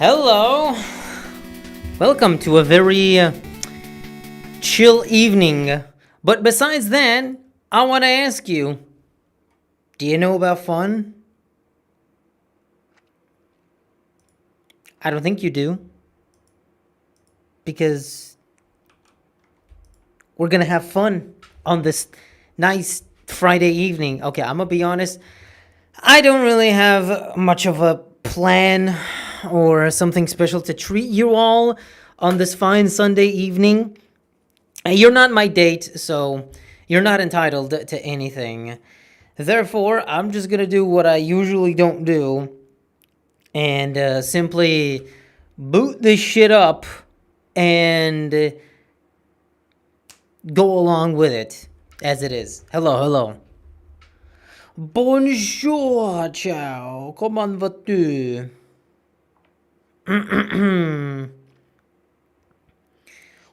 Hello! Welcome to a very chill evening. But besides that, I want to ask you, do you know about fun? I don't think you do. Because we're going to have fun on this nice Friday evening. Okay, I'm going to be honest. I don't really have much of a plan or something special to treat you all on this fine Sunday evening. You're not my date, so you're not entitled to anything. Therefore, I'm just gonna do what I usually don't do and simply boot this shit up and go along with it as it is. Hello. Bonjour, ciao. Comment vas-tu?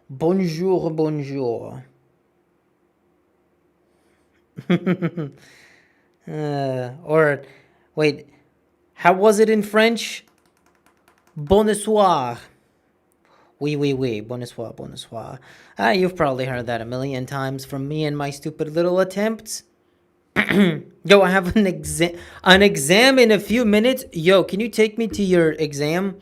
Bonjour. Or, wait, how was it in French? Bonsoir. Oui, bonsoir. You've probably heard that a million times from me and my stupid little attempts. Yo, I have an exam in a few minutes. Yo, can you take me to your exam?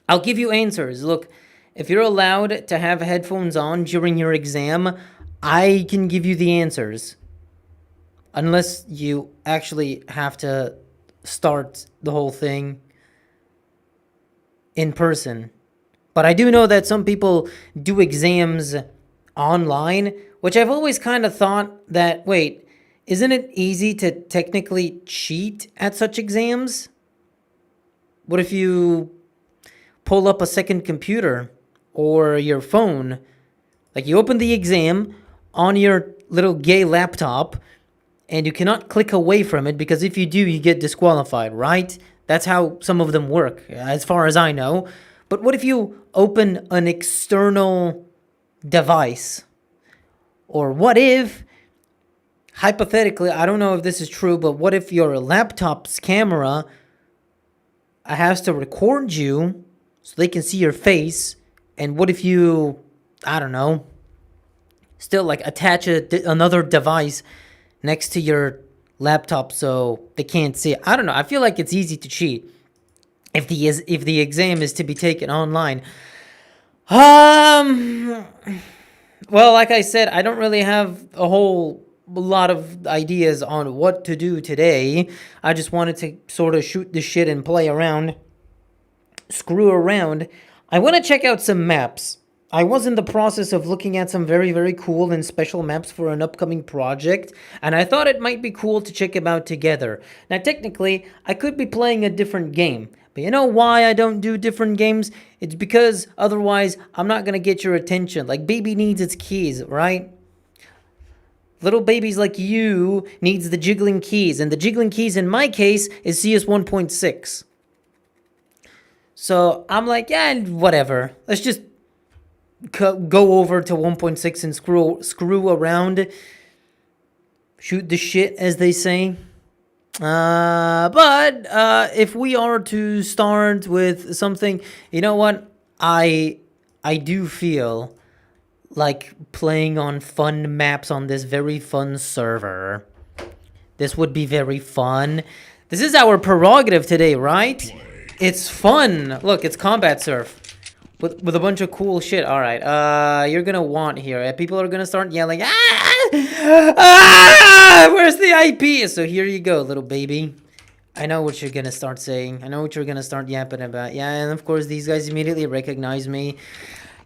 I'll give you answers. Look, if you're allowed to have headphones on during your exam, I can give you the answers. Unless you actually have to start the whole thing in person. But I do know that some people do exams online, which I've always kind of thought that, wait, isn't it easy to technically cheat at such exams? What if you pull up a second computer or your phone? Like, you open the exam on your little gay laptop and you cannot click away from it, because if you do, you get disqualified, right? That's how some of them work, as far as I know. But what if you open an external device? Or what if, hypothetically, I don't know if this is true, but what if your laptop's camera has to record you so they can see your face? And what if you, I don't know, still like attach another device next to your laptop so they can't see it. I don't know. I feel like it's easy to cheat if the exam is to be taken online. Well, like I said, I don't really have a whole lot of ideas on what to do today. I just wanted to sort of shoot the shit and play around, screw around. I want to check out some maps. I was in the process of looking at some very, very cool and special maps for an upcoming project, and I thought it might be cool to check them out together. Now, technically, I could be playing a different game, but you know why I don't do different games? It's because otherwise I'm not gonna get your attention. Like, baby needs its keys, right? Little babies like you needs the jiggling keys, and the jiggling keys in my case is CS 1.6. So I'm like, yeah, whatever. Let's just go over to 1.6 and screw around, shoot the shit, as they say. But if we are to start with something, you know what? I do feel like playing on fun maps on this very fun server. This would be very fun. This is our prerogative today, right? It's fun. Look, it's combat surf. With a bunch of cool shit. All right. You're gonna want here. People are gonna start yelling. Where's the IP? So here you go, little baby. I know what you're gonna start saying. I know what you're gonna start yapping about. Yeah, and of course these guys immediately recognize me.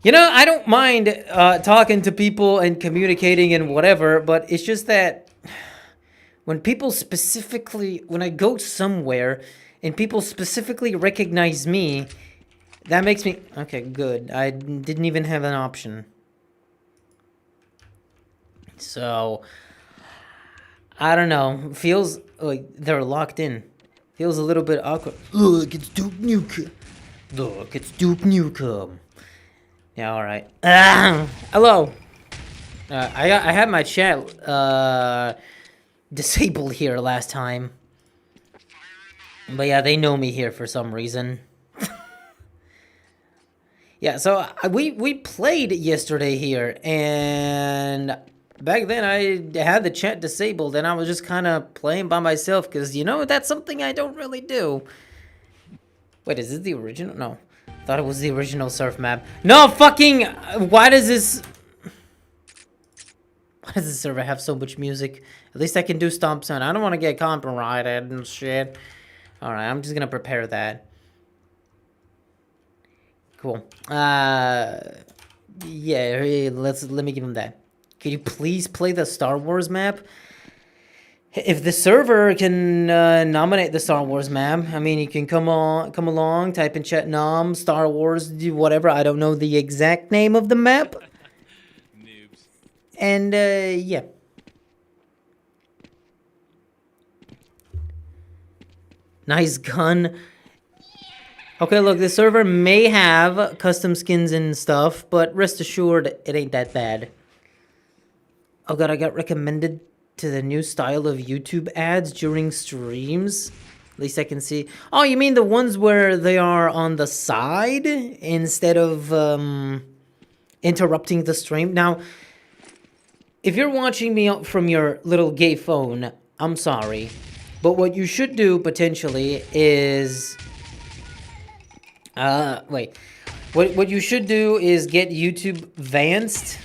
You know, I don't mind talking to people and communicating and whatever, but it's just that when I go somewhere and people specifically recognize me, that makes me... Okay, good. I didn't even have an option. So, I don't know. Feels like they're locked in. Feels a little bit awkward. Look, it's Duke Nukem. Look, it's Duke Nukem. Yeah, alright. Hello. I had my chat disabled here last time. But yeah, they know me here for some reason. Yeah, so we played yesterday here, and back then I had the chat disabled, and I was just kind of playing by myself, because, you know, that's something I don't really do. Wait, is this the original? No. Thought it was the original surf map. No, fucking... Why does this server have so much music? At least I can do Stomp Sound. I don't want to get copyrighted and shit. Alright, I'm just gonna prepare that. Cool. Yeah, let me give him that. Could you please play the Star Wars map? If the server can nominate the Star Wars map, I mean, you can come along, type in chat nom, Star Wars, do whatever. I don't know the exact name of the map. Noobs. And yeah. Nice gun. Okay, look, the server may have custom skins and stuff, but rest assured, it ain't that bad. Oh god, I got recommended to the new style of YouTube ads during streams. At least I can see. Oh, you mean the ones where they are on the side instead of interrupting the stream? Now, if you're watching me from your little gay phone, I'm sorry. But what you should do, potentially, is... What you should do is get YouTube Vanced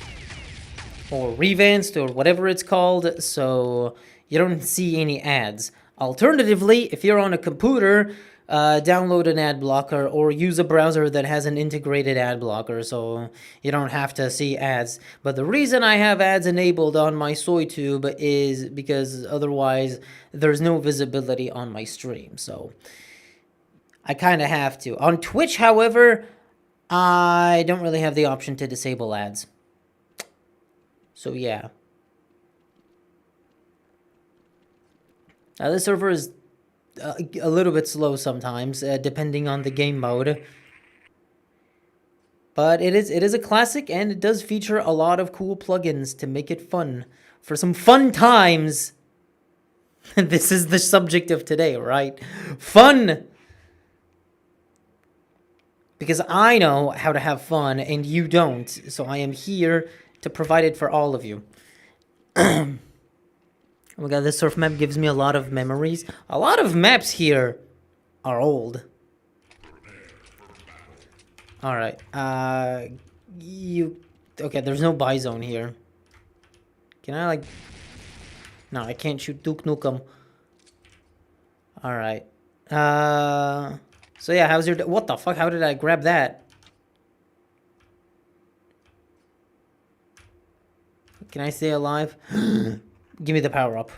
or Revanced or whatever it's called, so you don't see any ads. Alternatively, if you're on a computer, download an ad blocker or use a browser that has an integrated ad blocker, so you don't have to see ads. But the reason I have ads enabled on my SoyTube is because otherwise there's no visibility on my stream, so... I kind of have to. On Twitch, however, I don't really have the option to disable ads. So, yeah. Now, this server is a little bit slow sometimes, depending on the game mode. But it is a classic, and it does feature a lot of cool plugins to make it fun. For some fun times. This is the subject of today, right? Fun! Because I know how to have fun, and you don't. So I am here to provide it for all of you. Oh my god, this surf map gives me a lot of memories. A lot of maps here are old. Alright, okay, there's no buy zone here. Can I, like... No, I can't shoot Duke Nukem. Alright. So yeah, how's your... What the fuck? How did I grab that? Can I stay alive? Give me the power up.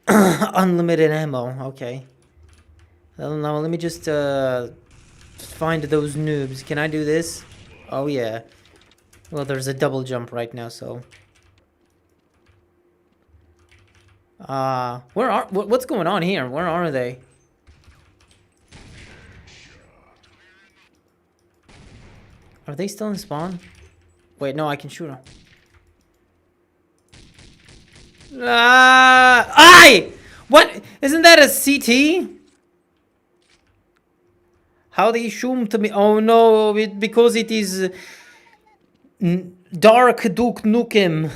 Unlimited ammo. Okay. Well, now let me just find those noobs. Can I do this? Oh yeah. Well, there's a double jump right now, so. What's going on here? Where are they? Are they still in spawn? Wait, no, I can shoot them. Aye! What? Isn't that a CT? How they shoot me? Oh no, because it is Dark Duke Nukem.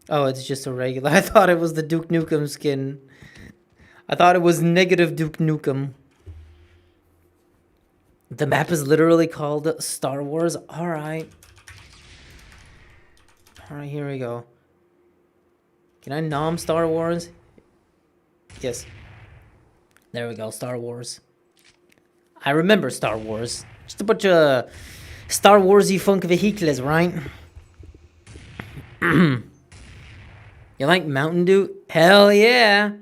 Oh, it's just a regular. I thought it was the Duke Nukem skin. I thought it was negative Duke Nukem. The map is literally called Star Wars. Alright. Alright, here we go. Can I nom Star Wars? Yes. There we go, Star Wars. I remember Star Wars. Just a bunch of Star Warsy funk vehicles, right? You like Mountain Dew? Hell yeah!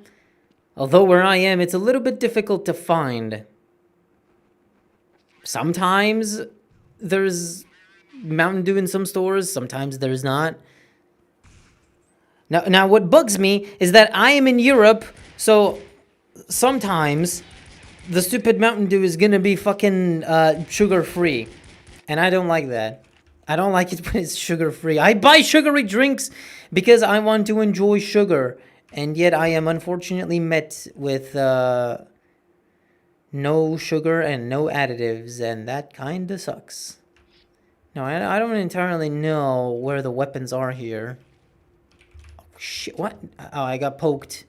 Although where I am, it's a little bit difficult to find. Sometimes there's Mountain Dew in some stores, sometimes there's not. Now what bugs me is that I am in Europe, so sometimes the stupid Mountain Dew is gonna be fucking sugar-free. And I don't like that. I don't like it when it's sugar-free. I buy sugary drinks because I want to enjoy sugar. And yet I am unfortunately met with no sugar and no additives. And that kinda sucks. No, I don't entirely know where the weapons are here. Oh, shit, what? Oh, I got poked.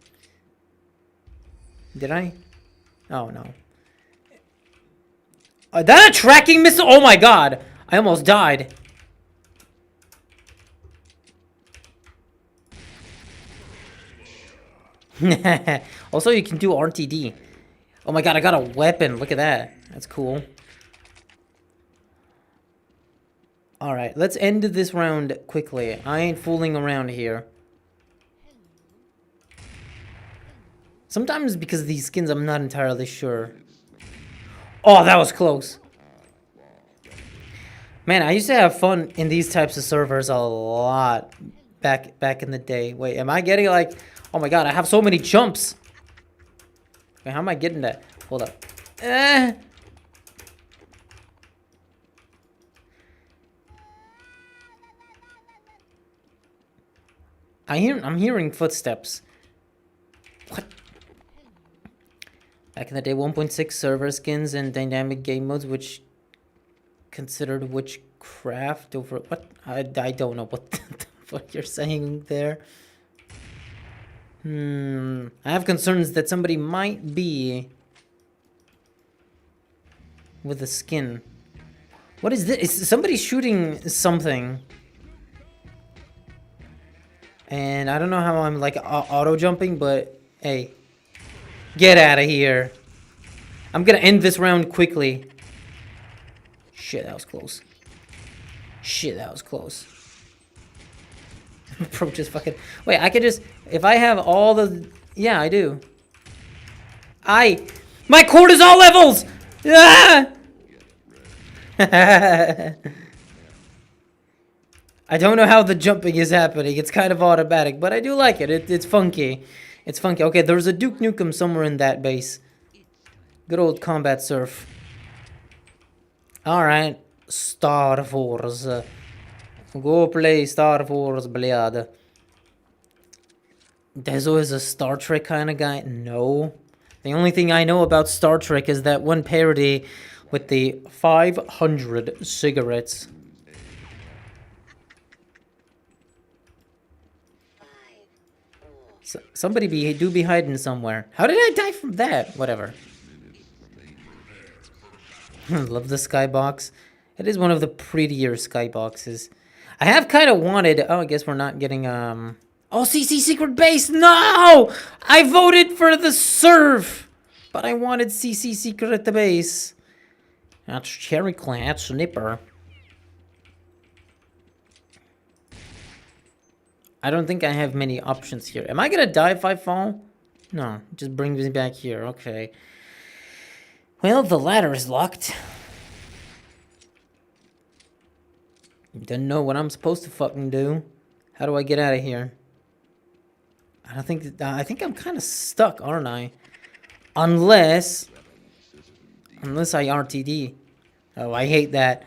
Did I? Oh, no. That a tracking missile? Oh my god! I almost died. Also, you can do RTD. Oh my god, I got a weapon. Look at that. That's cool. Alright, let's end this round quickly. I ain't fooling around here. Sometimes because of these skins, I'm not entirely sure. Oh, that was close. Man, I used to have fun in these types of servers a lot back in the day. Wait, am I getting like... Oh my god, I have so many jumps. Wait, how am I getting that? Hold up. I'm hearing footsteps. What? Back in the day, 1.6 server skins and dynamic game modes, which considered witchcraft over what? I don't know what you're saying there. I have concerns that somebody might be with a skin. What is this? Is somebody shooting something? And I don't know how I'm like auto jumping, but hey, get out of here. I'm gonna end this round quickly. Shit, that was close. Shit, that was close. Bro, just fucking... Wait, I could just... If I have all the... Yeah, I do. My cortisol levels! Ah! I don't know how the jumping is happening. It's kind of automatic, but I do like it. It's funky. It's funky. Okay, there's a Duke Nukem somewhere in that base. Good old combat surf. Alright. Star Wars. Go play Star Wars, блядь. Dezo is a Star Trek kind of guy? No. The only thing I know about Star Trek is that one parody with the 500 cigarettes. Somebody do be hiding somewhere. How did I die from that? Whatever. Love the skybox. It is one of the prettier skyboxes. I have kind of wanted... Oh, I guess we're not getting... Oh, CC Secret Base! No! I voted for the serve! But I wanted CC Secret at the base. That's Cherry Clad Snipper. I don't think I have many options here. Am I gonna die if I fall? No, it just brings me back here. Okay. Well, the ladder is locked. Don't know what I'm supposed to fucking do. How do I get out of here? I don't think... I think I'm kind of stuck, aren't I? Unless I RTD. Oh, I hate that.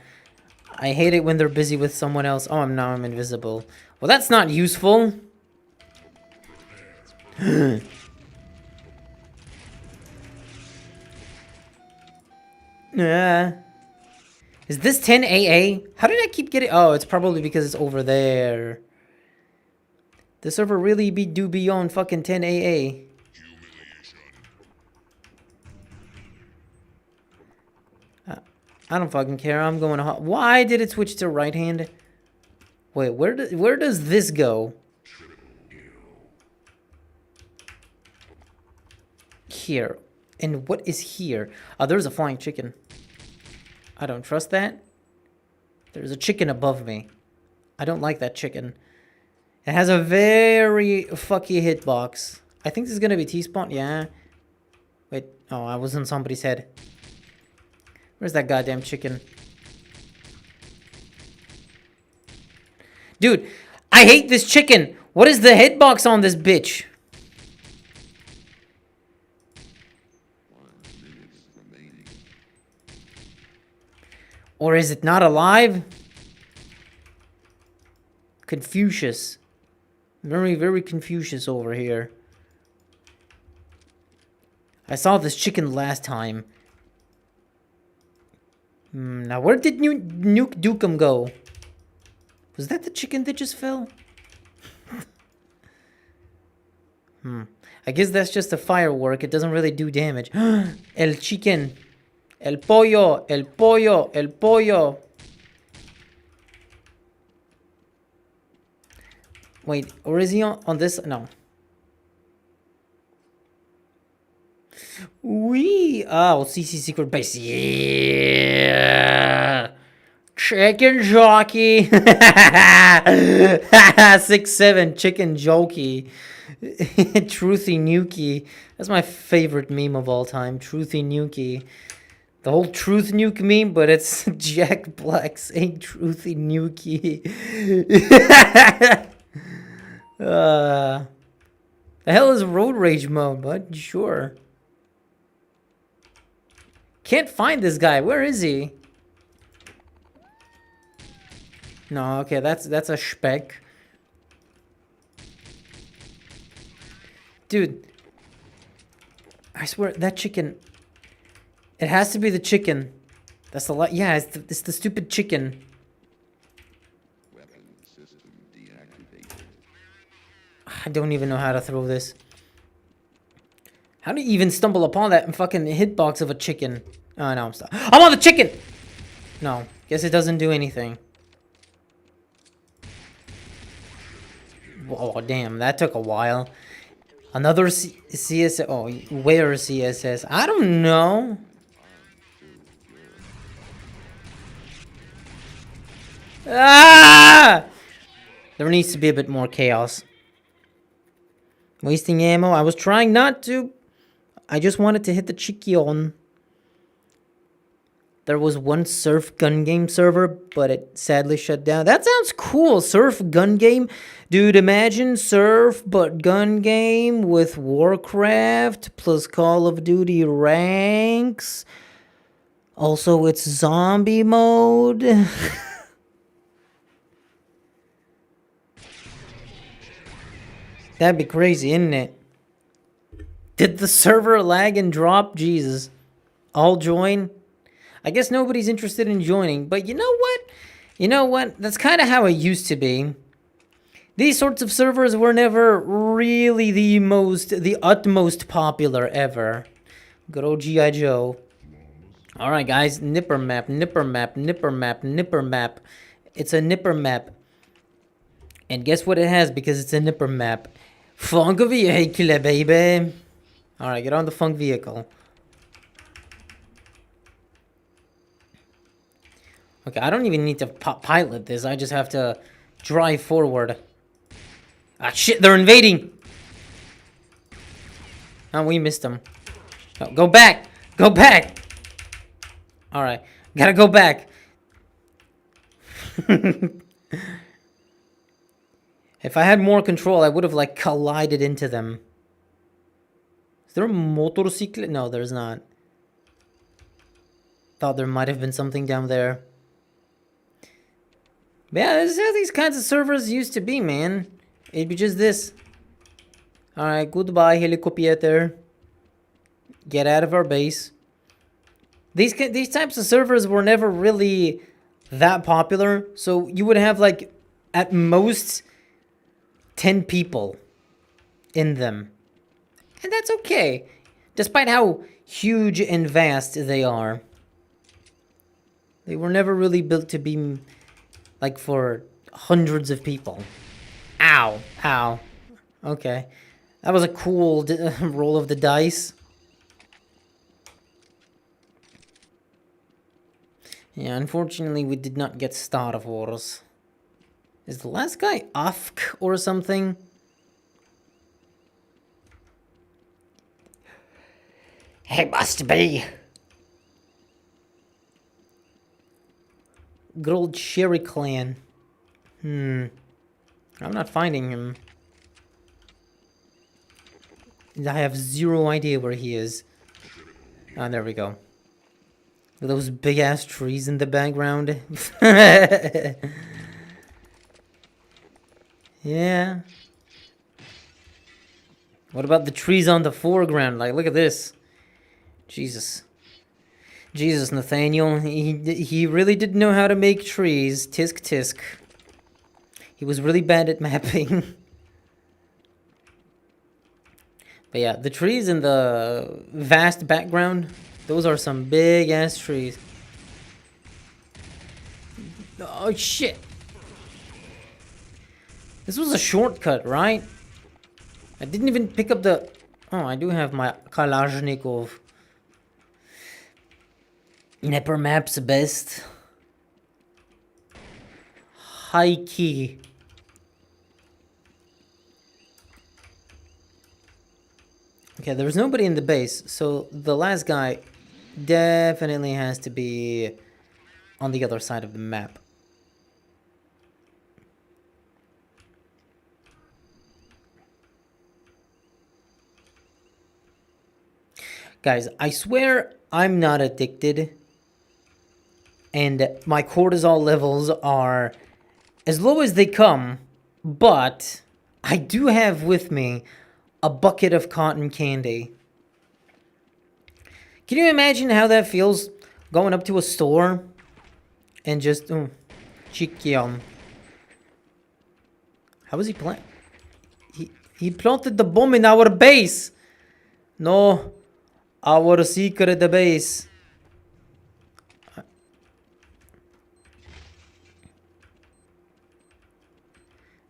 I hate it when they're busy with someone else. Oh, now I'm invisible. Well, that's not useful. Yeah. Is this 10 AA? How did I keep getting... Oh, it's probably because it's over there. The server really do be on fucking 10 AA. I don't fucking care. I'm going to... Why did it switch to right hand? Wait, where does this go? Here. And what is here? Oh, there's a flying chicken. I don't trust that. There's a chicken above me. I don't like that chicken. It has a very fucky hitbox. I think this is going to be T-spawn. Yeah. Wait. Oh, I was on somebody's head. Where's that goddamn chicken? Dude, I hate this chicken. What is the hitbox on this bitch? Or is it not alive? Confucius. Very, very Confucius over here. I saw this chicken last time. Now, where did Nuke Dukem go? Was that the chicken that just fell? I guess that's just a firework. It doesn't really do damage. El chicken. El pollo. El pollo. El pollo. Wait, or is he on this? No. Wee. Oh, CC Secret Base. Yeah. Chicken jockey. 6'7" chicken jockey. Truthy Nuki. That's my favorite meme of all time. Truthy Nuki. The whole Truth Nuke meme, but it's Jack Black saying Truthy Nuki. The hell is road rage mode, bud? Sure. Can't find this guy. Where is he? No, okay, that's a speck. Dude. I swear, that chicken... It has to be the chicken. That's the lot. Yeah, it's the stupid chicken. Weapon system deactivated. I don't even know how to throw this. How do you even stumble upon that fucking hitbox of a chicken? Oh, no, I'm stuck. I'm on the chicken! No, guess it doesn't do anything. Oh, damn, that took a while. Another CSS. Oh, where CSS? I don't know. Ah! There needs to be a bit more chaos. Wasting ammo. I was trying not to. I just wanted to hit the chicken. There was one Surf Gun Game server, but it sadly shut down. That sounds cool. Surf Gun Game. Dude, imagine Surf but Gun Game with Warcraft plus Call of Duty ranks. Also, it's zombie mode. That'd be crazy, isn't it? Did the server lag and drop? Jesus. All join? I guess nobody's interested in joining, but you know what? You know what? That's kind of how it used to be. These sorts of servers were never really the utmost popular ever. Good old G.I. Joe. Alright, guys. Nipper map, nipper map, nipper map, nipper map. It's a nipper map. And guess what it has because it's a nipper map? Funk vehicle, baby. Alright, get on the funk vehicle. Okay, I don't even need to pilot this. I just have to drive forward. Ah, shit, they're invading! Oh, we missed them. No, go back! Go back! Alright, gotta go back. If I had more control, I would have, like, collided into them. Is there a motorcycle? No, there's not. Thought there might have been something down there. But yeah, this is how these kinds of servers used to be, man. It'd be just this. Alright, goodbye, helicopter. Get out of our base. These types of servers were never really that popular. So you would have, like, at most 10 people in them. And that's okay. Despite how huge and vast they are. They were never really built to be, like, for hundreds of people. Ow. Ow. Okay. That was a cool roll of the dice. Yeah, unfortunately, we did not get Star Wars. Is the last guy Afk or something? He must be. Good old Cherry Clan. I'm not finding him. I have zero idea where he is. Ah, there we go. Those big-ass trees in the background. Yeah. What about the trees on the foreground? Like, look at this. Jesus. Jesus, Nathaniel. He really didn't know how to make trees. Tisk tisk. He was really bad at mapping. But yeah, the trees in the vast background, those are some big-ass trees. Oh, shit. This was a shortcut, right? I didn't even pick up the... Oh, I do have my Kalashnikov. Nepper map's best. High key. Okay, there's nobody in the base, so the last guy definitely has to be on the other side of the map. Guys, I swear I'm not addicted. And my cortisol levels are as low as they come. But I do have with me a bucket of cotton candy. Can you imagine how that feels? Going up to a store and just... chicken. How was he playing? He planted the bomb in our base. No. Our secret base.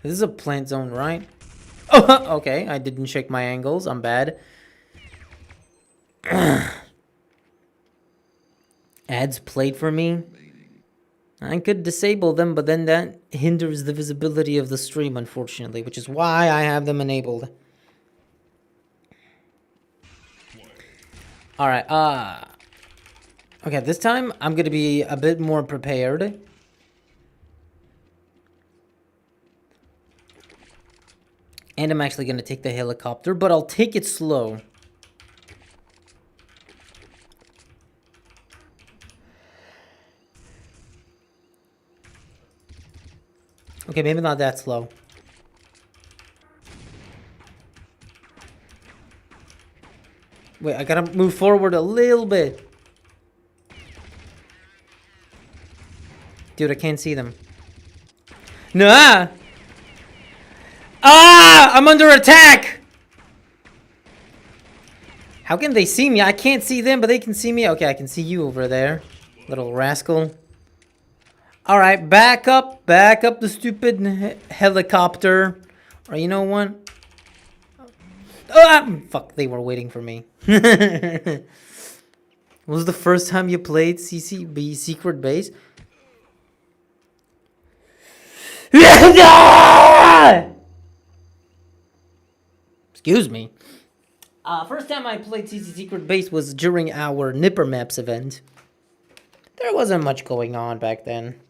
This is a plant zone, right? Oh, okay. I didn't check my angles. I'm bad. Ads played for me. I could disable them, but then that hinders the visibility of the stream, unfortunately, which is why I have them enabled. Alright, okay, this time I'm gonna be a bit more prepared. And I'm actually gonna take the helicopter, but I'll take it slow. Okay, maybe not that slow. Wait, I gotta move forward a little bit. Dude, I can't see them. Nah! Ah! I'm under attack! How can they see me? I can't see them, but they can see me. Okay, I can see you over there. Little rascal. Alright, back up the stupid helicopter. Or you know what? Fuck, they were waiting for me. What was the first time you played CCB Secret Base? Excuse me. First time I played CC Secret Base was during our Nipper Maps event. There wasn't much going on back then.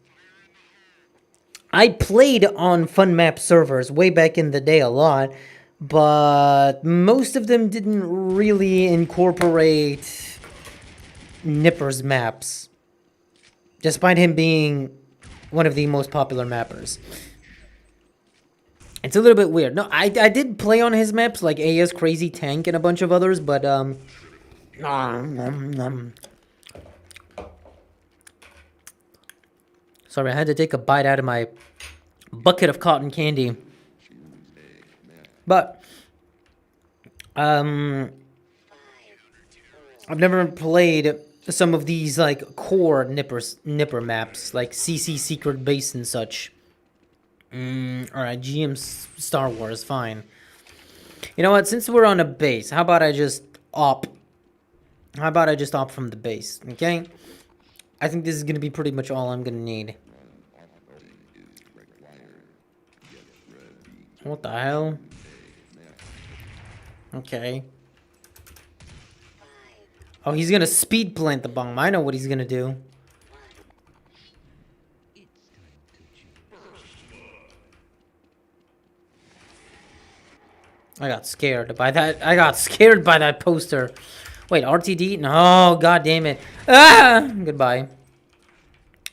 I played on Fun Map servers way back in the day a lot, but most of them didn't really incorporate Nipper's maps, despite him being one of the most popular mappers. It's a little bit weird. No, I did play on his maps, like AS Crazy Tank and a bunch of others, but, sorry, I had to take a bite out of my bucket of cotton candy. But, I've never played some of these, like, core Nipper maps, like CC Secret Base and such. Alright, GM Star Wars, fine. You know what, since we're on a base, how about I just op? How about I just opt from the base, okay? I think this is gonna be pretty much all I'm gonna need. What the hell? Okay. Oh, he's gonna speed plant the bomb. I know what he's gonna do. I got scared by that. I got scared by that poster. Wait, RTD? No, god damn it. Ah! Goodbye.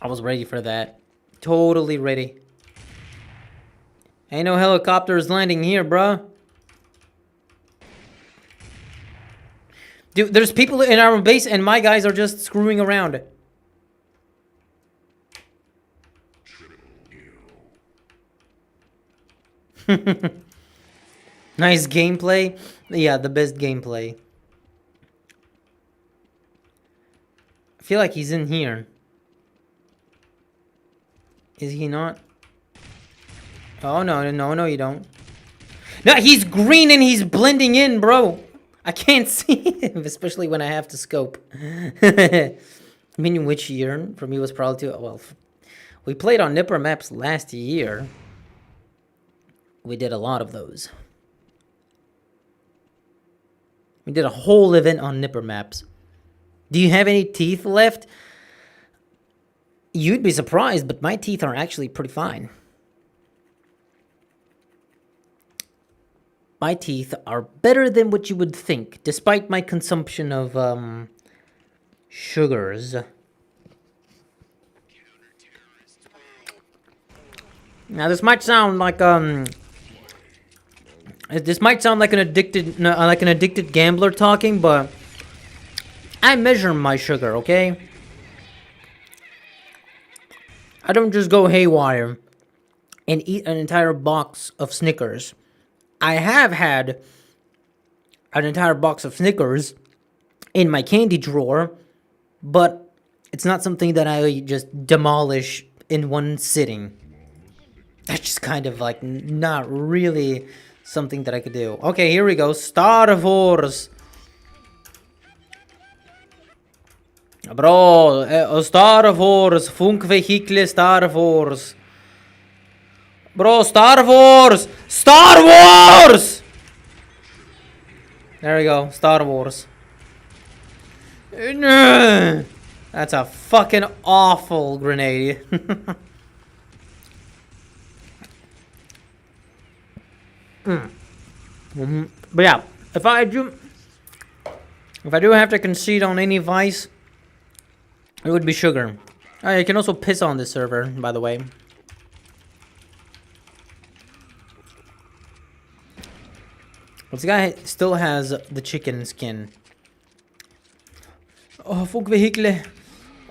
I was ready for that. Totally ready. Ain't no helicopters landing here, bruh. Dude, there's people in our base and my guys are just screwing around. Nice gameplay. Yeah, the best gameplay. I feel like he's in here. Is he not? Oh, no, you don't. No, he's green and he's blending in, bro. I can't see him, especially when I have to scope. I mean, which year? For me, was probably too... Well, we played on Nipper maps last year. We did a lot of those. We did a whole event on Nipper maps. Do you have any teeth left? You'd be surprised, but my teeth are actually pretty fine. My teeth are better than what you would think, despite my consumption of, sugars. Now, this might sound like, this might sound like an addicted gambler talking, but I measure my sugar, okay? I don't just go haywire and eat an entire box of Snickers. I have had an entire box of Snickers in my candy drawer, but it's not something that I just demolish in one sitting. That's just kind of like not really something that I could do. Okay, here we go. Star Wars. Bro, Star Wars. Funkvehicle Star Wars. Bro, Star Wars! Star Wars! There we go, Star Wars. That's a fucking awful grenade. But yeah, if I do have to concede on any vice, it would be sugar. Oh, you can also piss on this server, by the way. This guy still has the chicken skin. Oh, Funkvehicle.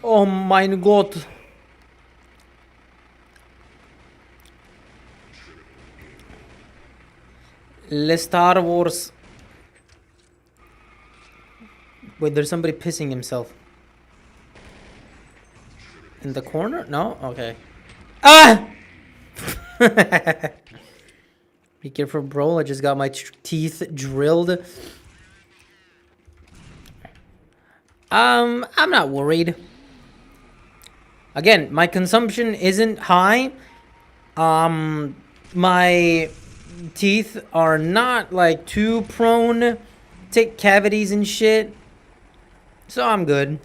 Oh mein Gott. Le Star Wars. Wait, there's somebody pissing himself. In the corner? No? Okay. Ah! Be careful, bro. I just got my teeth drilled. I'm not worried. Again, my consumption isn't high. My teeth are not like too prone to cavities and shit. So I'm good.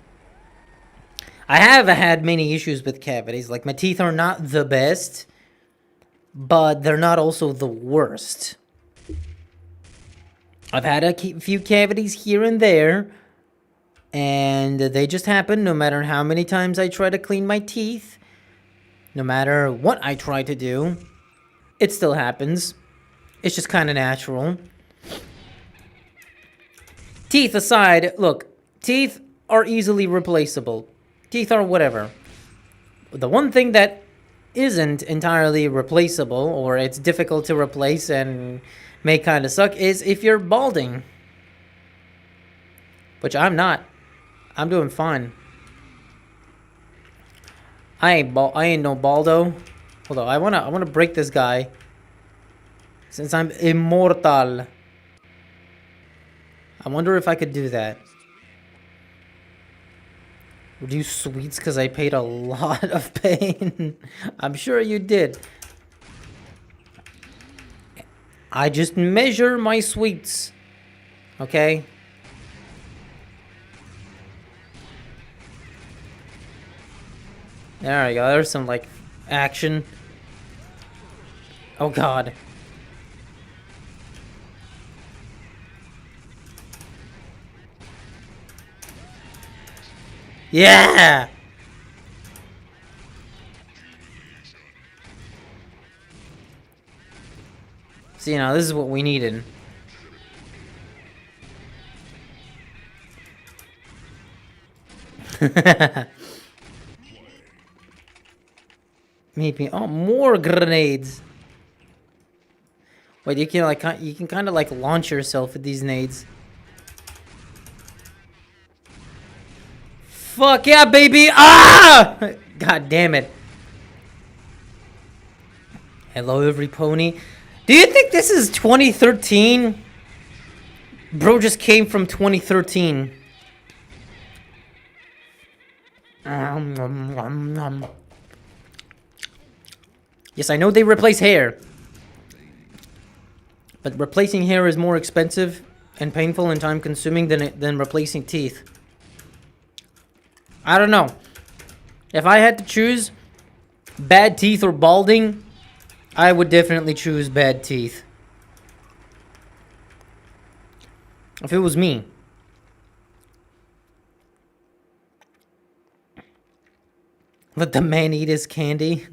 I have had many issues with cavities. Like, my teeth are not the best, but they're not also the worst. I've had a few cavities here and there, and they just happen no matter how many times I try to clean my teeth. No matter what I try to do, it still happens. It's just kind of natural. Teeth aside, look, teeth are easily replaceable. Teeth are whatever. The one thing that isn't entirely replaceable, or it's difficult to replace and may kind of suck, is if you're balding. Which I'm not. I'm doing fine. I ain't no baldo. Hold on, I wanna break this guy. Since I'm immortal. I wonder if I could do that. Reduce sweets because I paid a lot of pain. I'm sure you did. I just measure my sweets. Okay? There we go. There's some, like, action. Oh, God. Yeah! See, now this is what we needed. Maybe. Oh, more grenades. Wait, you can kind of like launch yourself with these nades. Fuck yeah, baby! Ah! God damn it. Hello, every pony. Do you think this is 2013? Bro just came from 2013. Yes, I know they replace hair. But replacing hair is more expensive and painful and time consuming than replacing teeth. I don't know. If I had to choose bad teeth or balding, I would definitely choose bad teeth. If it was me. Let the man eat his candy.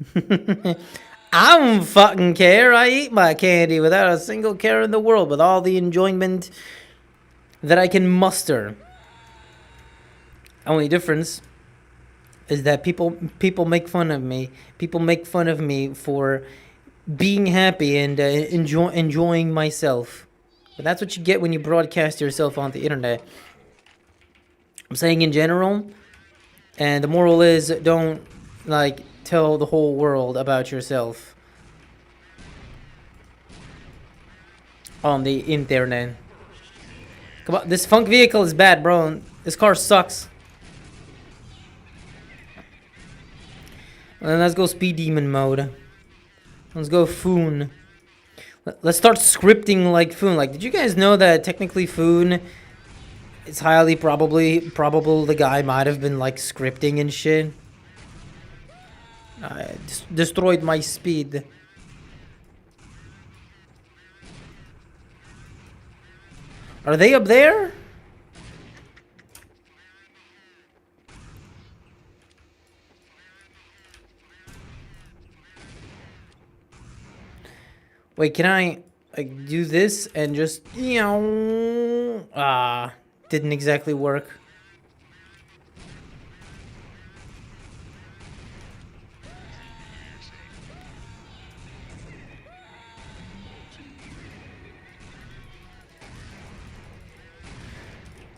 I don't fucking care. I eat my candy without a single care in the world, with all the enjoyment that I can muster. Only difference is that people make fun of me. People make fun of me for being happy and enjoying myself. But that's what you get when you broadcast yourself on the internet. I'm saying in general, and the moral is, don't like tell the whole world about yourself on the internet. Come on, this funk vehicle is bad, bro. This car sucks. And let's go speed demon mode. Let's go Foon. Let's start scripting like Foon. Like, did you guys know that technically Foon, it's highly probable the guy might have been like scripting and shit? I destroyed my speed. Are they up there? Wait, can I like do this and just, you know, didn't exactly work.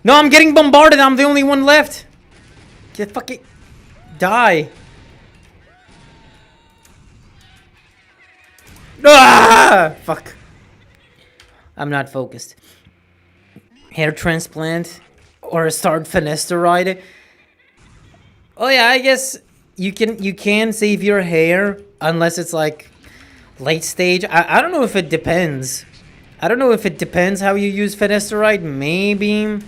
No, I'm getting bombarded. I'm the only one left. Get fucking... Die. Ah! Fuck. I'm not focused. Hair transplant or start finasteride. Oh yeah, I guess you can save your hair unless it's like late stage. I don't know if it depends. I don't know if it depends how you use finasteride. Maybe.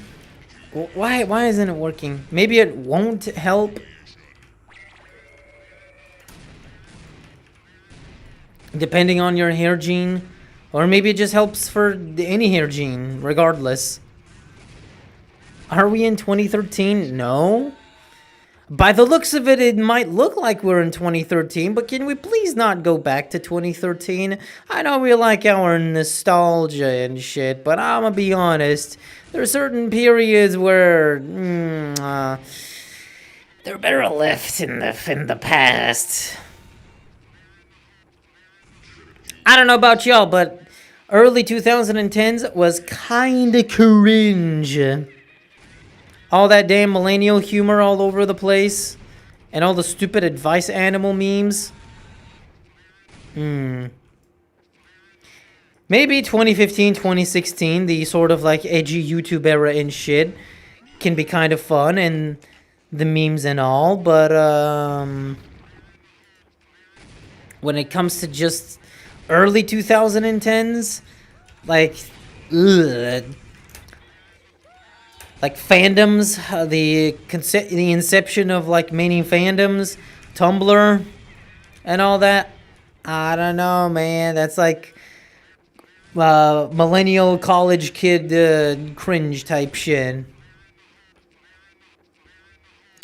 Why isn't it working? Maybe it won't help. Depending on your hair gene. Or maybe it just helps for any hair gene, regardless. Are we in 2013? No. By the looks of it, it might look like we're in 2013, but can we please not go back to 2013? I know we like our nostalgia and shit, but I'm gonna be honest. There are certain periods where they're better left in the past. I don't know about y'all, but early 2010s was kinda cringe. All that damn millennial humor all over the place. And all the stupid advice animal memes. Maybe 2015, 2016, the sort of like edgy YouTube era and shit can be kind of fun and the memes and all, but when it comes to just early 2010s, like, ugh. Like fandoms, the inception of like many fandoms, Tumblr, and all that. I don't know, man. That's like millennial college kid cringe type shit.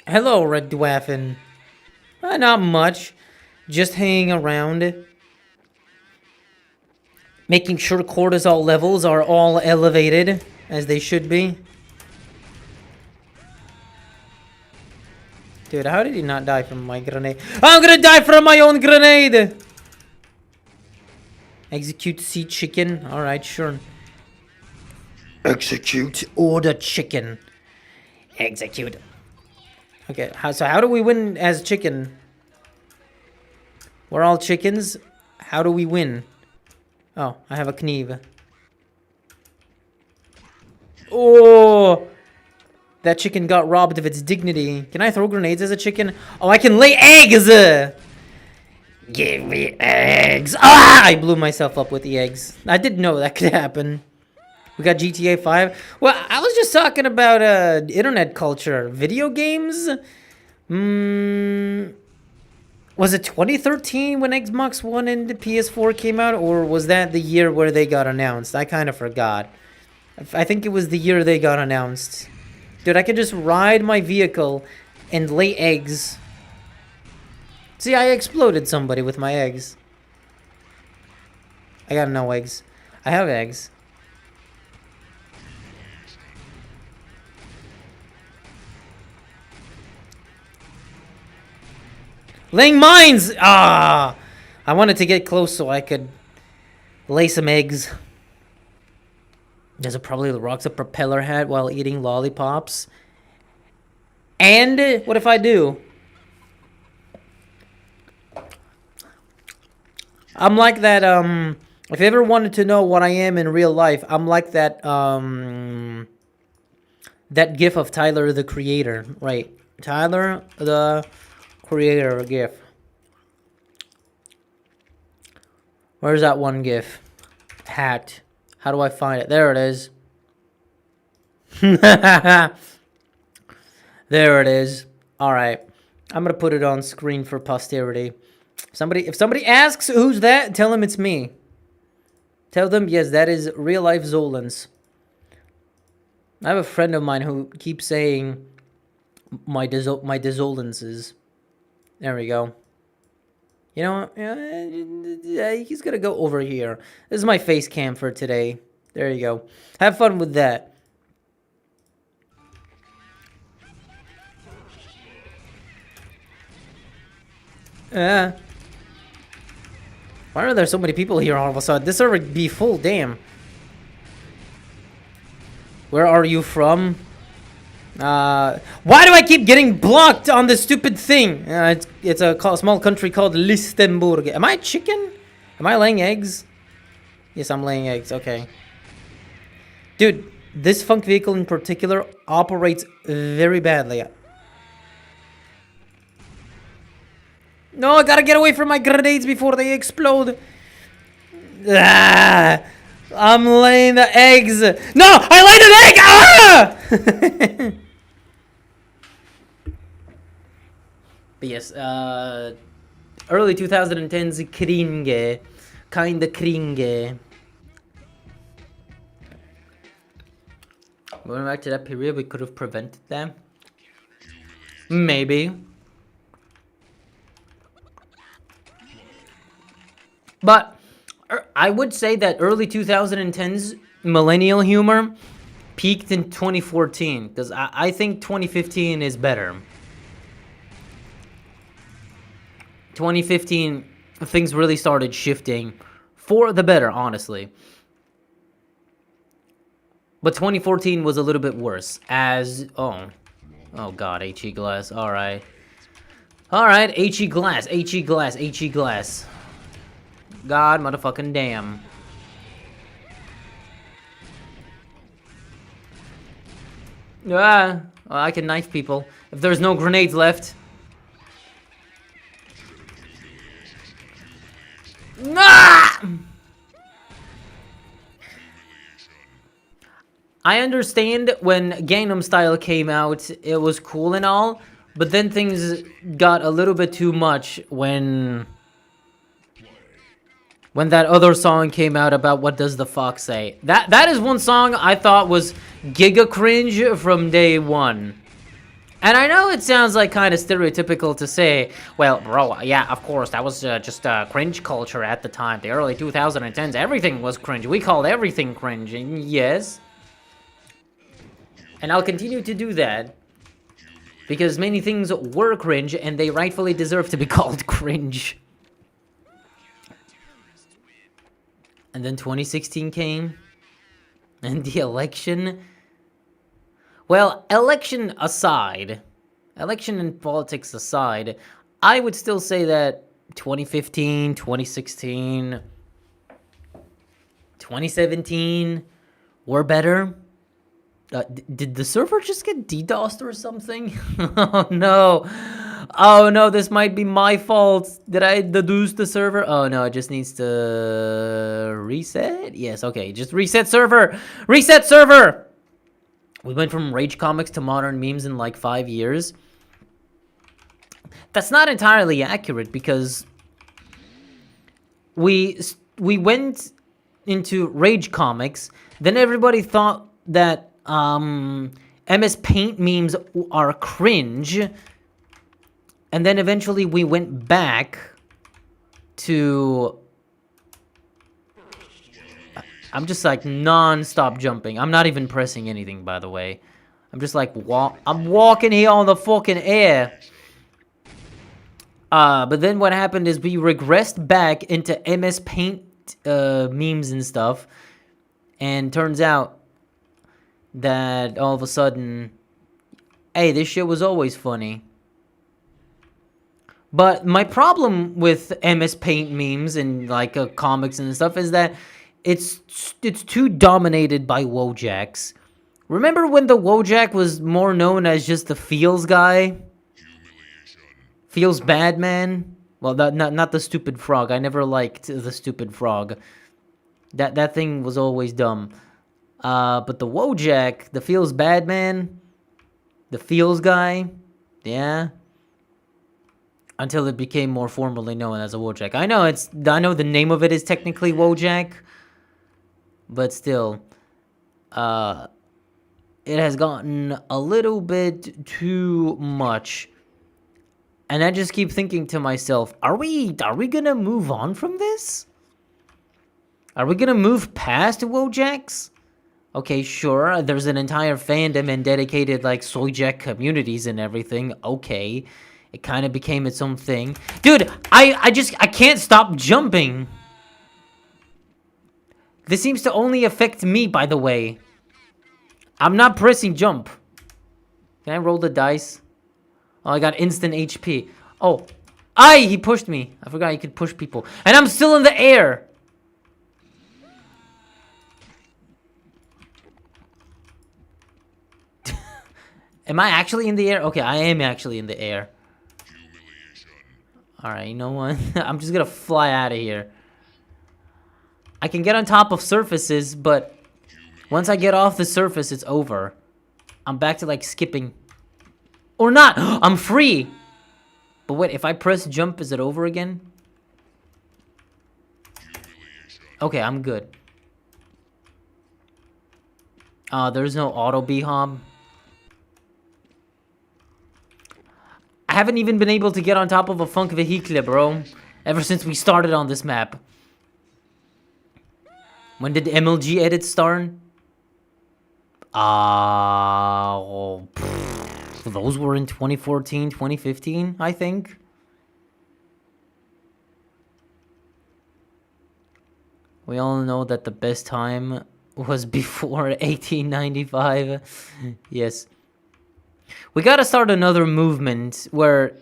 Hello, Red Dwaffin. Not much. Just hanging around. Making sure cortisol levels are all elevated, as they should be. Dude, how did he not die from my grenade? I'm gonna die from my own grenade! Execute sea chicken. Alright, sure. Execute order chicken. Execute. Okay, so how do we win as chicken? We're all chickens. How do we win? Oh, I have a knife. Oh! That chicken got robbed of its dignity. Can I throw grenades as a chicken? Oh, I can lay eggs! Give me eggs! Ah! I blew myself up with the eggs. I didn't know that could happen. We got GTA 5. Well, I was just talking about internet culture. Video games? Was it 2013 when Xbox One and the PS4 came out? Or was that the year where they got announced? I kind of forgot. I think it was the year they got announced. Dude, I could just ride my vehicle and lay eggs. See, I exploded somebody with my eggs. I got no eggs. I have eggs. Laying mines! Ah! I wanted to get close so I could lay some eggs. There's probably rocks a propeller hat while eating lollipops. And what if I do? I'm like that, if you ever wanted to know what I am in real life, I'm like that, that gif of Tyler, the Creator. Right. Tyler, the Creator gif. Where's that one gif? Hat. How do I find it? There it is. There it is. All right. I'm going to put it on screen for posterity. If somebody asks who's that, tell them it's me. Tell them, yes, that is real life Zolans. I have a friend of mine who keeps saying my Dezolances. There we go. You know what? Yeah, he's gonna go over here. This is my face cam for today. There you go. Have fun with that. Why are there so many people here all of a sudden? This server be full, damn. Where are you from? Why do I keep getting blocked on this stupid thing? It's a small country called Lichtenburg. Am I a chicken? Am I laying eggs? Yes, I'm laying eggs. Okay. Dude, this funk vehicle in particular operates very badly. No, I gotta get away from my grenades before they explode. Ah, I'm laying the eggs. No, I laid an egg! Ah! But yes, early 2010s cringe. Kinda cringe. Going back to that period, we could have prevented them. Maybe. But I would say that early 2010s millennial humor peaked in 2014. Because I think 2015 is better. 2015, things really started shifting for the better, honestly. But 2014 was a little bit worse, as... Oh god, HE glass, alright. Alright, HE glass, HE glass, HE glass. God motherfucking damn. Ah, well, I can knife people. If there's no grenades left... Ah! I understand when Gangnam Style came out, it was cool and all, but then things got a little bit too much when that other song came out about What Does the Fox Say. That is one song I thought was giga cringe from day one. And I know it sounds like kind of stereotypical to say, well, bro, yeah, of course, that was just cringe culture at the time. The early 2010s, everything was cringe. We called everything cringe, and yes. And I'll continue to do that. Because many things were cringe, and they rightfully deserve to be called cringe. And then 2016 came. And the election... Well, election aside, election and politics aside, I would still say that 2015, 2016, 2017 were better. Did the server just get DDoSed or something? Oh no. Oh no, this might be my fault. Did I deduce the server? Oh no, it just needs to reset? Yes, okay, just reset server. Reset server! We went from Rage Comics to modern memes in like 5 years. That's not entirely accurate because we went into Rage Comics, then everybody thought that MS Paint memes are cringe, and then eventually we went back to... I'm just like non-stop jumping. I'm not even pressing anything, by the way. I'm just like I'm walking here on the fucking air. But then what happened is we regressed back into MS Paint memes and stuff, and turns out that all of a sudden, hey, this shit was always funny. But my problem with MS Paint memes and like comics and stuff is that it's too dominated by Wojaks. Remember when the Wojak was more known as just the feels guy? Feels bad man? Well, not the stupid frog. I never liked the stupid frog. That thing was always dumb. But the Wojak, the feels bad man, the feels guy, yeah. Until it became more formally known as a Wojak. I know the name of it is technically Wojak. But still, it has gotten a little bit too much. And I just keep thinking to myself, are we gonna move on from this? Are we gonna move past Wojaks? Okay, sure, there's an entire fandom and dedicated, like, Soyjack communities and everything. Okay, it kind of became its own thing. Dude, I can't stop jumping. This seems to only affect me, by the way. I'm not pressing jump. Can I roll the dice? Oh, I got instant HP. Oh. Aye, he pushed me. I forgot you could push people. And I'm still in the air. Am I actually in the air? Okay, I am actually in the air. Alright, you know what? I'm just gonna fly out of here. I can get on top of surfaces, but once I get off the surface, it's over. I'm back to, like, skipping. Or not! I'm free! But wait, if I press jump, is it over again? Okay, I'm good. There's no auto B-hob. I haven't even been able to get on top of a funk vehicle, bro. Ever since we started on this map. When did MLG edits start? Those were in 2014, 2015, I think. We all know that the best time was before 1895. Yes. We gotta start another movement where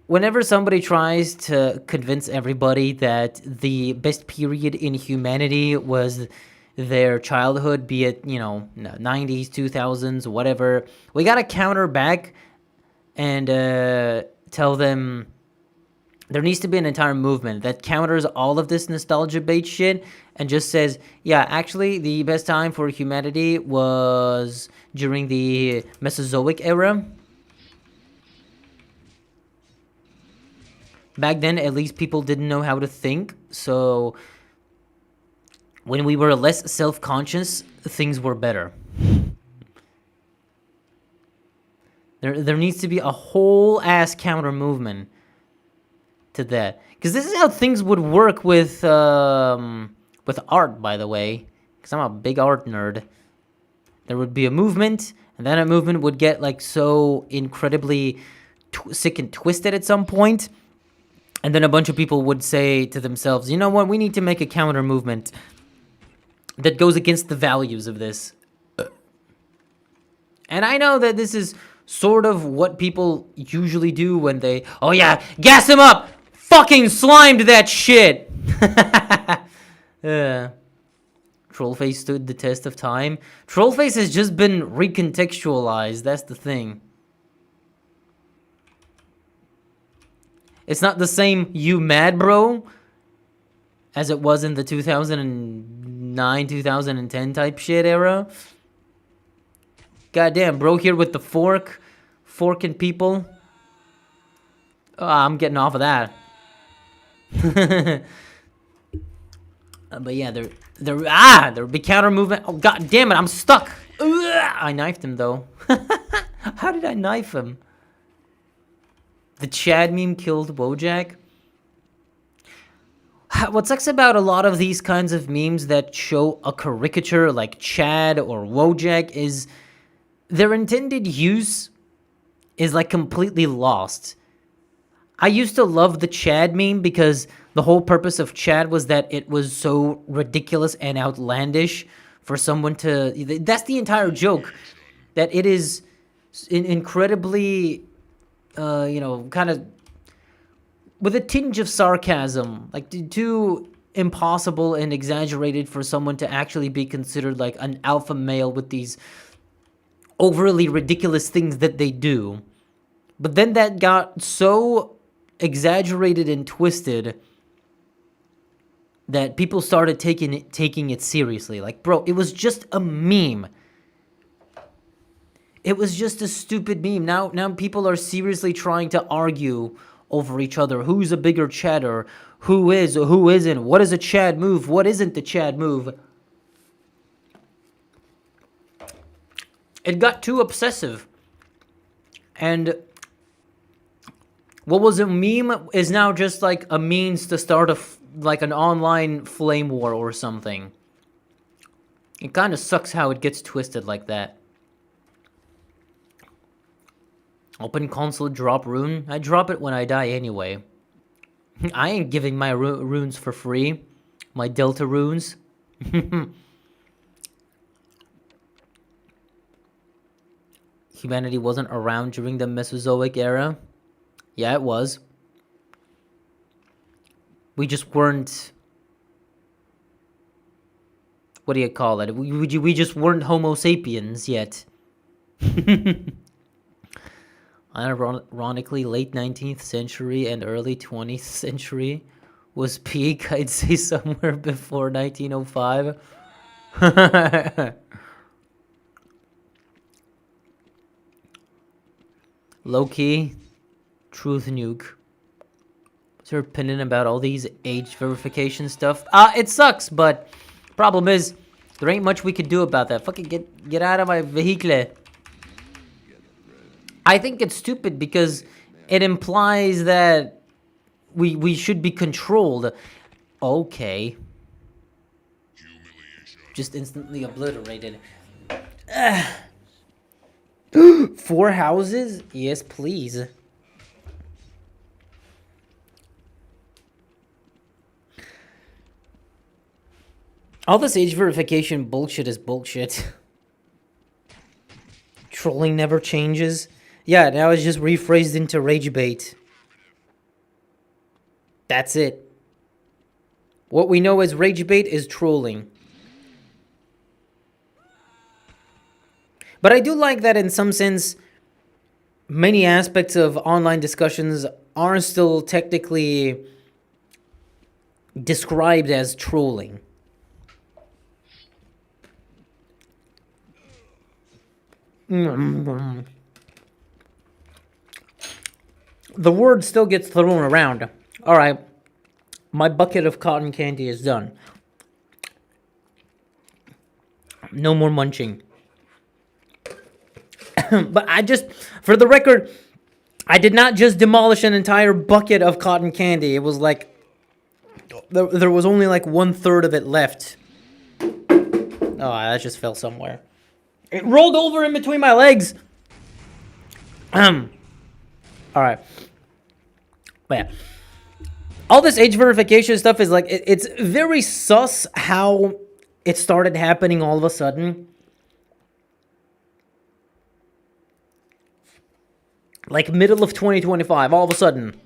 whenever somebody tries to convince everybody that the best period in humanity was their childhood, be it, 90s, 2000s, whatever, we gotta counter back and tell them there needs to be an entire movement that counters all of this nostalgia bait shit and just says, yeah, actually, the best time for humanity was during the Mesozoic era. Back then, at least people didn't know how to think, so when we were less self-conscious, things were better. There needs to be a whole ass counter movement to that, because this is how things would work with art, by the way, because I'm a big art nerd. There would be a movement, and then a movement would get like so incredibly sick and twisted at some point, and then a bunch of people would say to themselves, you know what, we need to make a counter movement that goes against the values of this. And I know that this is sort of what people usually do when they, oh yeah, gas him up! Fucking slimed that shit! Trollface stood the test of time. Trollface has just been recontextualized, that's the thing. It's not the same you mad bro as it was in the 2009, 2010 type shit era. Goddamn, bro here with the forking people. Oh, I'm getting off of that. But yeah, there would be counter movement. Oh god damn it, I'm stuck. I knifed him though. How did I knife him? The Chad meme killed Wojak. What sucks about a lot of these kinds of memes that show a caricature like Chad or Wojak is their intended use is like completely lost. I used to love the Chad meme because the whole purpose of Chad was that it was so ridiculous and outlandish for someone to... That's the entire joke. That it is incredibly, kind of... with a tinge of sarcasm. Like, too impossible and exaggerated for someone to actually be considered like an alpha male with these overly ridiculous things that they do. But then that got so exaggerated and twisted that people started taking it seriously. Like, bro, it was just a meme. It was just a stupid meme. Now people are seriously trying to argue over each other. Who's a bigger Chadder? Who is or who isn't? What is a Chad move? What isn't the Chad move? It got too obsessive. And what was a meme is now just like a means to start like an online flame war or something. It kind of sucks how it gets twisted like that. Open console, drop rune. I drop it when I die anyway. I ain't giving my runes for free. My Delta runes. humanity wasn't around during the Mesozoic era. Yeah, it was. We just weren't... What do you call it? We just weren't Homo sapiens yet. Ironically, late 19th century and early 20th century was peak. I'd say somewhere before 1905. Low-key, truth nuke. What's your opinion about all these age verification stuff? It sucks, but problem is, there ain't much we could do about that. Fucking get out of my vehicle. I think it's stupid because it implies that we should be controlled. Okay. Just instantly obliterated. 4 houses? Yes, please. All this age verification bullshit is bullshit. Trolling never changes. Yeah, now it's just rephrased into rage bait. That's it. What we know as rage bait is trolling. But I do like that in some sense, many aspects of online discussions are still technically described as trolling. The word still gets thrown around. Alright, my bucket of cotton candy is done. No more munching. But for the record, I did not just demolish an entire bucket of cotton candy. It was like, there was only like 1/3 of it left. Oh, that just fell somewhere. It rolled over in between my legs. Alright. But yeah. All this age verification stuff is like, it's very sus how it started happening all of a sudden. Like middle of 2025, all of a sudden.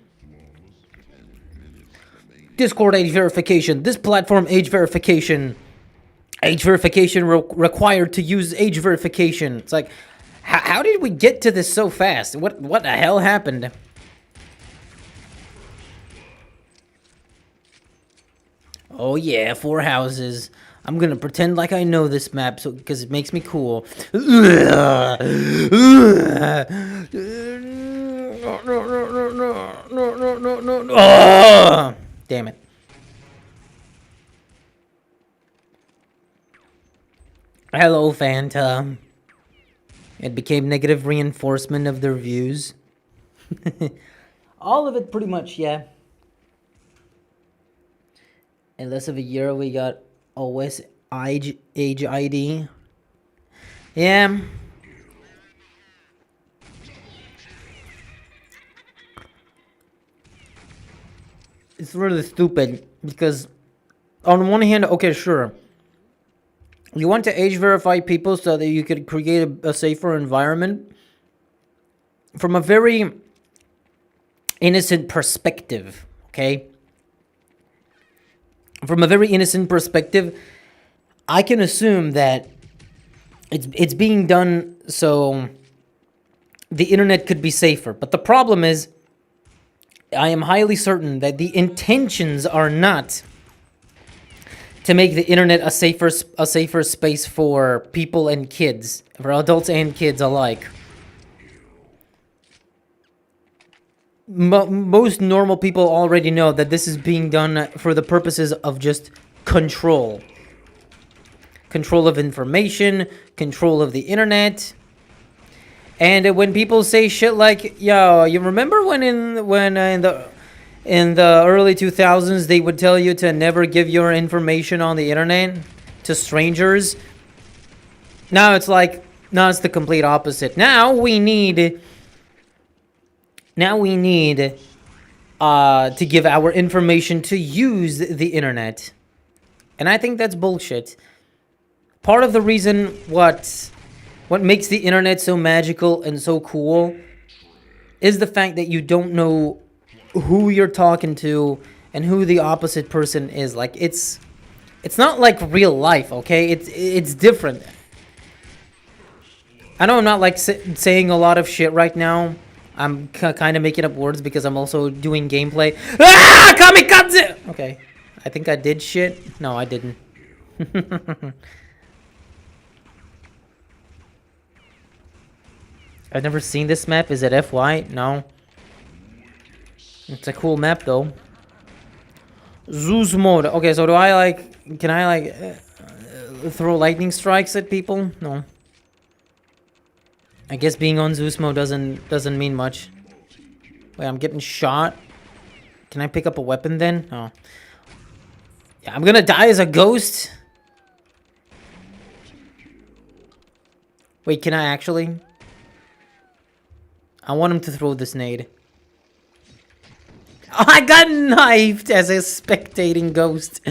Discord age verification. This platform age verification. Age verification required to use age verification. It's like, how did we get to this so fast? What the hell happened? Oh yeah, 4 houses. I'm gonna pretend like I know this map because it makes me cool. No. Oh, damn it. Hello, Phantom. It became negative reinforcement of their views. All of it, pretty much, yeah. In less of a year, we got OS age ID. Yeah. It's really stupid because on one hand, okay, sure. You want to age verify people so that you could create a safer environment from a very innocent perspective, okay? From a very innocent perspective, I can assume that it's being done so the internet could be safer. But the problem is, I am highly certain that the intentions are not to make the internet a safer space for people and kids, for adults and kids alike. Most normal people already know that this is being done for the purposes of just control. Control of information, control of the internet. And when people say shit like, yo, you remember when in the early 2000s they would tell you to never give your information on the internet to strangers? Now it's like, now it's the complete opposite. Now we need to give our information to use the internet. And I think that's bullshit. Part of the reason what What makes the internet so magical and so cool is the fact that you don't know who you're talking to and who the opposite person is. Like, it's not like real life, okay? It's different. I know I'm not like saying a lot of shit right now. I'm kind of making up words because I'm also doing gameplay. Ah! Kamikaze! Okay. I think I did shit. No, I didn't. I've never seen this map. Is it FY? No. It's a cool map though. Zeus mode. Okay, so do I like... Can I like... throw lightning strikes at people? No. I guess being on Zeus mode doesn't mean much. Wait, I'm getting shot. Can I pick up a weapon then? No. Yeah, I'm gonna die as a ghost. Wait, can I actually? I want him to throw this nade. Oh, I got knifed as a spectating ghost.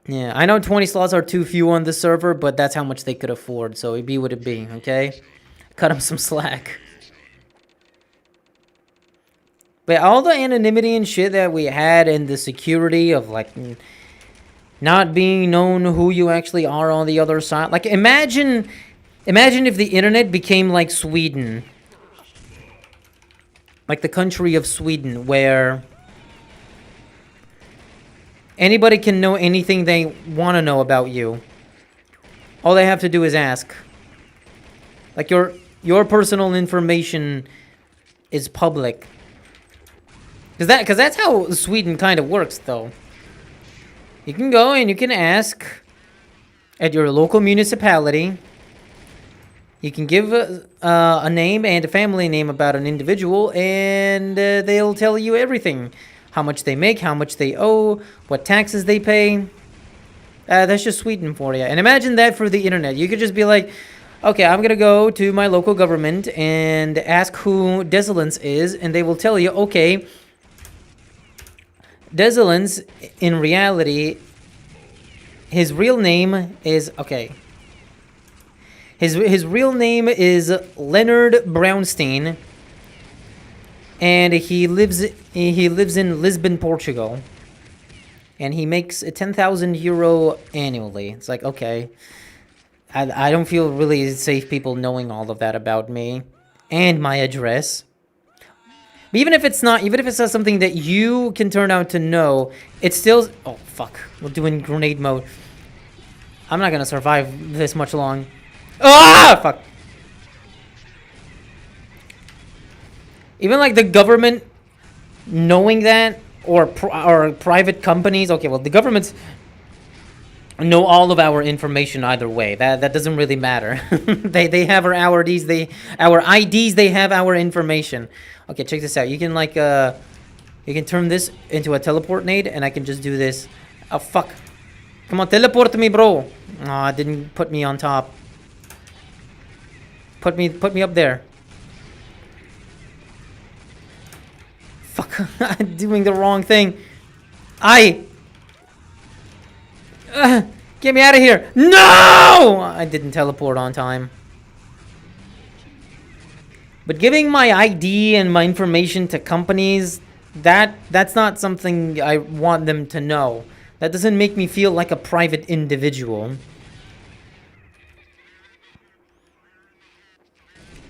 Yeah, I know 20 slots are too few on the server, but that's how much they could afford, so it be what it be, okay? Cut them some slack. But all the anonymity and shit that we had and the security of, like, not being known who you actually are on the other side. Like, imagine if the internet became like Sweden. Like the country of Sweden, where anybody can know anything they want to know about you. All they have to do is ask. Like your personal information is public. Because that's how Sweden kind of works, though. You can go and you can ask at your local municipality. You can give a name and a family name about an individual, and they'll tell you everything. How much they make, how much they owe, what taxes they pay. That's just Sweden for you. And imagine that for the internet. You could just be like, okay, I'm going to go to my local government and ask who Desolence is, and they will tell you, okay, Desolence, in reality, his real name is, okay, his real name is Leonard Brownstein, and he lives in Lisbon, Portugal, and he makes 10,000 euro annually. It's like, okay, I don't feel really safe people knowing all of that about me and my address. But even if it's not something that you can turn out to know, it's still... Oh, fuck. We're doing grenade mode. I'm not gonna survive this much long. Ah! Fuck. Even like the government knowing that, or private companies... Okay, well, the governments know all of our information either way. That doesn't really matter. they have our IDs, our IDs, they have our information. Okay, check this out. You can like you can turn this into a teleport nade, and I can just do this. Oh fuck. Come on, teleport me, bro. Oh, it didn't put me on top. Put me up there. Fuck. I'm doing the wrong thing. Get me out of here. No! I didn't teleport on time. But giving my ID and my information to companies, that's not something I want them to know. That doesn't make me feel like a private individual.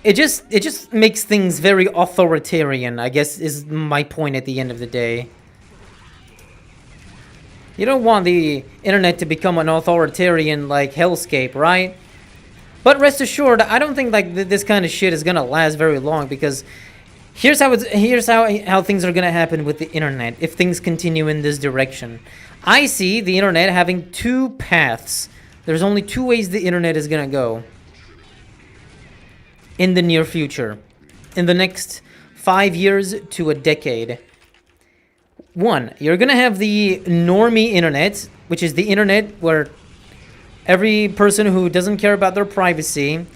It just makes things very authoritarian, I guess, is my point at the end of the day. You don't want the internet to become an authoritarian like hellscape, right? But rest assured, I don't think like this kind of shit is gonna last very long, because here's how things are gonna happen with the internet if things continue in this direction. I see the internet having two paths. There's only two ways the internet is gonna go in the near future, in the next 5 years to a decade. One, you're gonna have the normie internet, which is the internet where every person who doesn't care about their privacy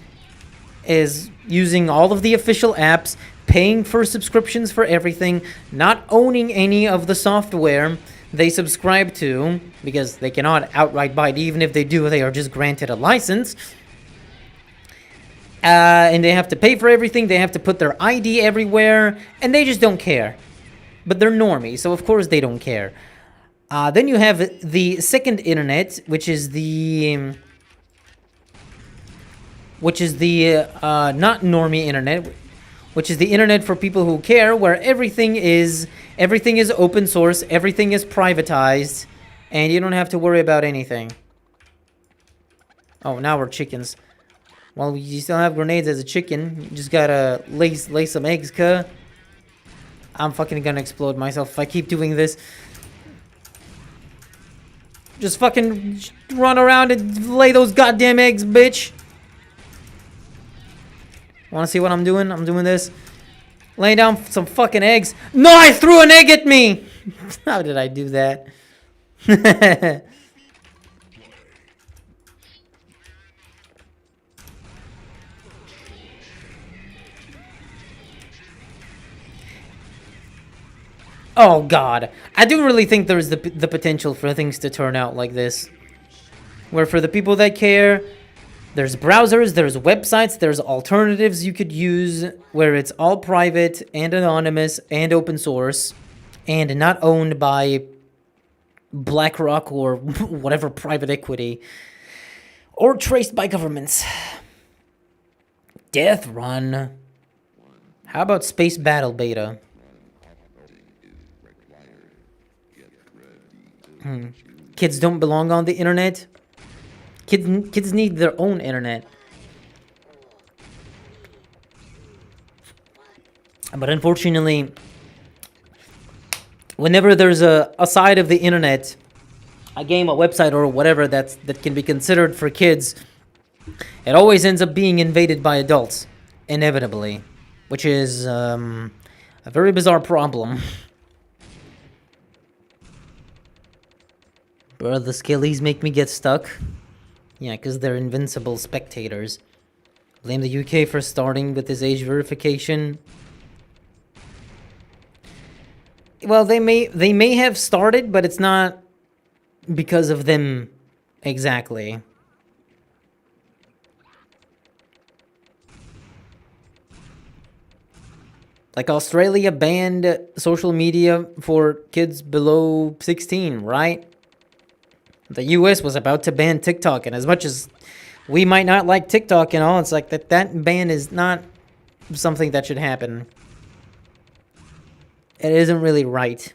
is using all of the official apps, paying for subscriptions for everything, not owning any of the software, they subscribe to, because they cannot outright buy it. Even if they do, they are just granted a license. And they have to pay for everything. They have to put their ID everywhere, and they just don't care. But they're normies, so of course they don't care. Then you have the second internet, which is the not normie internet, which is the internet for people who care, where everything is open source, everything is privatized, and you don't have to worry about anything. Oh, now we're chickens. Well, you still have grenades as a chicken. You just gotta lay some eggs, cuh. I'm fucking gonna explode myself if I keep doing this. Just fucking run around and lay those goddamn eggs, bitch. Wanna see what I'm doing? I'm doing this. Laying down some fucking eggs. No, I threw an egg at me! How did I do that? Oh god. I do really think there's the potential for things to turn out like this. Where for the people that care, there's browsers, there's websites, there's alternatives you could use where it's all private and anonymous and open source and not owned by BlackRock or whatever private equity or traced by governments. Death Run. How about Space Battle Beta? Kids don't belong on the internet. Kids need their own internet. But unfortunately, whenever there's a side of the internet, a game, a website, or whatever that can be considered for kids, it always ends up being invaded by adults, inevitably, which is a very bizarre problem. Bro, the skillies make me get stuck. Yeah, because they're invincible spectators. Blame the UK for starting with this age verification. Well, they may have started, but it's not because of them exactly. Like Australia banned social media for kids below 16, right? The US was about to ban TikTok, and as much as we might not like TikTok and all, it's like that ban is not something that should happen. It isn't really right.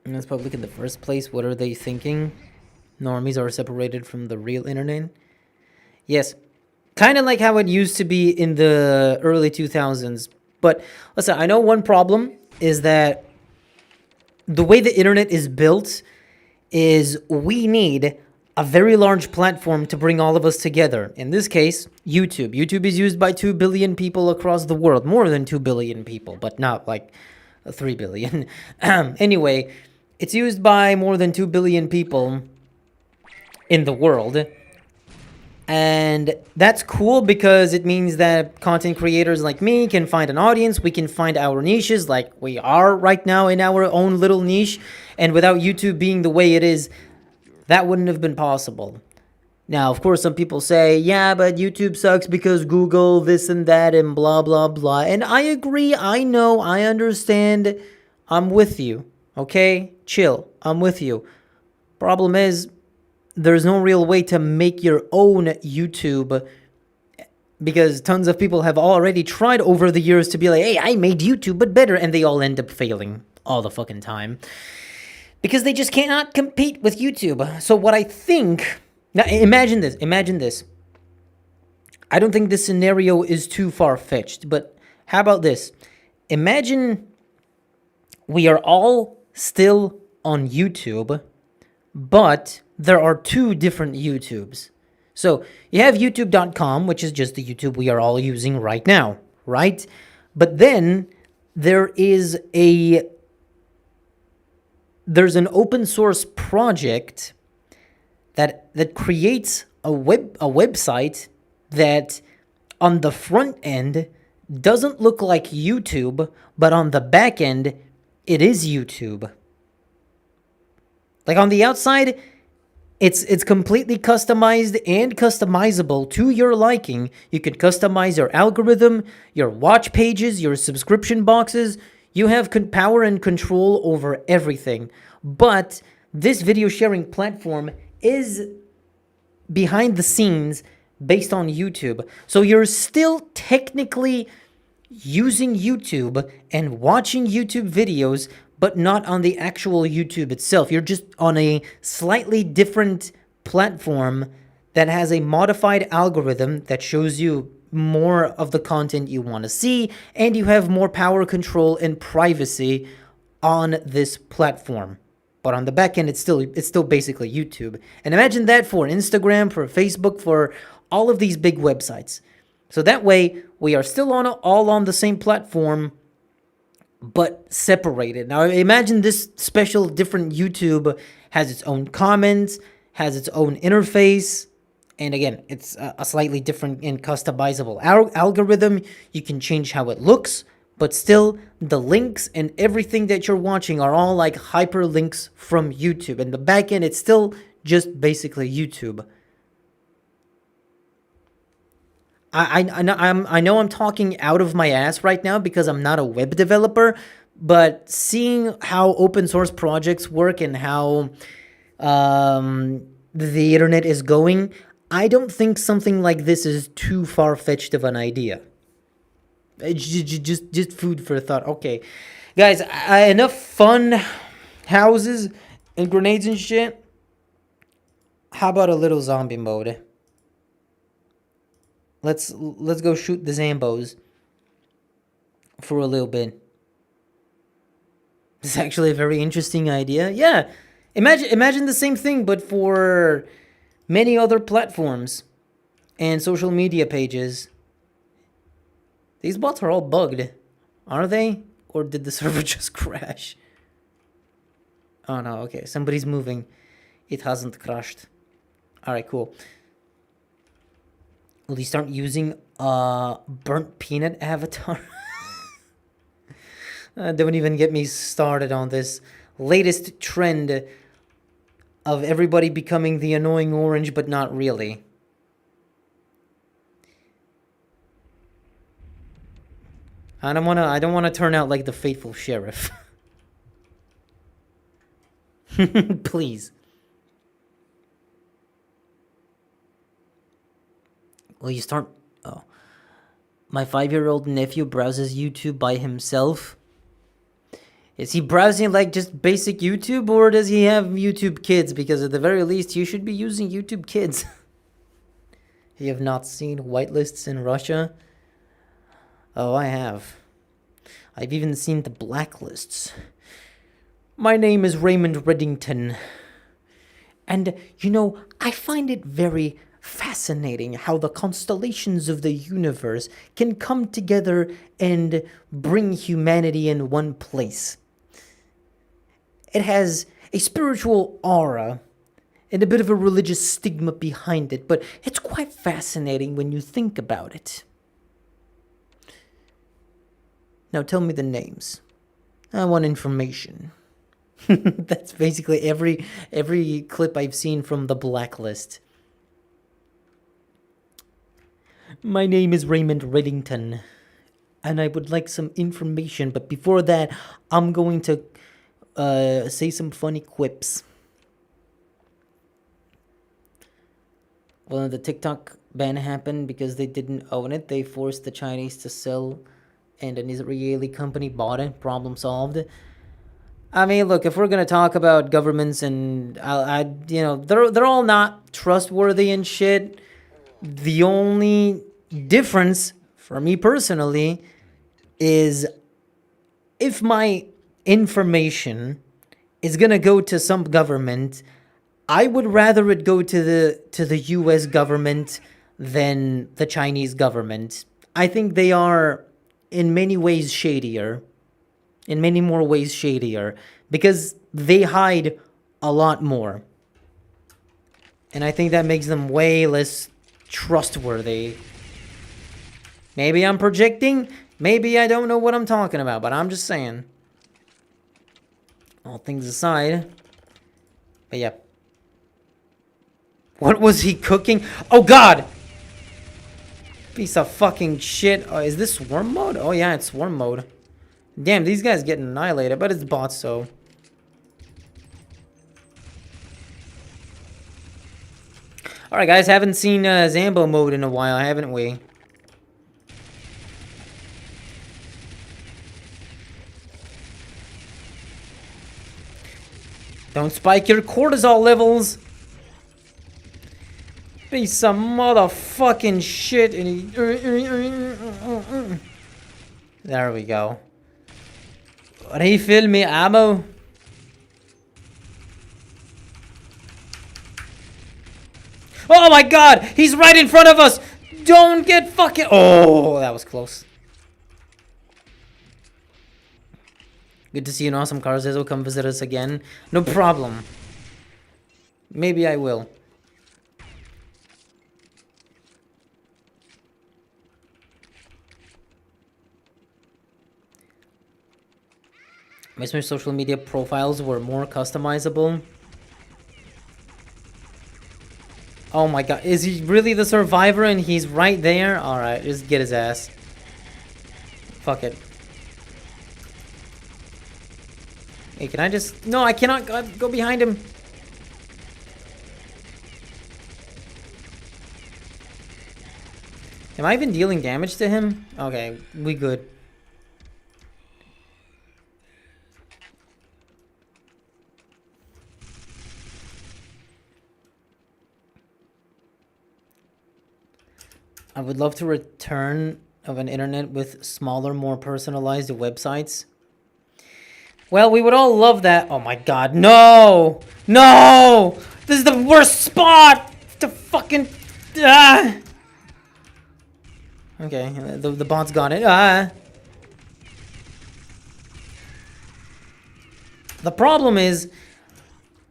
And it's public in the first place. What are they thinking? Normies are separated from the real internet. Yes. Kind of like how it used to be in the early 2000s. But listen, I know one problem is that the way the internet is built is we need a very large platform to bring all of us together. In this case, YouTube. YouTube is used by 2 billion people across the world. More than 2 billion people, but not like 3 billion. Anyway, it's used by more than 2 billion people in the world. And that's cool because it means that content creators like me can find an audience. We can find our niches like we are right now in our own little niche. And without YouTube being the way it is, that wouldn't have been possible. Now, of course, some people say, yeah, but YouTube sucks because Google this and that and blah, blah, blah. And I agree. I know. I understand. I'm with you. Okay? Chill. I'm with you. Problem is, there's no real way to make your own YouTube because tons of people have already tried over the years to be like, hey, I made YouTube but better, and they all end up failing all the fucking time because they just cannot compete with YouTube. So what I think, now imagine this. I don't think this scenario is too far-fetched, but how about this? Imagine we are all still on YouTube, but there are 2 different YouTubes. So you have youtube.com, which is just the YouTube we are all using right now, right? But then there's an open source project that creates a website that on the front end doesn't look like YouTube, but on the back end it is YouTube. Like on the outside, it's completely customized and customizable to your liking. You can customize your algorithm, your watch pages, your subscription boxes. You have power and control over everything. But this video sharing platform is behind the scenes based on YouTube. So you're still technically using YouTube and watching YouTube videos, but not on the actual YouTube itself. You're just on a slightly different platform that has a modified algorithm that shows you more of the content you want to see, and you have more power control and privacy on this platform. But on the back end, it's still basically YouTube. And imagine that for Instagram, for Facebook, for all of these big websites. So that way, we are still all on the same platform, but separated. Now, imagine this special different YouTube has its own comments, has its own interface, and again, it's a slightly different and customizable algorithm. You can change how it looks, but still, the links and everything that you're watching are all like hyperlinks from YouTube. And the back end, it's still just basically YouTube. I know I'm talking out of my ass right now because I'm not a web developer, but seeing how open source projects work and how the internet is going, I don't think something like this is too far-fetched of an idea. Just food for thought. Okay, guys, enough fun houses and grenades and shit. How about a little zombie mode? Let's go shoot the Zambos for a little bit. It's actually a very interesting idea. Yeah, imagine the same thing, but for many other platforms and social media pages. These bots are all bugged, are they? Or did the server just crash? Oh no, okay, somebody's moving. It hasn't crashed. Alright, cool. Will you start using burnt peanut avatar? Don't even get me started on this latest trend of everybody becoming the annoying orange, but not really. I don't wanna turn out like the faithful sheriff. Please. Will you start? Oh. My 5-year-old nephew browses YouTube by himself. Is he browsing like just basic YouTube, or does he have YouTube Kids? Because at the very least, you should be using YouTube Kids. You have not seen whitelists in Russia? Oh, I have. I've even seen the blacklists. My name is Raymond Reddington. And, you know, I find it very fascinating how the constellations of the universe can come together and bring humanity in one place. It has a spiritual aura and a bit of a religious stigma behind it, but it's quite fascinating when you think about it. Now tell me the names. I want information. That's basically every clip I've seen from the blacklist. My name is Raymond Reddington, and I would like some information, but before that, I'm going to say some funny quips. Well, the TikTok ban happened because they didn't own it. They forced the Chinese to sell, and an Israeli company bought it. Problem solved. I mean, look, if we're gonna talk about governments and you know, they're all not trustworthy and shit. The only difference for me personally is if my information is gonna go to some government, I would rather it go to the US government than the Chinese government. I think they are in many ways shadier. In many more ways shadier. Because they hide a lot more. And I think that makes them way less trustworthy. Maybe I'm projecting. Maybe I don't know what I'm talking about, but I'm just saying. All things aside. But yeah. What was he cooking? Oh god! Piece of fucking shit. Oh, is this swarm mode? Oh yeah, it's swarm mode. Damn, these guys getting annihilated, but it's bots, so. Alright guys, haven't seen Zambo mode in a while, haven't we? Don't spike your cortisol levels. Be some motherfucking shit. There we go. Refill me ammo. Oh my god! He's right in front of us! Don't get fucking... Oh, that was close. Good to see you in Awesome Cars. Will come visit us again. No problem. Maybe I will. Wish my social media profiles were more customizable. Oh my god, is he really the survivor and he's right there? Alright, just get his ass. Fuck it. Hey, can I just... No, I cannot go behind him. Am I even dealing damage to him? Okay, we good. I would love to return of an internet with smaller, more personalized websites. Well, we would all love that. Oh my god, no! No! This is the worst spot to fucking... Ah! Okay, the bot's got it. Ah! The problem is...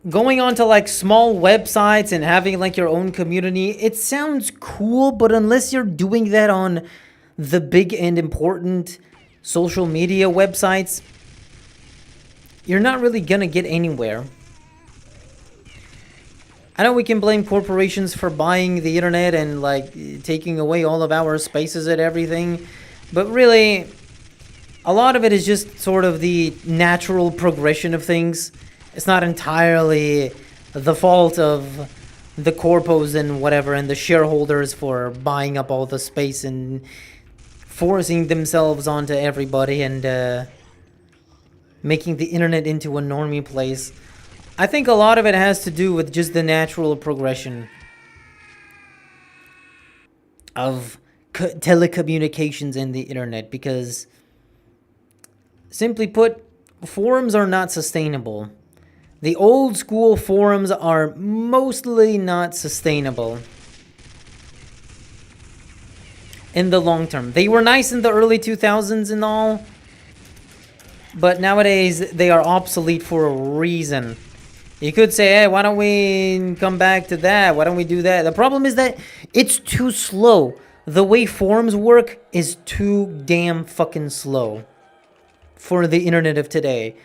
going on to like small websites and having like your own community, it sounds cool, but unless you're doing that on the big and important social media websites, you're not really gonna get anywhere. I know we can blame corporations for buying the internet and like taking away all of our spaces and everything, but really a lot of it is just sort of the natural progression of things. It's not entirely the fault of the corpos and whatever and the shareholders for buying up all the space and forcing themselves onto everybody and making the internet into a normie place. I think a lot of it has to do with just the natural progression of telecommunications and the internet, because simply put, forums are not sustainable. The old school forums are mostly not sustainable in the long term. They were nice in the early 2000s and all, but nowadays they are obsolete for a reason. You could say, hey, why don't we come back to that? Why don't we do that? The problem is that it's too slow. The way forums work is too damn fucking slow for the internet of today.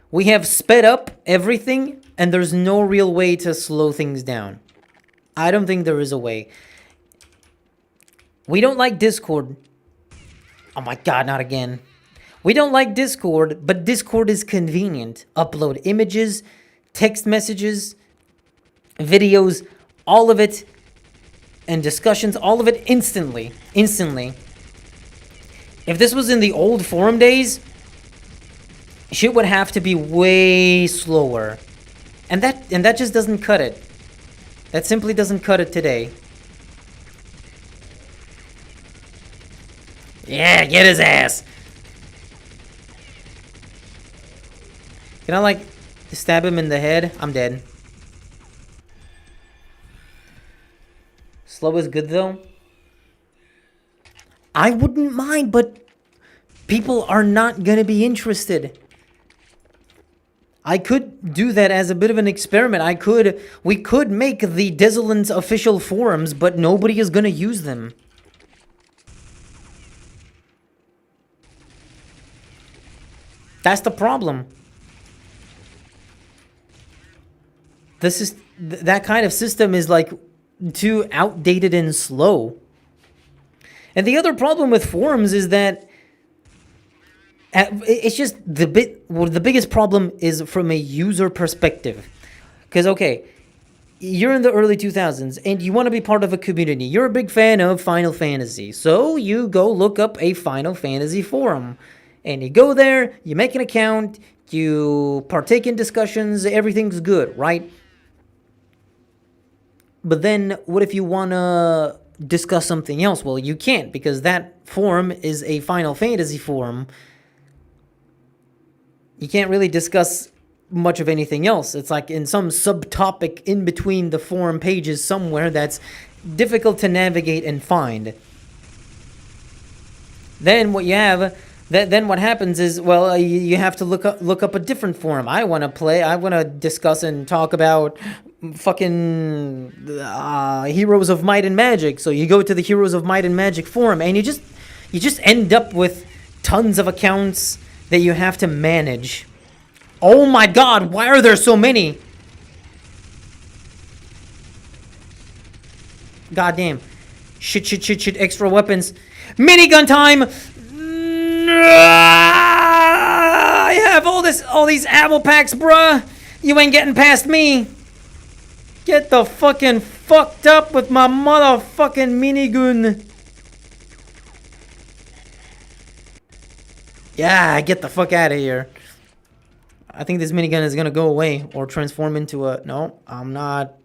We have sped up everything, and there's no real way to slow things down. I don't think there is a way. We don't like Discord. Oh my god, not again. We don't like Discord, but Discord is convenient. Upload images, text messages, videos, all of it, and discussions, all of it instantly. Instantly. If this was in the old forum days, shit would have to be way slower. And that just doesn't cut it. That simply doesn't cut it today. Yeah, get his ass. Can I, like, stab him in the head? I'm dead. Slow is good, though. I wouldn't mind, but people are not gonna be interested. I could do that as a bit of an experiment. We could make the Desolant's official forums, but nobody is gonna use them. That's the problem. That kind of system is like too outdated and slow. And the other problem with forums is that it's just the biggest problem is from a user perspective. Because, okay, you're in the early 2000s and you want to be part of a community. You're a big fan of Final Fantasy. So you go look up a Final Fantasy forum. And you go there, you make an account, you partake in discussions, everything's good, right? But then what if you want to discuss something else? Well, you can't, because that forum is a Final Fantasy forum. You can't really discuss much of anything else. It's like in some subtopic in between the forum pages somewhere that's difficult to navigate and find. Then what you have, then what happens is, well, you have to look up a different forum. I want to discuss and talk about fucking Heroes of Might and Magic. So you go to the Heroes of Might and Magic forum, and you just end up with tons of accounts that you have to manage. Oh my god, why are there so many? God damn. Shit, extra weapons. Minigun time! I have all these ammo packs, bruh! You ain't getting past me! Get the fucking fucked up with my motherfucking minigun! Yeah, get the fuck out of here. I think this minigun is gonna go away or transform into a... No, I'm not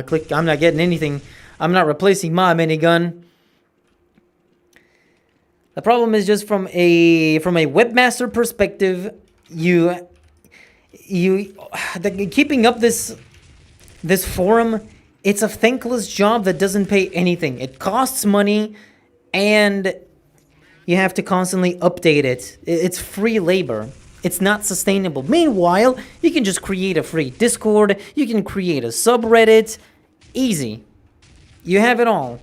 getting anything. I'm not replacing my minigun. The problem is just from a webmaster perspective, keeping up this forum, it's a thankless job that doesn't pay anything. It costs money, and you have to constantly update it. It's free labor. It's not sustainable. Meanwhile, you can just create a free Discord. You can create a subreddit. Easy. You have it all.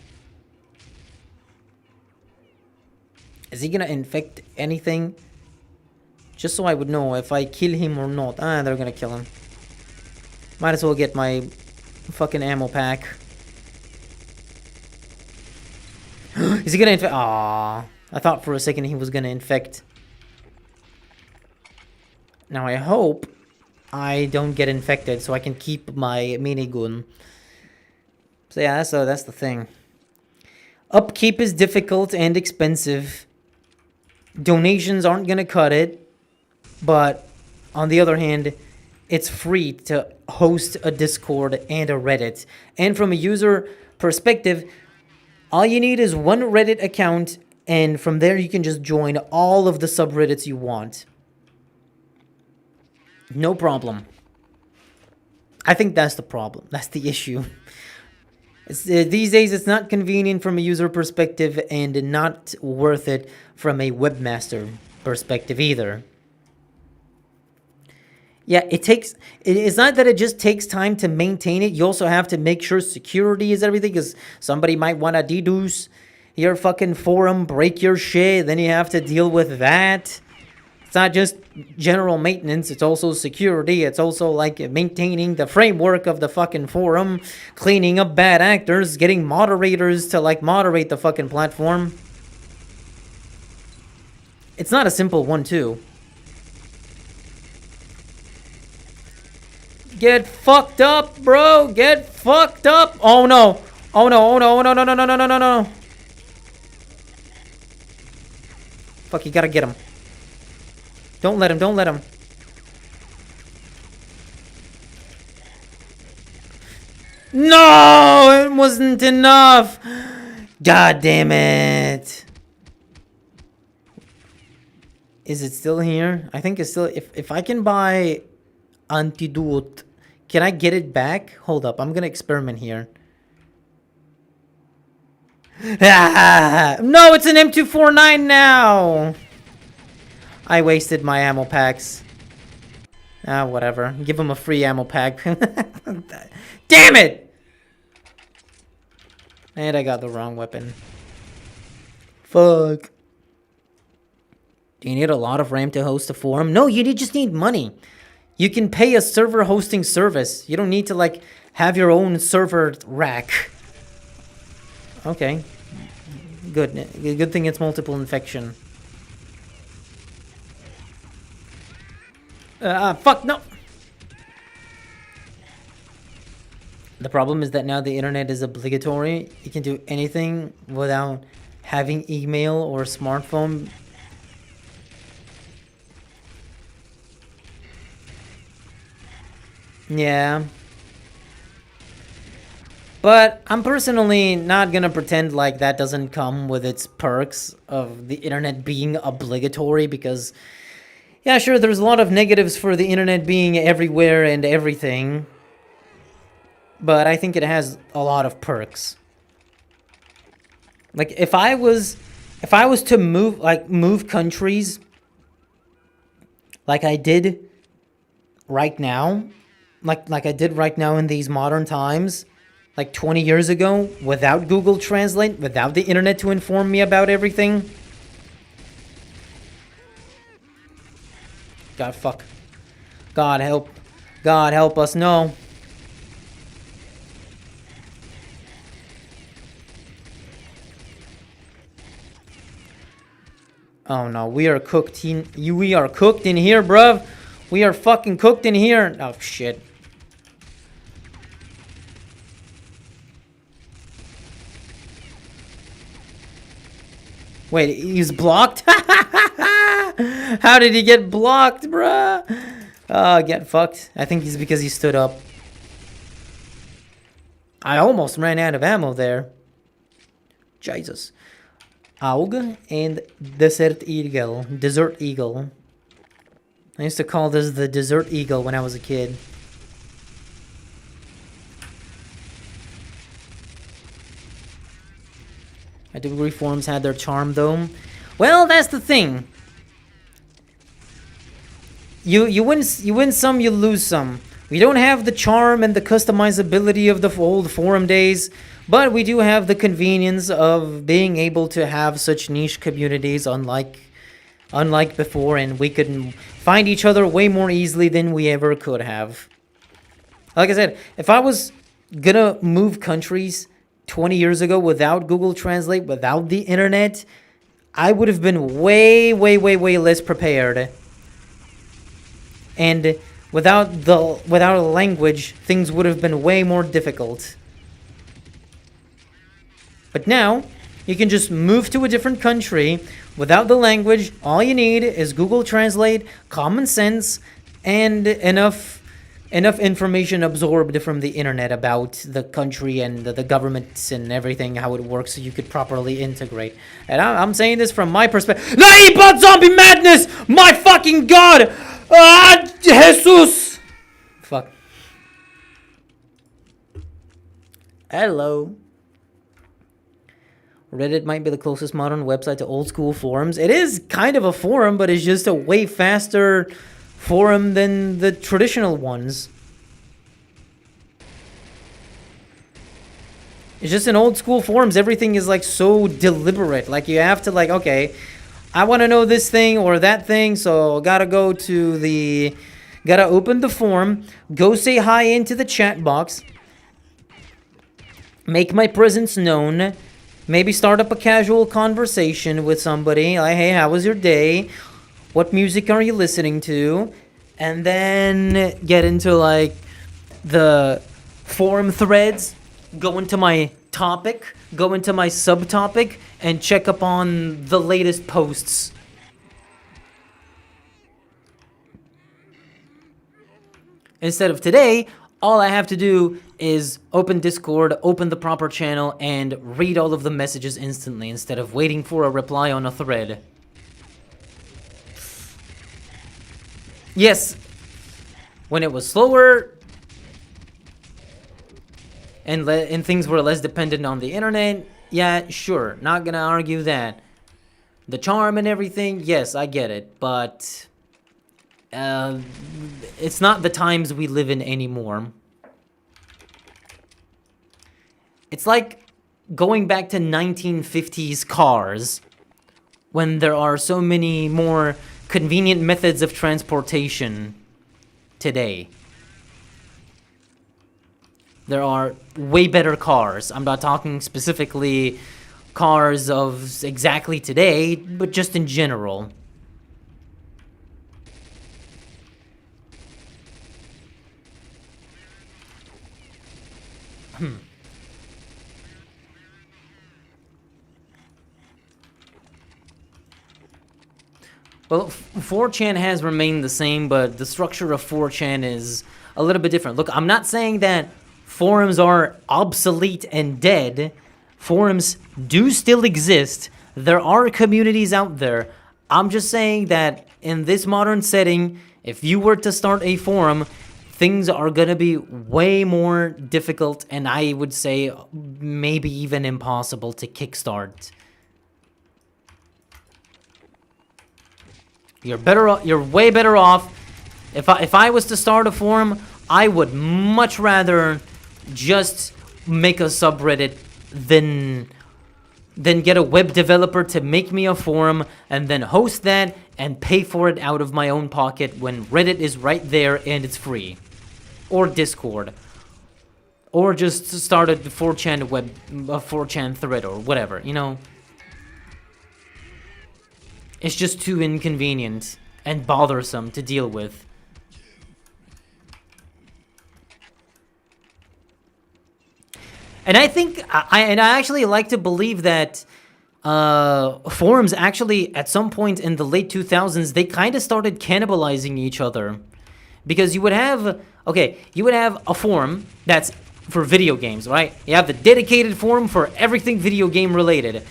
Is he gonna infect anything? Just so I would know if I kill him or not. They're gonna kill him. Might as well get my fucking ammo pack. Is he gonna infect? Aww. I thought for a second he was gonna infect. Now I hope I don't get infected so I can keep my minigun. So yeah, that's the thing. Upkeep is difficult and expensive. Donations aren't gonna cut it. But on the other hand, it's free to host a Discord and a Reddit. And from a user perspective, all you need is one Reddit account, and from there you can just join all of the subreddits you want. No problem. I think that's the problem. That's the issue. These days, it's not convenient from a user perspective and not worth it from a webmaster perspective either. Yeah, it's not that it just takes time to maintain it. You also have to make sure security is everything, because somebody might want to deduce your fucking forum, break your shit, then you have to deal with that. It's not just general maintenance, it's also security. It's also like maintaining the framework of the fucking forum, cleaning up bad actors, getting moderators to like moderate the fucking platform. It's not a simple one too. Get fucked up, bro. Get fucked up. Oh no. Oh no. Oh no. Oh no. No. No. No. No. No. No. No. Fuck, you gotta get him. Don't let him. Don't let him. No, it wasn't enough. God damn it. Is it still here? I think it's still... If I can buy antidote, can I get it back? Hold up. I'm going to experiment here. Ah, no, it's an M249 now. I wasted my ammo packs. Whatever. Give him a free ammo pack. Damn it! And I got the wrong weapon. Fuck. Do you need a lot of RAM to host a forum? No, just need money. You can pay a server hosting service. You don't need to, like, have your own server rack. Okay. Good. Good thing it's multiple infection. Fuck, no! The problem is that now the internet is obligatory. You can do anything without having email or smartphone. Yeah. But I'm personally not gonna pretend like that doesn't come with its perks of the internet being obligatory, because, yeah, sure, there's a lot of negatives for the internet being everywhere and everything. But I think it has a lot of perks. Like, if I was to move countries like I did right now, like I did right now in these modern times, like 20 years ago, without Google Translate, without the internet to inform me about everything. God, fuck. God help. God help us, no. Oh no, we are cooked in here, bruv. We are fucking cooked in here. Oh shit. Wait, he's blocked? How did he get blocked, bruh? Get fucked. I think it's because he stood up. I almost ran out of ammo there. Jesus. Aug and Desert Eagle. Desert Eagle. I used to call this the Desert Eagle when I was a kid. I do agree forums had their charm, though. Well, that's the thing. You win some, you lose some. We don't have the charm and the customizability of the old forum days, but we do have the convenience of being able to have such niche communities, unlike before, and we could find each other way more easily than we ever could have. Like I said, if I was gonna move countries 20 years ago without Google Translate, without the internet, I would have been way less prepared. And without a language, things would have been way more difficult. But now, you can just move to a different country without the language. All you need is Google Translate, common sense, and enough information absorbed from the internet about the country and the governments and everything, how it works, so you could properly integrate. And I'm saying this from my perspective. Naibot zombie madness! My fucking god! Ah, Jesus! Fuck. Hello. Reddit might be the closest modern website to old school forums. It is kind of a forum, but it's just a way faster forum than the traditional ones. It's just in old school forums, everything is like so deliberate. Like you have to like, okay, I want to know this thing or that thing, so gotta open the forum, go say hi into the chat box, make my presence known, maybe start up a casual conversation with somebody, like, hey, how was your day? What music are you listening to? And then get into like the forum threads, go into my topic, go into my subtopic, and check up on the latest posts. Instead of today, all I have to do is open Discord, open the proper channel, and read all of the messages instantly instead of waiting for a reply on a thread. Yes, when it was slower and things were less dependent on the internet, yeah, sure, not gonna argue that. The charm and everything, yes, I get it, but it's not the times we live in anymore. It's like going back to 1950s cars. when there are so many more convenient methods of transportation today. There are way better cars. I'm not talking specifically cars of exactly today, but just in general. Well, 4chan has remained the same, but the structure of 4chan is a little bit different. Look, I'm not saying that forums are obsolete and dead. Forums do still exist. There are communities out there. I'm just saying that in this modern setting, if you were to start a forum, things are gonna be way more difficult, and I would say maybe even impossible to kickstart. You're way better off. If I was to start a forum, I would much rather just make a subreddit than get a web developer to make me a forum and then host that and pay for it out of my own pocket when Reddit is right there and it's free. Or Discord. Or just start a 4chan thread or whatever, you know. It's just too inconvenient and bothersome to deal with. And I think, I actually like to believe that forums actually, at some point in the late 2000s, they kind of started cannibalizing each other. Because you would have, you would have a forum that's for video games, right? You have the dedicated forum for everything video game related.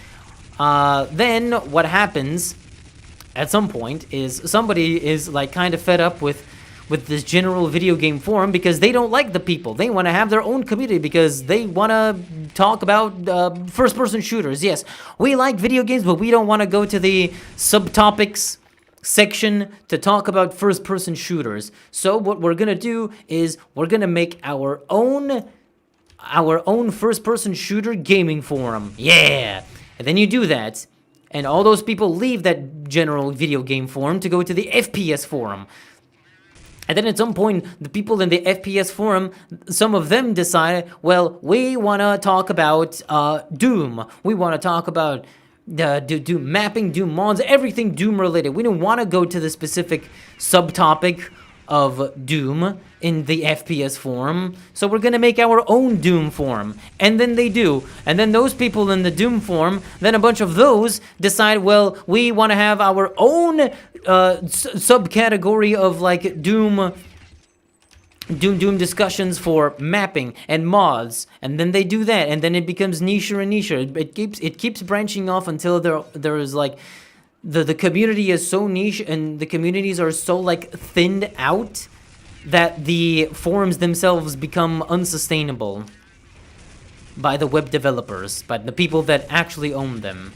Then what happens at some point is somebody is like kind of fed up with this general video game forum because they don't like the people. They want to have their own community because they want to talk about first-person shooters. Yes, we like video games, but we don't want to go to the subtopics section to talk about first-person shooters. So what we're gonna do is we're gonna make our own first-person shooter gaming forum. Yeah, and then you do that. And all those people leave that general video game forum to go to the FPS forum. And then at some point, the people in the FPS forum, some of them decide, well, we want to talk about Doom. We want to talk about Doom mapping, Doom mods, everything Doom related. We don't want to go to the specific subtopic of Doom in the FPS forum, so we're gonna make our own Doom forum. And then they do. And then those people in the Doom forum, then a bunch of those decide, well, we want to have our own subcategory of like Doom discussions for mapping and mods, and then they do that, and then it becomes nicher and nicher. It keeps branching off until there is like the community is so niche and the communities are so like thinned out that the forums themselves become unsustainable by the web developers, by the people that actually own them.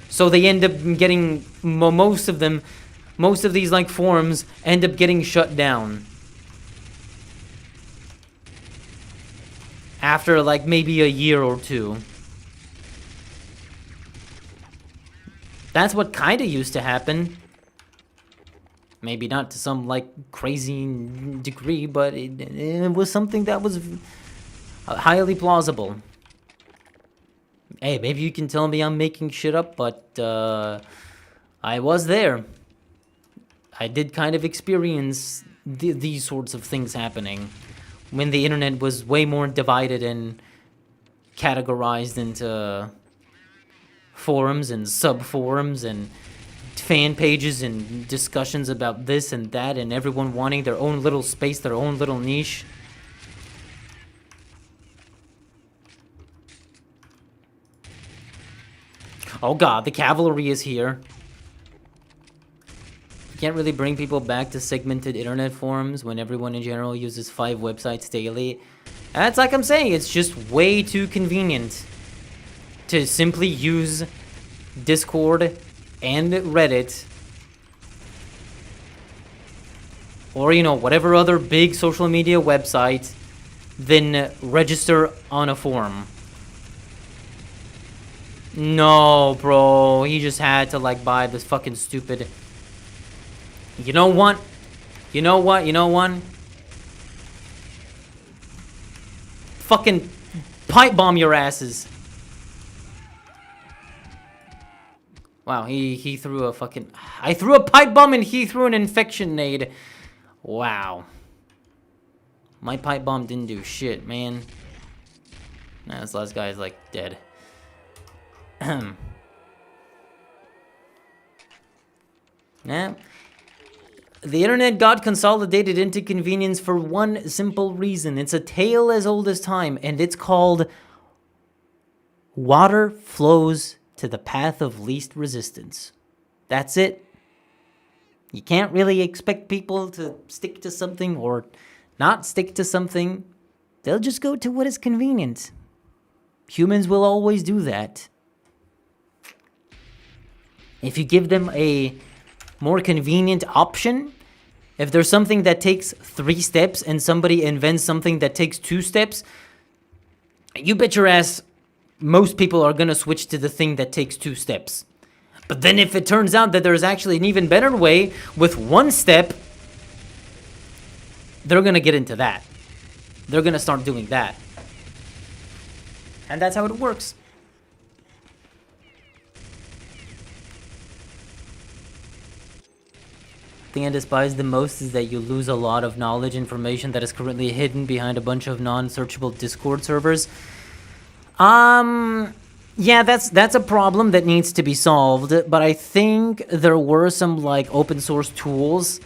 So they end up getting, most of these like forums end up getting shut down after like maybe a year or two. That's what kind of used to happen. Maybe not to some like crazy degree, but it was something that was highly plausible. Hey, maybe you can tell me I'm making shit up, but I was there. I did kind of experience these sorts of things happening when the internet was way more divided and categorized into forums and sub-forums and fan pages and discussions about this and that, and everyone wanting their own little space, their own little niche. Oh god, the cavalry is here. You can't really bring people back to segmented internet forums when everyone in general uses 5 websites daily. That's like I'm saying, it's just way too convenient to simply use Discord and Reddit, or you know, whatever other big social media website, than register on a forum. No, bro. He just had to, like, buy this fucking stupid... You know what? You know what? You know what? Fucking pipe bomb your asses. Wow, he threw a fucking... I threw a pipe bomb and he threw an infection nade. Wow. My pipe bomb didn't do shit, man. Nah, this last guy is, like, dead. Nah. The internet got consolidated into convenience for one simple reason. It's a tale as old as time, and it's called water flows to the path of least resistance. That's it. You can't really expect people to stick to something or not stick to something. They'll just go to what is convenient. Humans will always do that. If you give them a more convenient option, if there's something that takes 3 steps and somebody invents something that takes 2 steps, you bet your ass most people are gonna switch to the thing that takes 2 steps. But then if it turns out that there's actually an even better way with 1 step, they're gonna get into that. They're gonna start doing that. And that's how it works. The thing I despise the most is that you lose a lot of knowledge information that is currently hidden behind a bunch of non-searchable Discord servers. Yeah, that's a problem that needs to be solved, but I think there were some, like, open source tools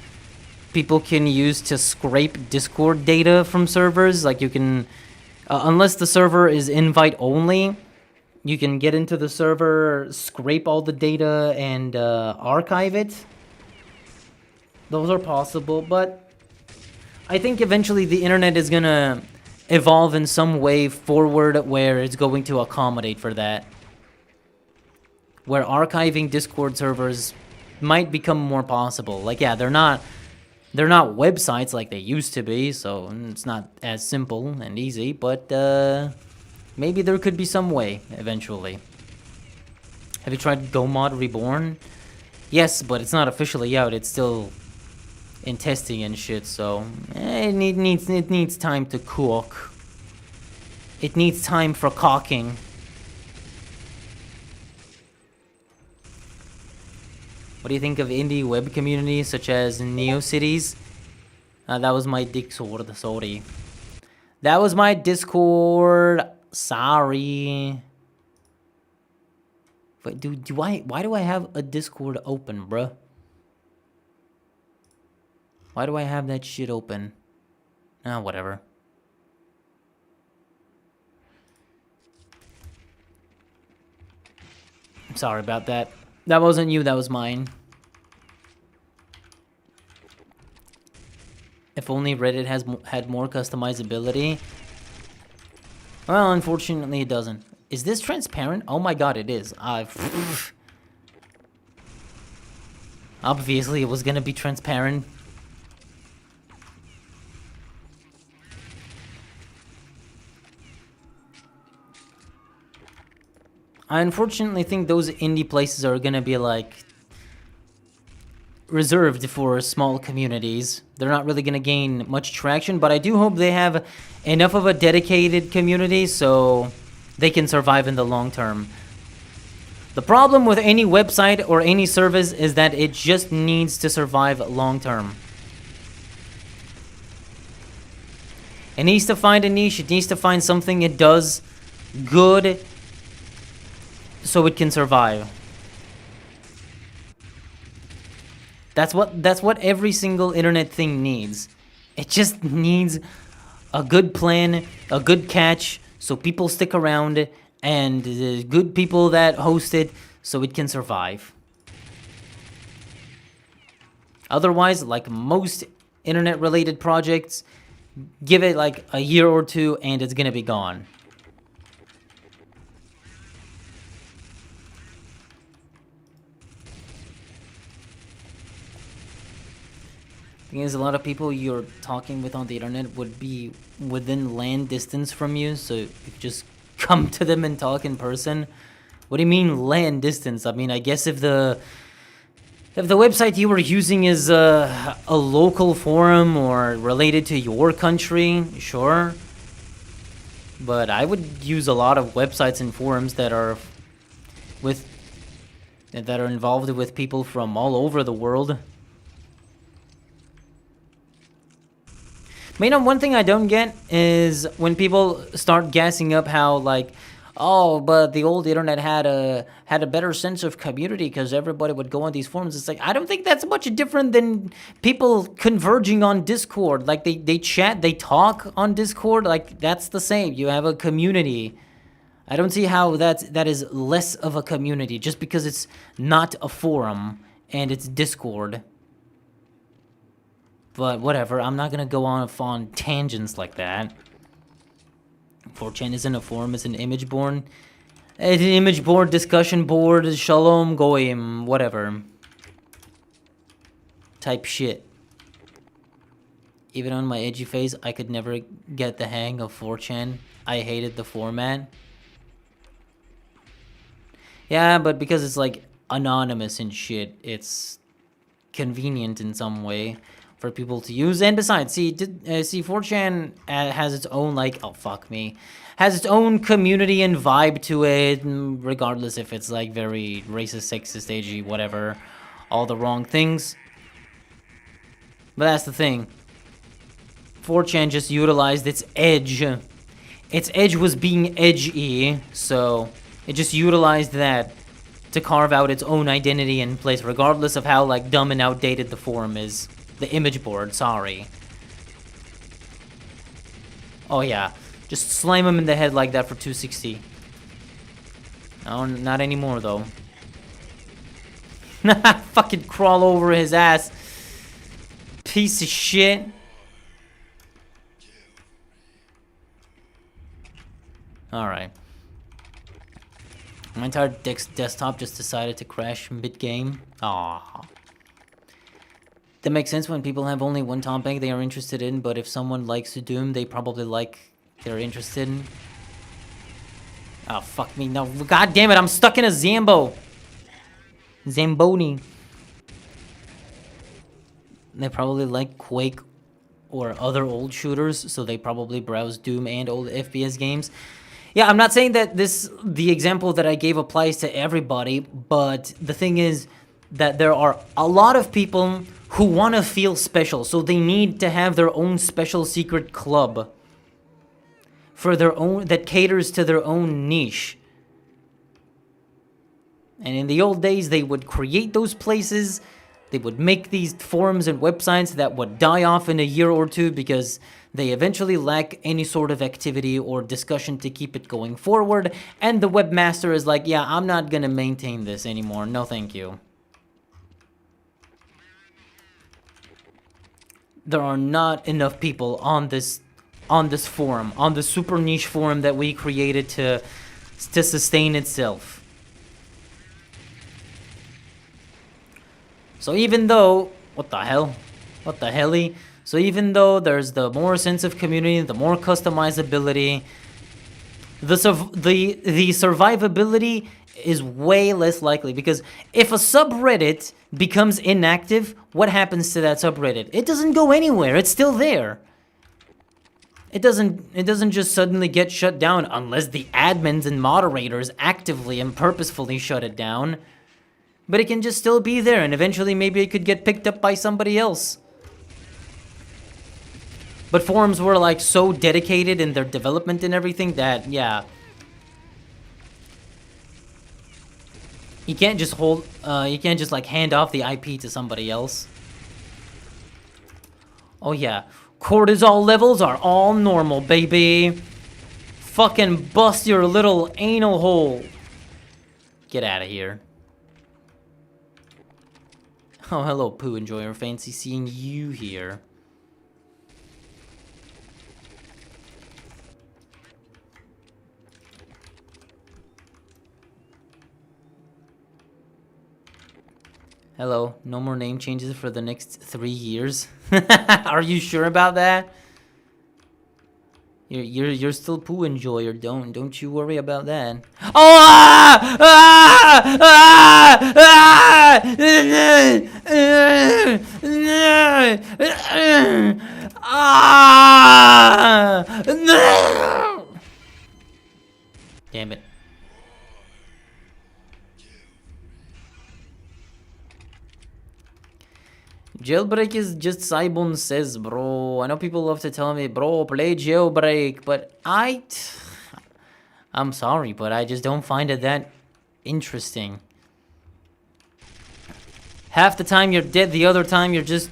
people can use to scrape Discord data from servers. Like, you can, unless the server is invite only, you can get into the server, scrape all the data, and archive it. Those are possible, but I think eventually the internet is gonna evolve in some way forward where it's going to accommodate for that. Where archiving Discord servers might become more possible. Like, yeah, they're not websites like they used to be, so it's not as simple and easy, but maybe there could be some way eventually. Have you tried GoMod Reborn? Yes, but it's not officially out. It's still in testing and shit, so it needs time to cook. It needs time for cocking. What do you think of indie web communities such as NeoCities? That was my Discord, sorry. That was my Discord, sorry. Wait, why do I have a Discord open, bruh? Why do I have that shit open? Whatever. I'm sorry about that. That wasn't you, that was mine. If only Reddit had more customizability. Well, unfortunately it doesn't. Is this transparent? Oh my god, it is. Obviously it was gonna be transparent. I unfortunately think those indie places are gonna be, like, reserved for small communities. They're not really gonna gain much traction, but I do hope they have enough of a dedicated community so they can survive in the long term. The problem with any website or any service is that it just needs to survive long term. It needs to find a niche, it needs to find something it does good so it can survive. That's what every single internet thing needs. It just needs a good plan, a good catch, so people stick around, and good people that host it so it can survive. Otherwise, like most internet-related projects, give it like a year or two and it's gonna be gone. Because a lot of people you're talking with on the internet would be within land distance from you, so you just come to them and talk in person. What do you mean LAN distance? I mean, I guess if the website you were using is a local forum or related to your country, sure. But I would use a lot of websites and forums that are involved with people from all over the world. But you know, one thing I don't get is when people start gassing up how, like, oh, but the old internet had a better sense of community because everybody would go on these forums. It's like, I don't think that's much different than people converging on Discord. Like, they chat, they talk on Discord. Like, that's the same. You have a community. I don't see how that is less of a community just because it's not a forum and it's Discord. But whatever, I'm not gonna go on tangents like that. 4chan isn't a forum, it's an image board. It's an image board, discussion board, shalom goyim, whatever. Type shit. Even on my edgy phase, I could never get the hang of 4chan. I hated the format. Yeah, but because it's like anonymous and shit, it's convenient in some way for people to use. And besides, see 4chan has its own, like, oh fuck me, has its own community and vibe to it, regardless if it's like very racist, sexist, edgy, whatever, all the wrong things. But that's the thing. 4chan just utilized its edge. Its edge was being edgy, so it just utilized that to carve out its own identity and place, regardless of how, like, dumb and outdated the forum is. The image board, sorry. Oh yeah, just slam him in the head like that for 260. No, not anymore though. Fucking crawl over his ass. Piece of shit. Alright. My entire desktop just decided to crash mid-game. Aww. That makes sense when people have only one topic they are interested in, but if someone likes Doom, they probably they're interested in. Oh, fuck me. No, god damn it, I'm stuck in a Zambo. Zamboni. They probably like Quake or other old shooters, so they probably browse Doom and old FPS games. Yeah, I'm not saying that the example that I gave applies to everybody, but the thing is that there are a lot of people who want to feel special, so they need to have their own special secret club for their own, that caters to their own niche. And in the old days, they would create those places, they would make these forums and websites that would die off in a year or two because they eventually lack any sort of activity or discussion to keep it going forward, and the webmaster is like, yeah, I'm not gonna maintain this anymore, no thank you. There are not enough people on this forum, on the super niche forum that we created to sustain itself. So even though, what the hell? So even though there's the more sense of community, the more customizability, the survivability is way less likely, because if a subreddit becomes inactive, what happens to that subreddit? It doesn't go anywhere. It's still there. It doesn't just suddenly get shut down unless the admins and moderators actively and purposefully shut it down. But it can just still be there, and eventually maybe it could get picked up by somebody else. But forums were like so dedicated in their development and everything that, yeah. You can't just like hand off the IP to somebody else. Oh yeah, cortisol levels are all normal, baby. Fucking bust your little anal hole. Get out of here. Oh, hello, Pooh Enjoyer. Fancy seeing you here. Hello, no more name changes for the next 3 years. Are you sure about that? You're still poo enjoyer. Don't you worry about that. Oh! Ah! Ah! Ah! Ah! Ah! Damn it. Jailbreak is just Saibon says, bro. I know people love to tell me, bro, play jailbreak, but I'm sorry, but I just don't find it that interesting. Half the time you're dead, the other time you're just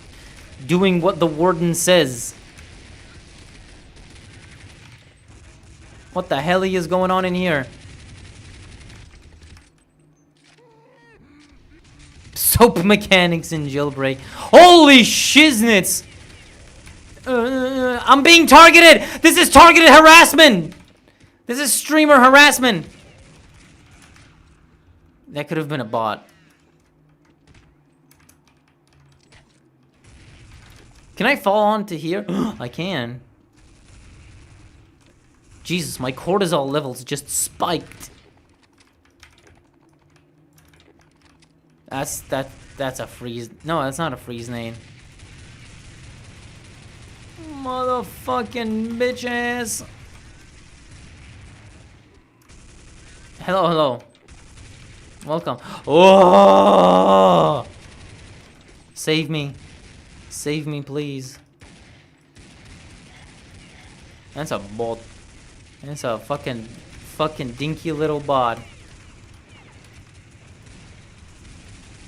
doing what the warden says. What the hell is going on in here? Soap mechanics in jailbreak. Holy shiznits! I'm being targeted! This is targeted harassment! This is streamer harassment! That could have been a bot. Can I fall onto here? I can. Jesus, my cortisol levels just spiked. That's a freeze. No, that's not a freeze name. Motherfucking bitch ass. Hello, hello. Welcome. Oh! Save me. Save me, please. That's a bot. That's a fucking dinky little bot.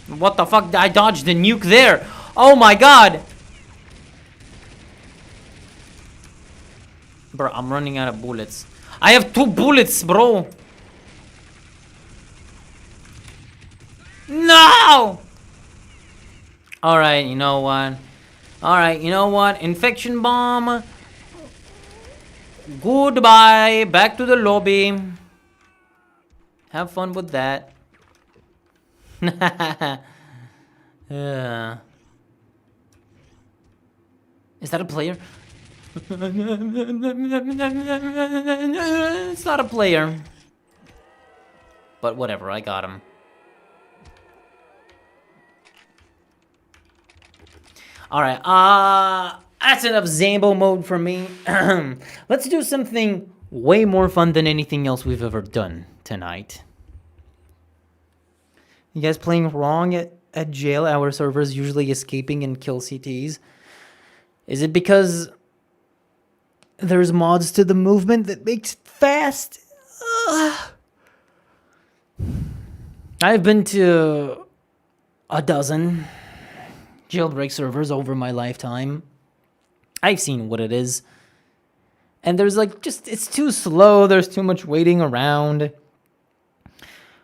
What the fuck? I dodged the nuke there. Oh my god. Bro, I'm running out of bullets. I have 2 bullets, bro. No! Alright, you know what? Alright, you know what? Infection bomb. Goodbye. Back to the lobby. Have fun with that. Is that a player? It's not a player. But whatever, I got him. Alright, that's enough Zambo mode for me. Let's do something way more fun than anything else we've ever done tonight. You guys playing wrong at jail? Our servers usually escaping and kill CTs. Is it because there's mods to the movement that makes it fast? I've been to a dozen jailbreak servers over my lifetime. I've seen what it is. And there's like it's too slow. There's too much waiting around.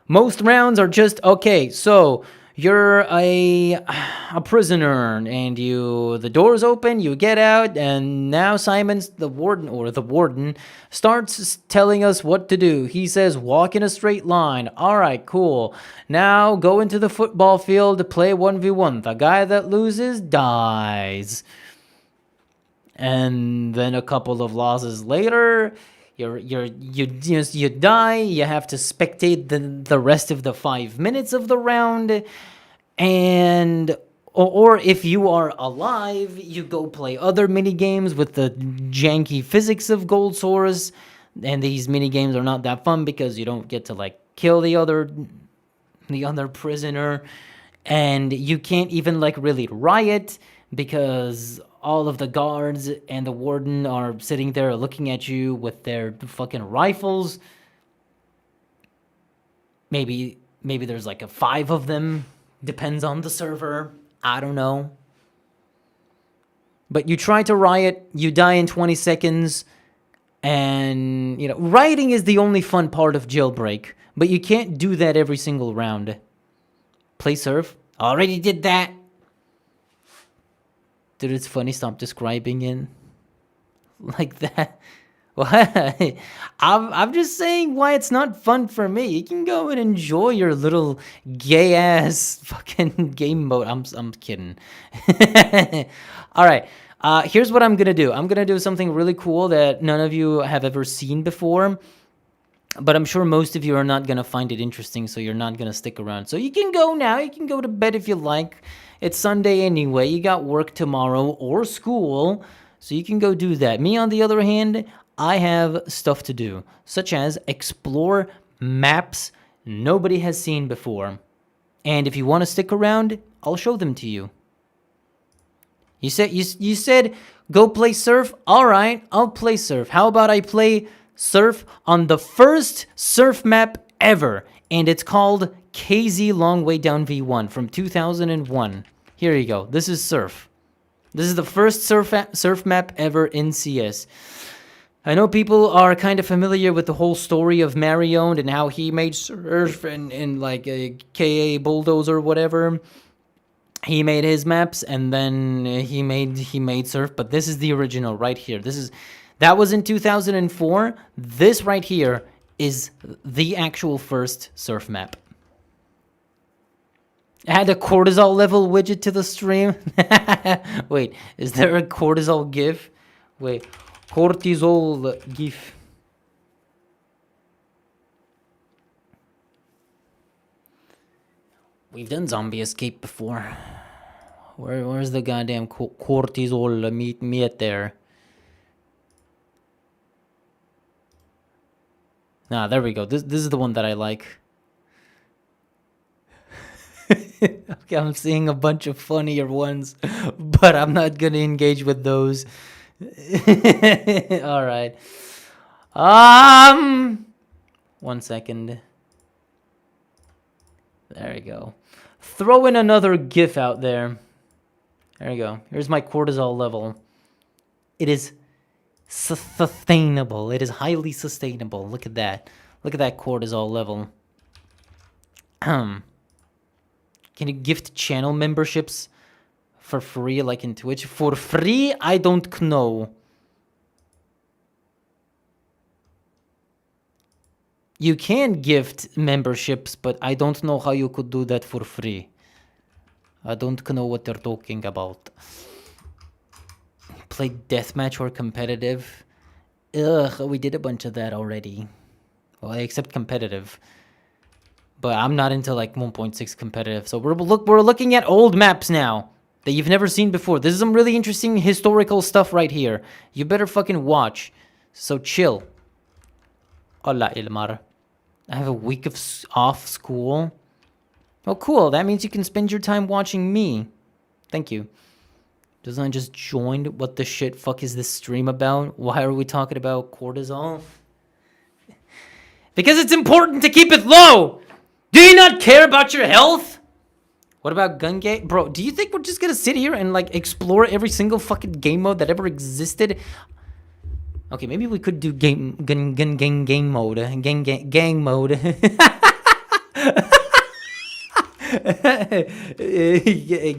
Most rounds are just, okay, so you're a prisoner and the doors open, you get out, and now Simon's the warden starts telling us what to do. He says, walk in a straight line. All right, cool. Now go into the football field to play 1v1. The guy that loses dies. And then a couple of losses later, you die. You have to spectate the rest of the 5 minutes of the round, and or if you are alive, you go play other mini games with the janky physics of Gold Source. And these mini games are not that fun because you don't get to like kill the other prisoner, and you can't even like really riot because all of the guards and the warden are sitting there looking at you with their fucking rifles. Maybe there's like 5 of them. Depends on the server. I don't know. But you try to riot, you die in 20 seconds. And, rioting is the only fun part of jailbreak. But you can't do that every single round. Play serve. Already did that. Dude, it's funny. Stop describing it like that. What? I'm just saying why it's not fun for me. You can go and enjoy your little gay ass fucking game mode. I'm kidding. All right. Here's what I'm gonna do. I'm gonna do something really cool that none of you have ever seen before, but I'm sure most of you are not gonna find it interesting, so you're not gonna stick around. So you can go now. You can go to bed if you like. It's Sunday anyway. You got work tomorrow or school, so you can go do that. Me, on the other hand, I have stuff to do, such as explore maps nobody has seen before. And if you want to stick around, I'll show them to you. You said go play surf? All right, I'll play surf. How about I play surf on the first surf map ever, and it's called KZ Long Way Down V1 from 2001. Here you go. This is surf. This is the first surf map ever in CS. I know people are kind of familiar with the whole story of Marion and how he made surf and like a KA Bulldozer or whatever. He made his maps and then he made surf, but this is the original right here. That was in 2004. This right here is the actual first surf map. Add a cortisol level widget to the stream. Wait, is there a cortisol GIF? Wait, cortisol GIF. We've done zombie escape before. Where's the goddamn cortisol? Meet me at there. Ah, there we go. This is the one that I like. Okay, I'm seeing a bunch of funnier ones, but I'm not gonna engage with those. All right. 1 second. There we go. Throw in another GIF out there. There you go. Here's my cortisol level. It is sustainable. It is highly sustainable. Look at that. Look at that cortisol level. Can you gift channel memberships for free like in Twitch? For free? I don't know. You can gift memberships, but I don't know how you could do that for free. I don't know what they're talking about. Play deathmatch or competitive? Ugh, we did a bunch of that already. Well, except competitive. But I'm not into like 1.6 competitive. So we're looking at old maps now that you've never seen before. This is some really interesting historical stuff right here. You better fucking watch. So chill. Hola, Ilmar. I have a week of off school. Oh, cool. That means you can spend your time watching me. Thank you. Doesn't I just joined? What the shit fuck is this stream about? Why are we talking about cortisol? Because it's important to keep it low. Do you not care about your health? What about gun game? Bro, do you think we're just gonna sit here and like explore every single fucking game mode that ever existed? Okay, maybe we could do game mode. Gang mode.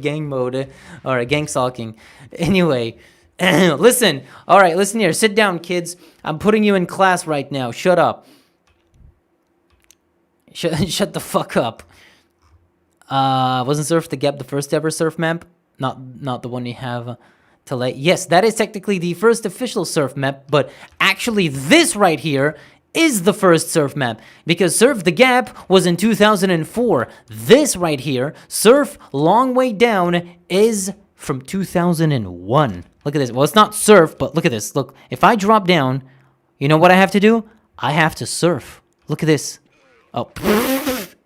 Gang mode. Alright, gang stalking. Anyway, listen. Alright, listen here. Sit down, kids. I'm putting you in class right now. Shut up. Shut the fuck up. Wasn't Surf the Gap the first ever surf map? Not the one you have to lay. Yes, that is technically the first official surf map, but actually this right here is the first surf map, because Surf the Gap was in 2004. This right here, Surf Long Way Down, is from 2001. Look at this. Well, it's not surf, but look at this. Look, if I drop down, you know what I have to do? I have to surf. Look at this. Oh,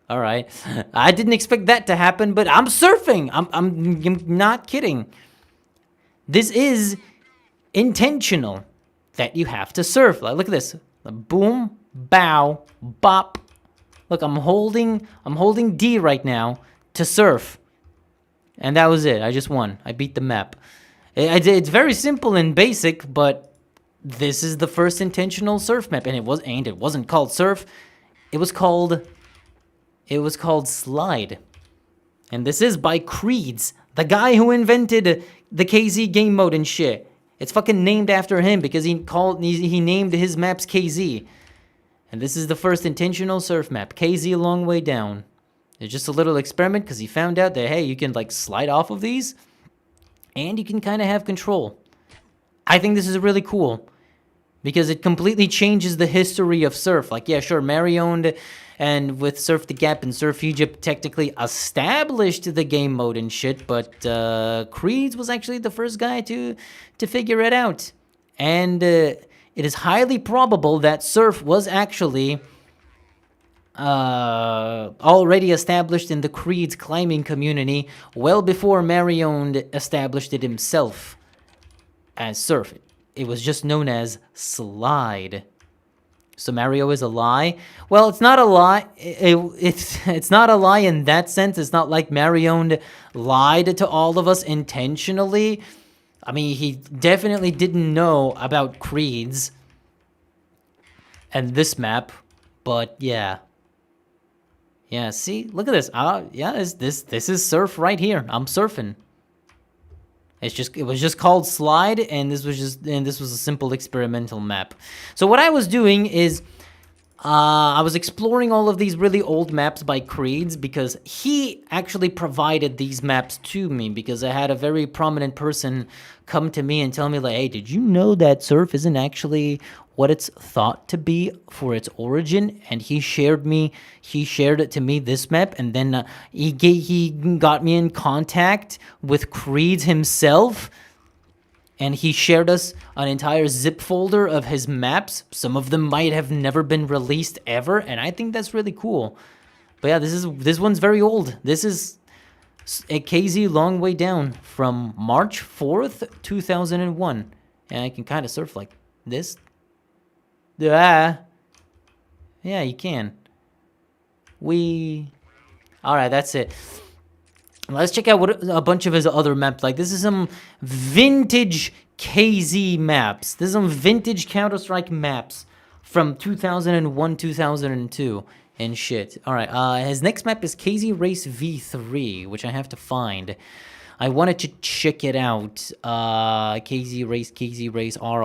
all right. I didn't expect that to happen, but I'm surfing. I'm not kidding. This is intentional that you have to surf. Like, look at this. Boom, bow, bop. Look, I'm holding D right now to surf. And that was it. I just won. I beat the map. It's very simple and basic, but this is the first intentional surf map, and it wasn't called surf. It was called Slide. And this is by Creeds, the guy who invented the KZ game mode and shit. It's fucking named after him because he named his maps KZ. And this is the first intentional surf map, KZ Long Way Down. It's just a little experiment because he found out that, hey, you can like slide off of these and you can kind of have control. I think this is really cool because it completely changes the history of Surf. Like, yeah, sure, Mary owned and with Surf the Gap and Surf Egypt technically established the game mode and shit, but Creeds was actually the first guy to figure it out. And it is highly probable that Surf was actually already established in the Creeds climbing community well before Marion established it himself as Surf. It was just known as Slide. So Mario is a lie? Well, it's not a lie. It's not a lie in that sense. It's not like Marion lied to all of us intentionally. I mean, he definitely didn't know about Creeds and this map, but yeah. Yeah, see, look at this. Yeah, this is Surf right here. I'm surfing. It was just called Slide, and this was a simple experimental map. So what I was doing is I was exploring all of these really old maps by Creeds because he actually provided these maps to me because I had a very prominent person come to me and tell me like, hey, did you know that Surf isn't actually what it's thought to be for its origin? And he shared it to me, this map, and then he got me in contact with Creeds himself. And he shared us an entire zip folder of his maps. Some of them might have never been released ever, and I think that's really cool. But yeah, this one's very old. This is a KZ long way down from March 4th, 2001. And I can kind of surf like this. Yeah, you can. All right, that's it. Let's check out what a bunch of his other maps like. This is some vintage KZ maps. This is some vintage Counter-Strike maps from 2001, 2002 and shit. All right, his next map is KZ Race V3, which I have to find. I wanted to check it out. KZ Race, R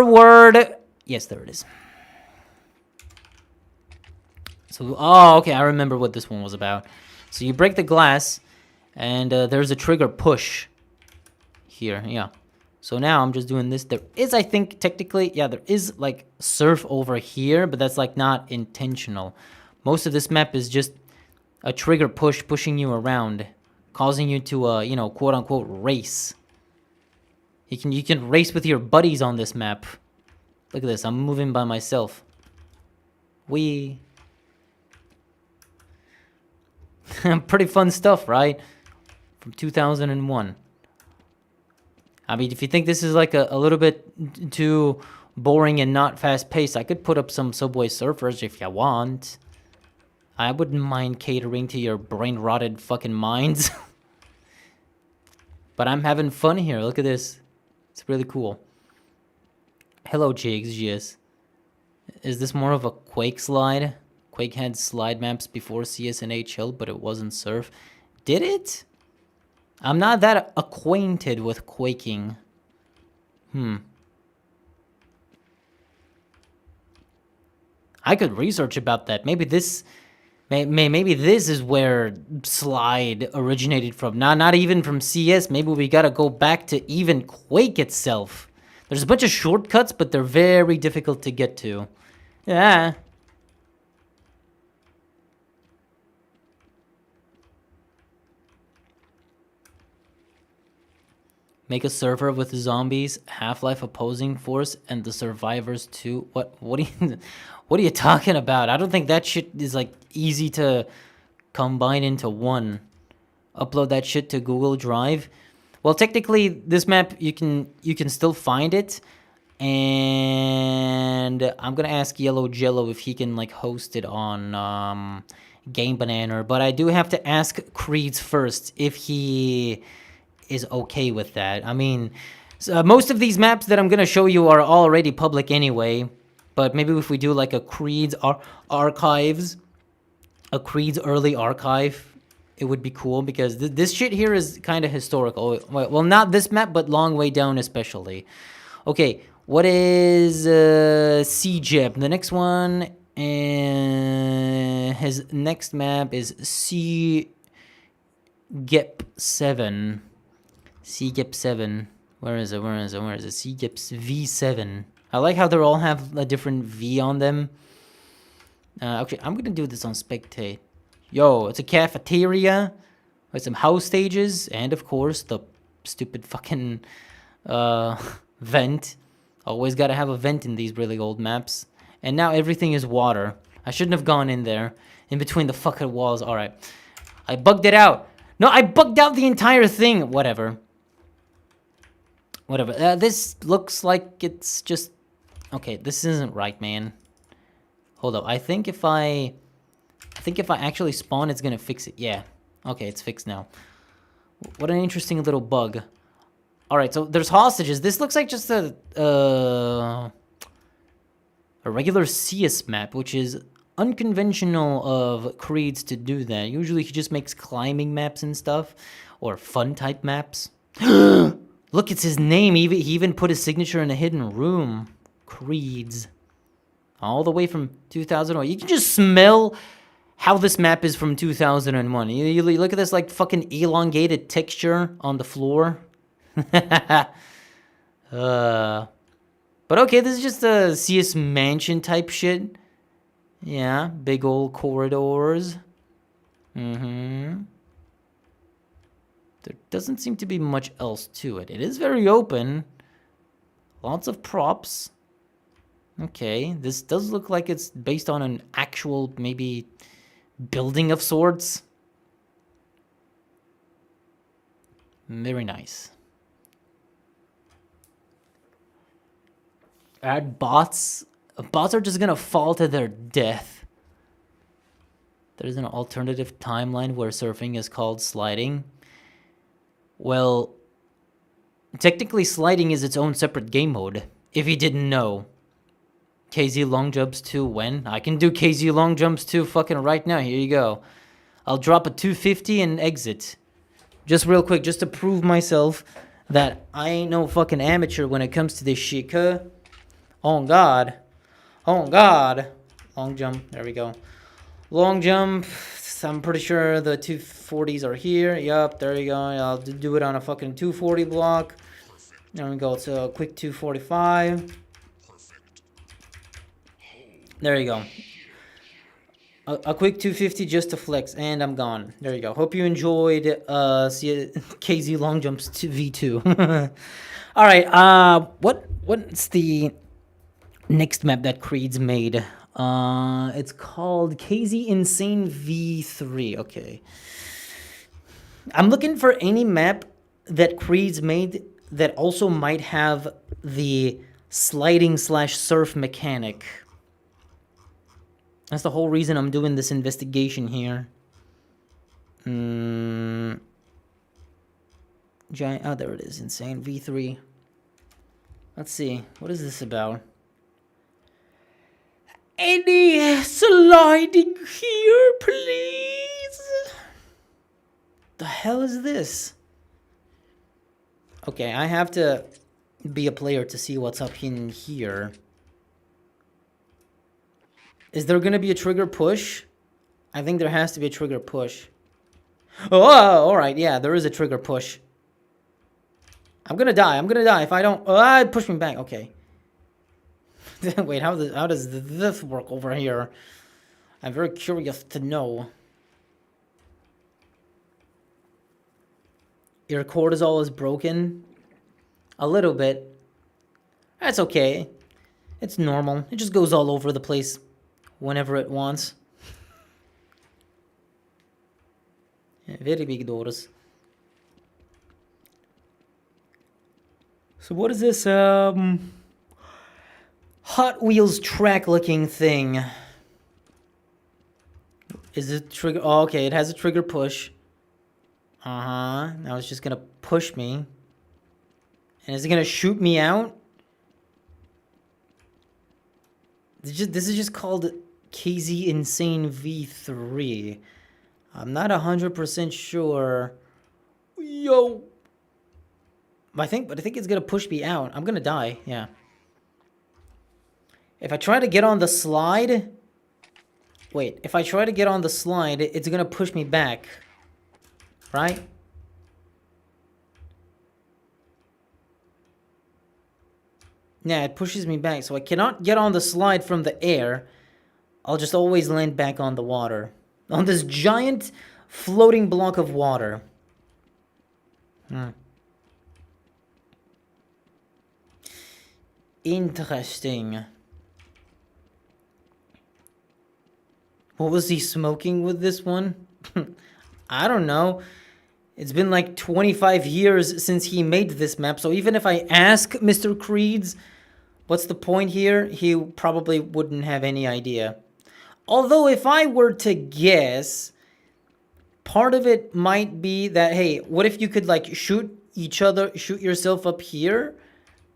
word. Yes, there it is. So, okay, I remember what this one was about. So you break the glass, and there's a trigger push here, yeah. So now I'm just doing this. There is, I think, technically, yeah, there is, like, surf over here, but that's, like, not intentional. Most of this map is just a trigger push pushing you around, causing you to, you know, quote-unquote race. You can race with your buddies on this map. Look at this, I'm moving by myself. Pretty fun stuff, right? From 2001. I mean, if you think this is like a little bit too boring and not fast-paced, I could put up some Subway Surfers if you want. I wouldn't mind catering to your brain-rotted fucking minds. But I'm having fun here. Look at this. It's really cool. Hello, Jigs. Yes. Is this more of a Quake slide? Quake had slide maps before CS and HL, but it wasn't Surf. Did it? I'm not that acquainted with Quaking. I could research about that. Maybe this is where Slide originated from. Not even from CS. Maybe we gotta go back to even Quake itself. There's a bunch of shortcuts, but they're very difficult to get to. Yeah. Make a server with zombies, Half-Life opposing force, and the survivors too. What are you talking about? I don't think that shit is like easy to combine into one. Upload that shit to Google Drive. Well, technically, this map you can still find it, and I'm gonna ask Yellow Jello if he can like host it on Game Banana. But I do have to ask Creeds first if he is okay with that. I mean, most of these maps that I'm gonna show you are already public anyway, but maybe if we do like a Creeds archives, a Creeds early archive, it would be cool because this shit here is kind of historical. Well, not this map, but Long Way Down especially. Okay, what is CJEP? The next one, his next map is CGEP 7. Seagip 7. Where is it? Where is it? Where is it? Seagips V7. I like how they all have a different V on them. Okay, I'm gonna do this on spectate. Yo, it's a cafeteria with some house stages and of course the stupid fucking vent. Always gotta have a vent in these really old maps. And now everything is water. I shouldn't have gone in there in between the fucking walls. All right, I bugged it out. No, I bugged out the entire thing. Whatever. This looks like it's just... Okay, this isn't right, man. Hold up. I think if I actually spawn, it's gonna fix it. Yeah. Okay, it's fixed now. What an interesting little bug. All right, so there's hostages. This looks like just a regular CS map, which is unconventional of Creeds to do that. Usually he just makes climbing maps and stuff, or fun type maps. Look, it's his name. He even put his signature in a hidden room. Creeds. All the way from 2001. You can just smell how this map is from 2001. You look at this like fucking elongated texture on the floor. But okay, this is just a CS mansion type shit. Yeah, big old corridors. There doesn't seem to be much else to it. It is very open. Lots of props. Okay, this does look like it's based on an actual, maybe, building of sorts. Very nice. Add bots. Bots are just gonna fall to their death. There's an alternative timeline where surfing is called sliding. Well, technically sliding is its own separate game mode, if you didn't know. KZ long jumps 2 when? I can do KZ long jumps 2 fucking right now. Here you go. I'll drop a 250 and exit. Just real quick, just to prove myself that I ain't no fucking amateur when it comes to this shit, huh? Oh God. Oh God. Long jump. There we go. Long jump. I'm pretty sure the 240s are here. Yup, there you go. I'll do it on a fucking 240 block. There we go. So a quick 245. There you go. A quick 250 just to flex, and I'm gone. There you go. Hope you enjoyed KZ Long Jumps V2. All right. What's the next map that Creed's made? It's called KZ Insane V3. Okay. I'm looking for any map that Creed's made that also might have the sliding / surf mechanic. That's the whole reason I'm doing this investigation here. Giant. Oh, there it is. Insane V3. Let's see. What is this about? Any sliding here, please? The hell is this? Okay, I have to be a player to see what's up in here. Is there gonna be a trigger push? I think there has to be a trigger push. Oh, alright, yeah, there is a trigger push. I'm gonna die if I don't... push me back, okay. Wait, how does this work over here? I'm very curious to know. Your cortisol is broken? A little bit. That's okay. It's normal. It just goes all over the place whenever it wants. Yeah, very big doors. So what is this, Hot Wheels track looking thing? Is it trigger? Oh, okay, it has a trigger push. Now it's just gonna push me. And is it gonna shoot me out? This is just called KZ Insane V3. I'm not 100% sure. Yo. I think it's gonna push me out. I'm gonna die, yeah. If I try to get on the slide... Wait, if I try to get on the slide, it's gonna push me back. Right? Yeah, it pushes me back, so I cannot get on the slide from the air. I'll just always land back on the water. On this giant floating block of water. Interesting. What was he smoking with this one? I don't know. It's been like 25 years since he made this map, so even if I ask Mr. Creeds what's the point here, he probably wouldn't have any idea. Although if I were to guess, part of it might be that, hey, what if you could like shoot yourself up here,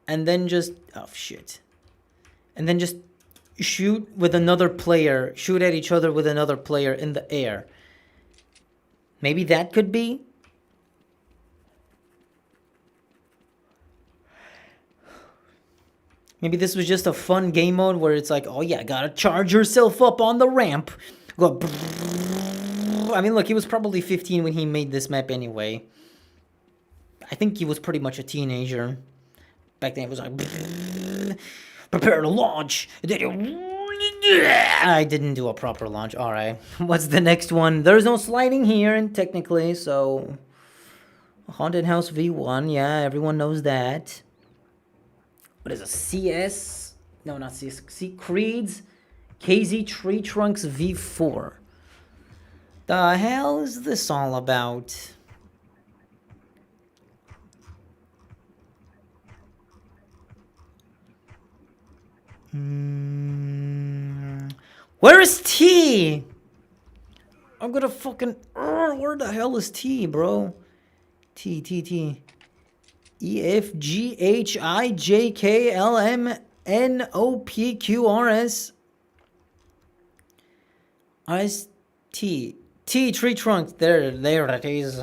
and then just, oh shit. And then just shoot with another player, shoot at each other with another player in the air. Maybe that could be? Maybe this was just a fun game mode where it's like, oh yeah, gotta charge yourself up on the ramp. Go. I mean, look, he was probably 15 when he made this map anyway. I think he was pretty much a teenager. Back then it was like, prepare to launch. I didn't do a proper launch. Alright. What's the next one? There's no sliding here, and technically, so... Haunted House V1, yeah, everyone knows that. What is a CS? No, not CS. Creeds. KZ Tree Trunks V4. The hell is this all about? Where is T? I'm gonna fucking... where the hell is T, bro? T. E, F, G, H, I, J, K, L, M, N, O, P, Q, R, S. R, S, T. T, tree trunk. There it is.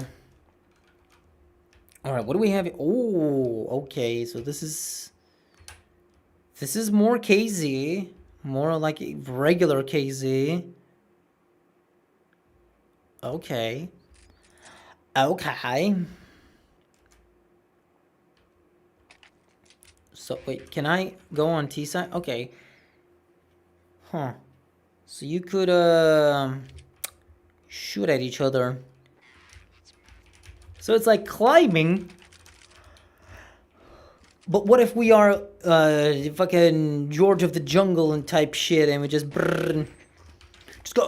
Alright, what do we have? Oh, okay. So this is more KZ. More like a regular KZ. Okay. So, wait, can I go on T side? Okay. Huh. So you could, shoot at each other. So it's like climbing. But what if we are, fucking George of the Jungle and type shit, and we just just go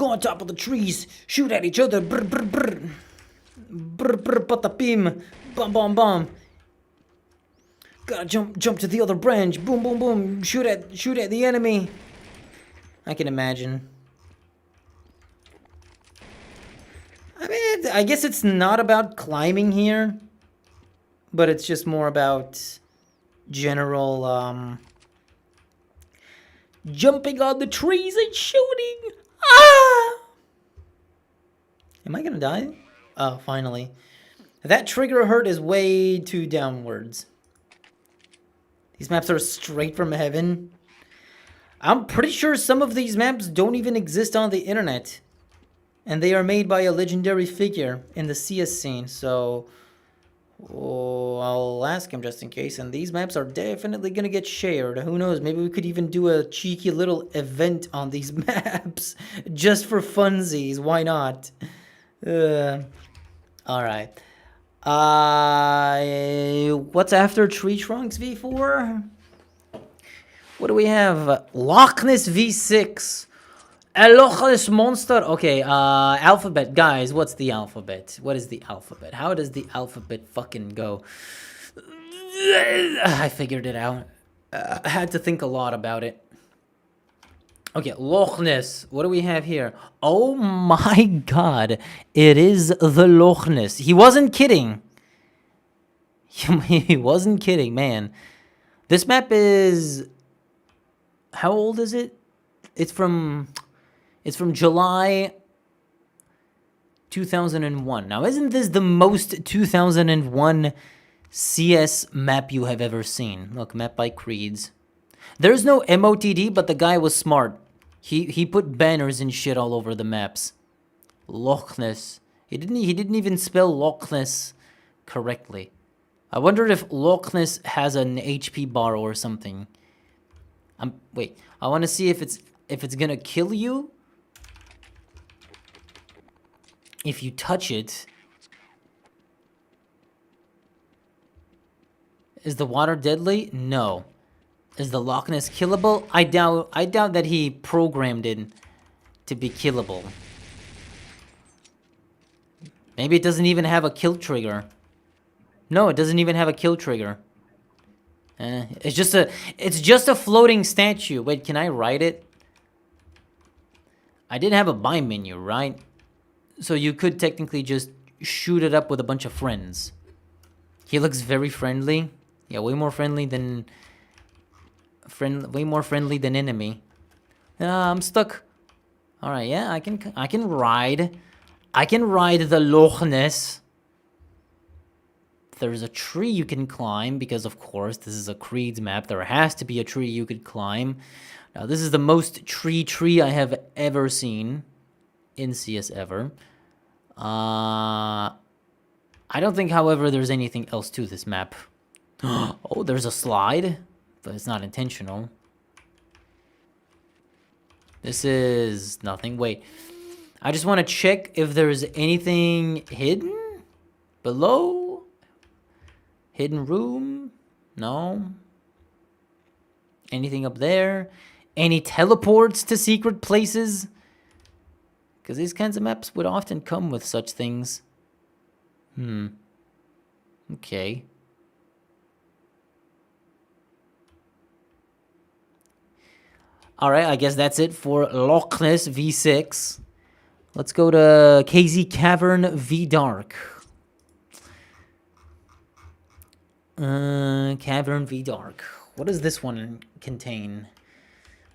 on top of the trees, shoot at each other, patapim, bam. Gotta jump to the other branch. Boom. Shoot at the enemy. I can imagine. I mean, I guess it's not about climbing here, but it's just more about general jumping on the trees and shooting. Ah! Am I gonna die? Oh, finally. That trigger hurt is way too downwards. These maps are straight from heaven. I'm pretty sure some of these maps don't even exist on the internet. And they are made by a legendary figure in the CS scene, so... I'll ask him just in case. And these maps are definitely gonna get shared. Who knows, maybe we could even do a cheeky little event on these maps. Just for funsies, why not? Alright. What's after Tree Trunks V4? What do we have? Loch Ness V6. A Loch Ness monster. Okay, alphabet. Guys, what's the alphabet? What is the alphabet? How does the alphabet fucking go? I figured it out. I had to think a lot about it. Okay, Loch Ness. What do we have here? Oh my god. It is the Loch Ness. He wasn't kidding. He wasn't kidding, man. This map is... How old is it? It's from July 2001. Now, isn't this the most 2001 CS map you have ever seen? Look, map by Creeds. There's no MOTD, but the guy was smart. He put banners and shit all over the maps. Loch Ness. He didn't even spell Loch Ness correctly. I wonder if Loch Ness has an HP bar or something. Wait. I want to see if it's gonna kill you if you touch it. Is the water deadly? No. Is the Loch Ness killable? I doubt that he programmed it to be killable. Maybe it doesn't even have a kill trigger. No, it doesn't even have a kill trigger. It's just a floating statue. Wait, can I ride it? I did have a buy menu, right? So you could technically just shoot it up with a bunch of friends. He looks very friendly. Yeah, way more friendly than enemy. I'm stuck. All right, yeah, I can ride. I can ride the Loch Ness. There's a tree you can climb because, of course, this is a Creed's map. There has to be a tree you could climb. Now, this is the most tree I have ever seen in CS ever. I don't think, however, there's anything else to this map. Oh, there's a slide, but it's not intentional. This is nothing. Wait, I just want to check if there's anything hidden below. Hidden room? No. Anything up there? Any teleports to secret places? Because these kinds of maps would often come with such things. Okay. Alright, I guess that's it for Loch Ness V6. Let's go to KZ Cavern V Dark. Cavern V Dark. What does this one contain?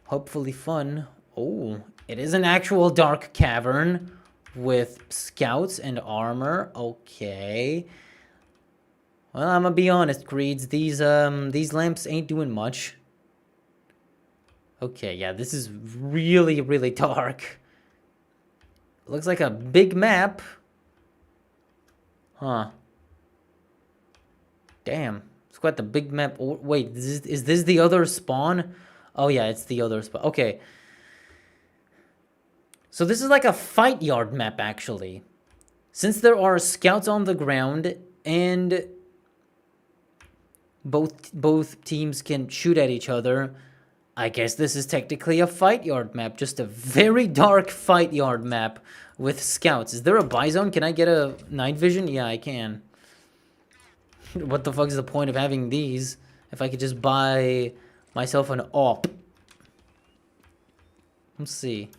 Hopefully fun. Oh, it is an actual dark cavern with scouts and armor. Okay. Well, I'm gonna be honest, Creeds. These lamps ain't doing much. Okay, yeah, this is really, really dark. Looks like a big map. Huh. Damn, it's quite the big map. Oh, wait, is this the other spawn? Oh yeah, it's the other spawn. Okay. So this is like a fight yard map, actually. Since there are scouts on the ground and both teams can shoot at each other, I guess this is technically a fight yard map. Just a very dark fight yard map with scouts. Is there a buy zone? Can I get a night vision? Yeah, I can. What the fuck is the point of having these if I could just buy myself an AWP? Let's see.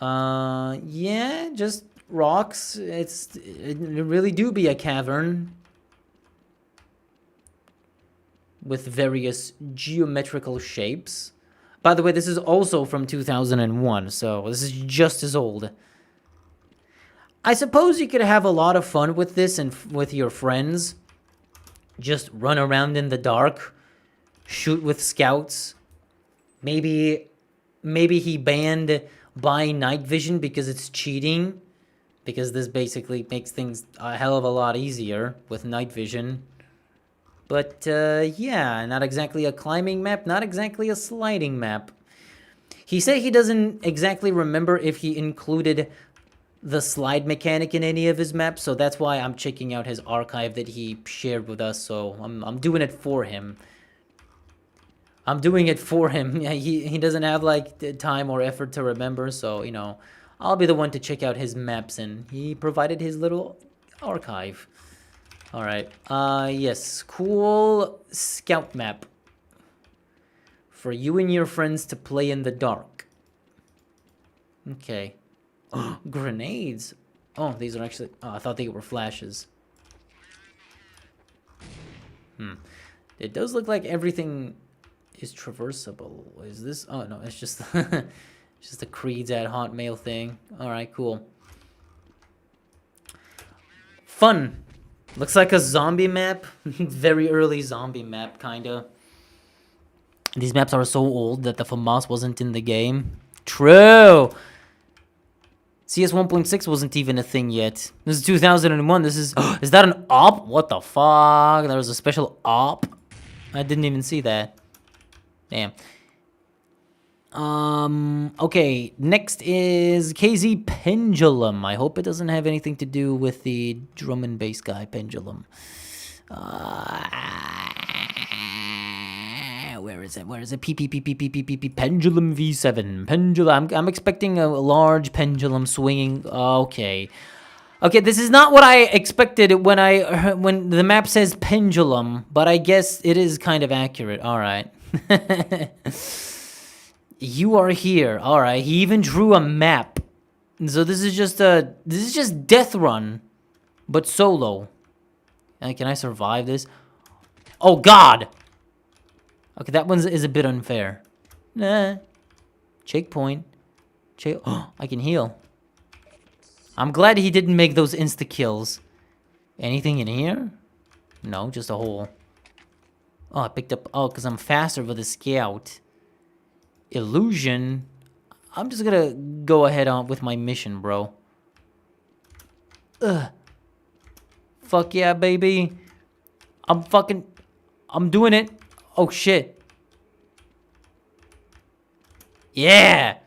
Yeah, just rocks. It really do be a cavern with various geometrical shapes. By the way, this is also from 2001, so this is just as old. I suppose you could have a lot of fun with this and with your friends. Just run around in the dark, shoot with scouts. Maybe he banned buying night vision because it's cheating. Because this basically makes things a hell of a lot easier with night vision. But yeah, not exactly a climbing map, not exactly a sliding map. He said he doesn't exactly remember if he included the slide mechanic in any of his maps, so that's why I'm checking out his archive that he shared with us. So I'm doing it for him. I'm doing it for him. Yeah, he doesn't have like the time or effort to remember, so you know, I'll be the one to check out his maps, and he provided his little archive. All right. Yes, cool scout map for you and your friends to play in the dark. Okay. Grenades. Oh, these are actually... Oh, I thought they were flashes. It does look like everything is traversable. Is this... Oh, no, it's just... just the Creeds at Hotmail thing. Alright, cool. Fun. Looks like a zombie map. Very early zombie map, kinda. These maps are so old that the FAMAS wasn't in the game. True! CS 1.6 wasn't even a thing yet. This is 2001. This is... Is that an op? What the fuck? There was a special op? I didn't even see that. Damn. Okay. Next is KZ Pendulum. I hope it doesn't have anything to do with the drum and bass guy, Pendulum. Where is it? Where is it? Pendulum V7. Pendulum. I'm expecting a large pendulum swinging. Okay. Okay, this is not what I expected when the map says pendulum, but I guess it is kind of accurate. All right. You are here. All right. He even drew a map. So this is just Death Run, but solo. Can I survive this? Oh God. Okay, that one is a bit unfair. Nah. Checkpoint. Oh, I can heal. I'm glad he didn't make those insta-kills. Anything in here? No, just a hole. Oh, I picked up... Oh, because I'm faster with a scout. Illusion. I'm just gonna go ahead on with my mission, bro. Ugh. Fuck yeah, baby. I'm doing it. Oh, shit. Yeah!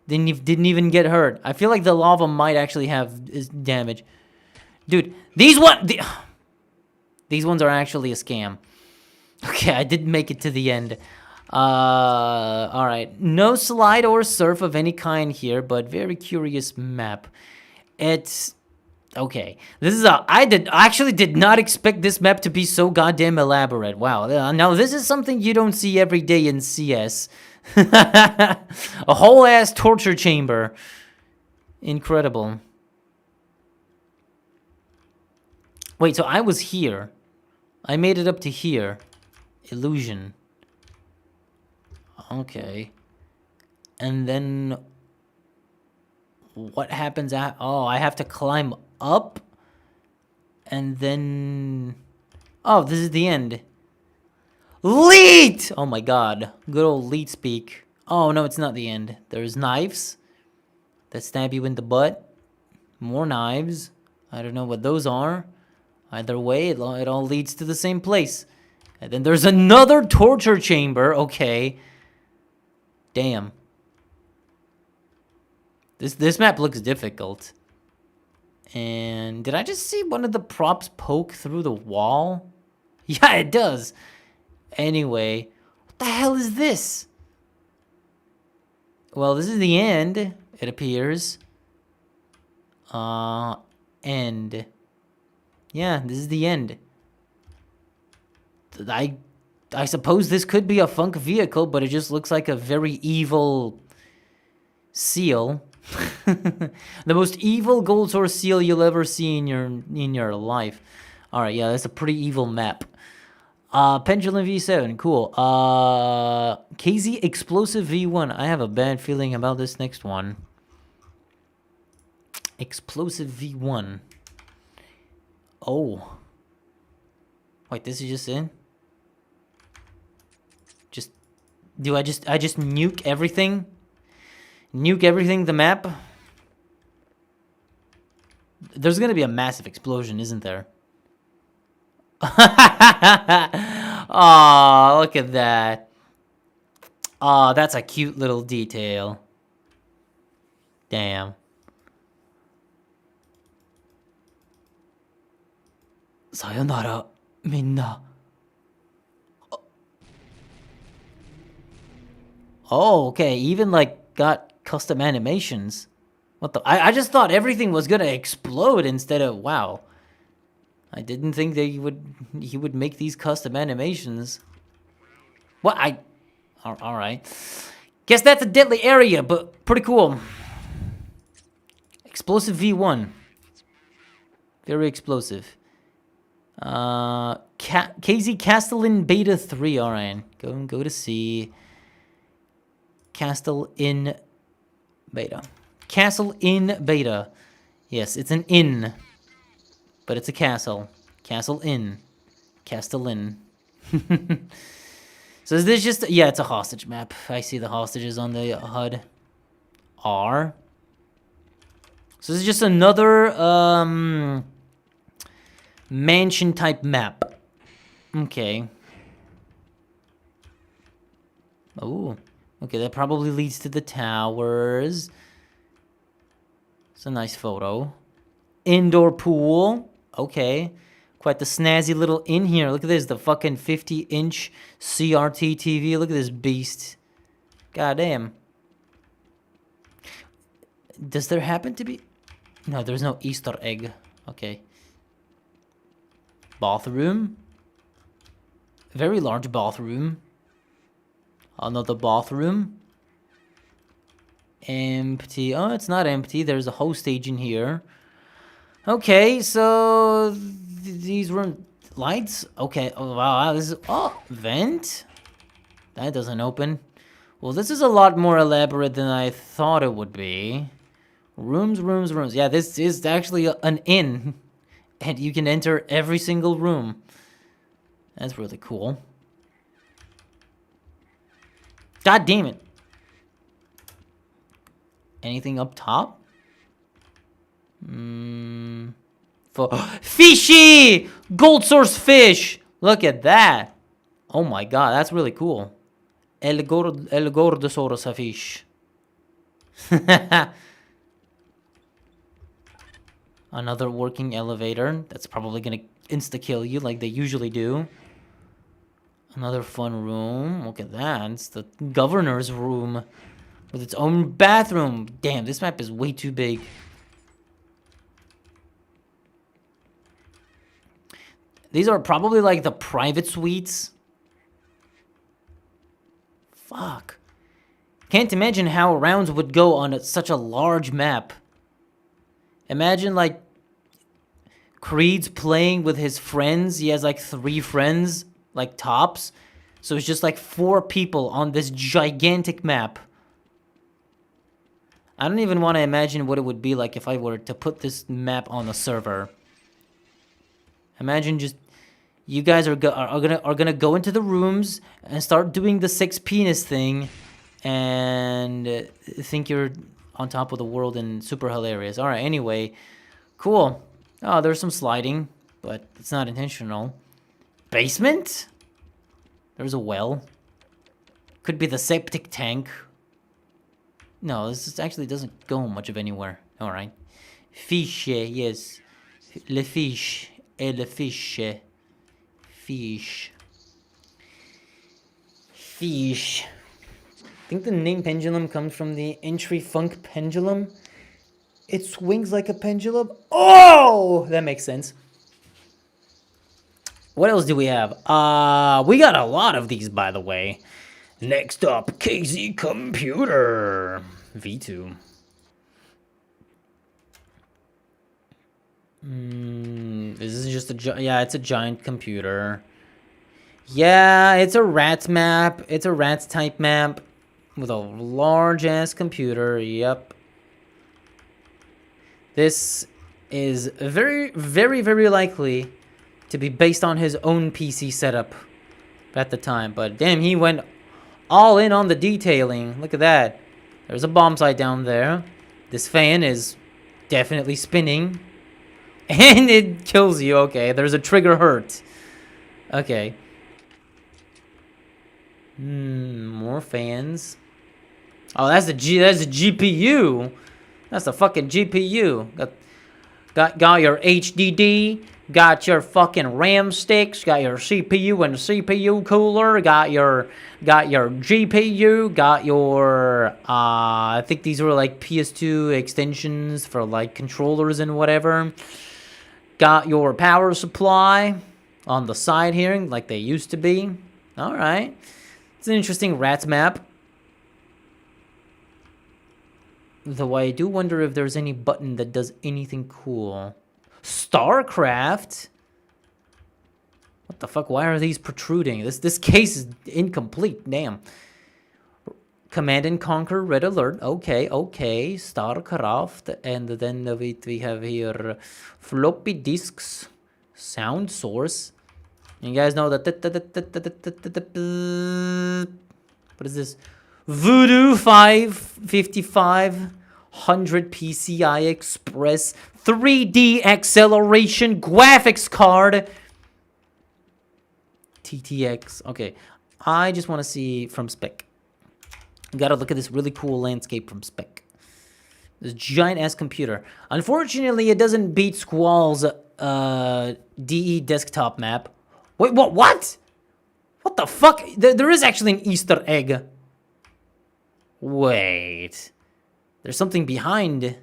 Didn't even get hurt. I feel like the lava might actually have damage. Dude, these ones are actually a scam. Okay, I didn't make it to the end. Alright. No slide or surf of any kind here, but very curious map. It's... Okay. This is I actually did not expect this map to be so goddamn elaborate. Wow. Now, this is something you don't see every day in CS. A whole ass torture chamber. Incredible. Wait, so I was here. I made it up to here. Illusion. Okay. And then what happens at... Oh, I have to climb up? And then... Oh, this is the end. Leet! Oh my god. Good old Leet speak. Oh, no, it's not the end. There's knives that stab you in the butt. More knives. I don't know what those are. Either way, it all leads to the same place. And then there's another torture chamber. Okay. Damn. This map looks difficult. And did I just see one of the props poke through the wall? Yeah, it does. Anyway, what the hell is this? Well, this is the end, it appears. End. Yeah, this is the end. I suppose this could be a funk vehicle, but it just looks like a very evil seal. The most evil gold source seal you'll ever see in your life. All right, yeah, that's a pretty evil map. Pendulum V7, cool. KZ Explosive V1. I have a bad feeling about this next one. Explosive V1. Oh. Wait, this is just in? I just nuke everything? Nuke everything, the map? There's gonna be a massive explosion, isn't there? Aw, look at that. Aw, that's a cute little detail. Damn. Sayonara, minna. Oh, okay. Even, like, got custom animations. What the... I just thought everything was gonna explode instead of... Wow. I didn't think he would make these custom animations. What? Alright. Guess that's a deadly area, but pretty cool. Explosive V1. Very explosive. KZ Castellan Beta 3. Alright. Go to C. Castle in Beta. Castle in Beta. Yes, it's an inn. But it's a castle. Castle Inn. Castellan. So is this just... Yeah, it's a hostage map. I see the hostages on the HUD. R. So this is just another mansion type map. Okay. Oh, okay, that probably leads to the towers. It's a nice photo. Indoor pool. Okay. Quite the snazzy little inn here. Look at this, the fucking 50-inch CRT TV. Look at this beast. Goddamn. Does there happen to be... No, there's no Easter egg. Okay. Bathroom. Very large bathroom. Another bathroom. Empty. Oh, it's not empty. There's a host stage in here. Okay, so these room lights. Okay. Oh wow, this is vent. That doesn't open. Well, this is a lot more elaborate than I thought it would be. Rooms, rooms, rooms. Yeah, this is actually an inn, and you can enter every single room. That's really cool. God damn it. Anything up top? Fishy! Gold source fish! Look at that. Oh my god, that's really cool. El Gordosaurus fish. Another working elevator. That's probably gonna insta-kill you like they usually do. Another fun room. Look at that. It's the governor's room with its own bathroom. Damn, this map is way too big. These are probably like the private suites. Fuck. Can't imagine how rounds would go on such a large map. Imagine like Creed's playing with his friends. He has like 3 friends, like tops. So it's just like 4 people on this gigantic map. I don't even want to imagine what it would be like if I were to put this map on a server. Imagine just you guys are gonna go into the rooms and start doing the 6 penis thing, and think you're on top of the world and super hilarious. All right, anyway, cool. Oh, there's some sliding, but it's not intentional. Basement? There's a well. Could be the septic tank. No, this actually doesn't go much of anywhere. All right. Fish, yes. Le fish. Et le fish. Fish. Fish. I think the name pendulum comes from the entry funk pendulum. It swings like a pendulum. Oh! That makes sense. What else do we have? We got a lot of these, by the way. Next up, KZ Computer. V2. This is just yeah, it's a giant computer. Yeah, it's a rats map. It's a rats type map with a large ass computer. Yep. This is very, very, very likely to be based on his own PC setup at the time. But damn, he went all in on the detailing. Look at that. There's a bomb sight down there. This fan is definitely spinning. And it kills you. Okay, there's a trigger hurt. Okay. More fans. Oh, that's the GPU. That's the fucking GPU. Got your HDD. Got your fucking RAM sticks. Got your CPU and CPU cooler. Got your GPU. Got your I think these were like PS2 extensions for like controllers and whatever. Got your power supply on the side here, like they used to be. All right. It's an interesting rats map. Though I do wonder if there's any button that does anything cool. StarCraft? What the fuck? Why are these protruding? This case is incomplete. Damn. Command and Conquer, Red Alert. Okay. StarCraft. And then we have here floppy disks, sound source. You guys know that. What is this? Voodoo 555 100 PCI Express 3D acceleration graphics card. TTX. Okay, I just want to see from spec. Gotta look at this really cool landscape from spec. This giant-ass computer. Unfortunately, it doesn't beat Squall's DE desktop map. Wait, what? What? What the fuck? There is actually an Easter egg. Wait. There's something behind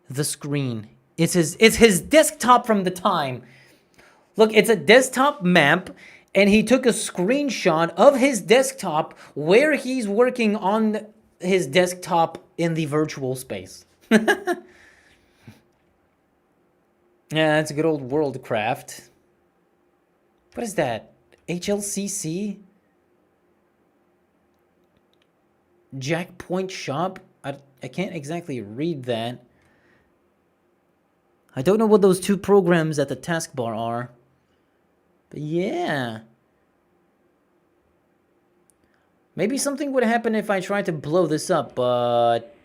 the screen. It's his desktop from the time. Look, it's a desktop map, and he took a screenshot of his desktop where he's working on his desktop in the virtual space. Yeah, that's a good old Worldcraft. What is that? HLCC? Jack Point Shop? I can't exactly read that. I don't know what those two programs at the taskbar are. But yeah. Maybe something would happen if I tried to blow this up, but...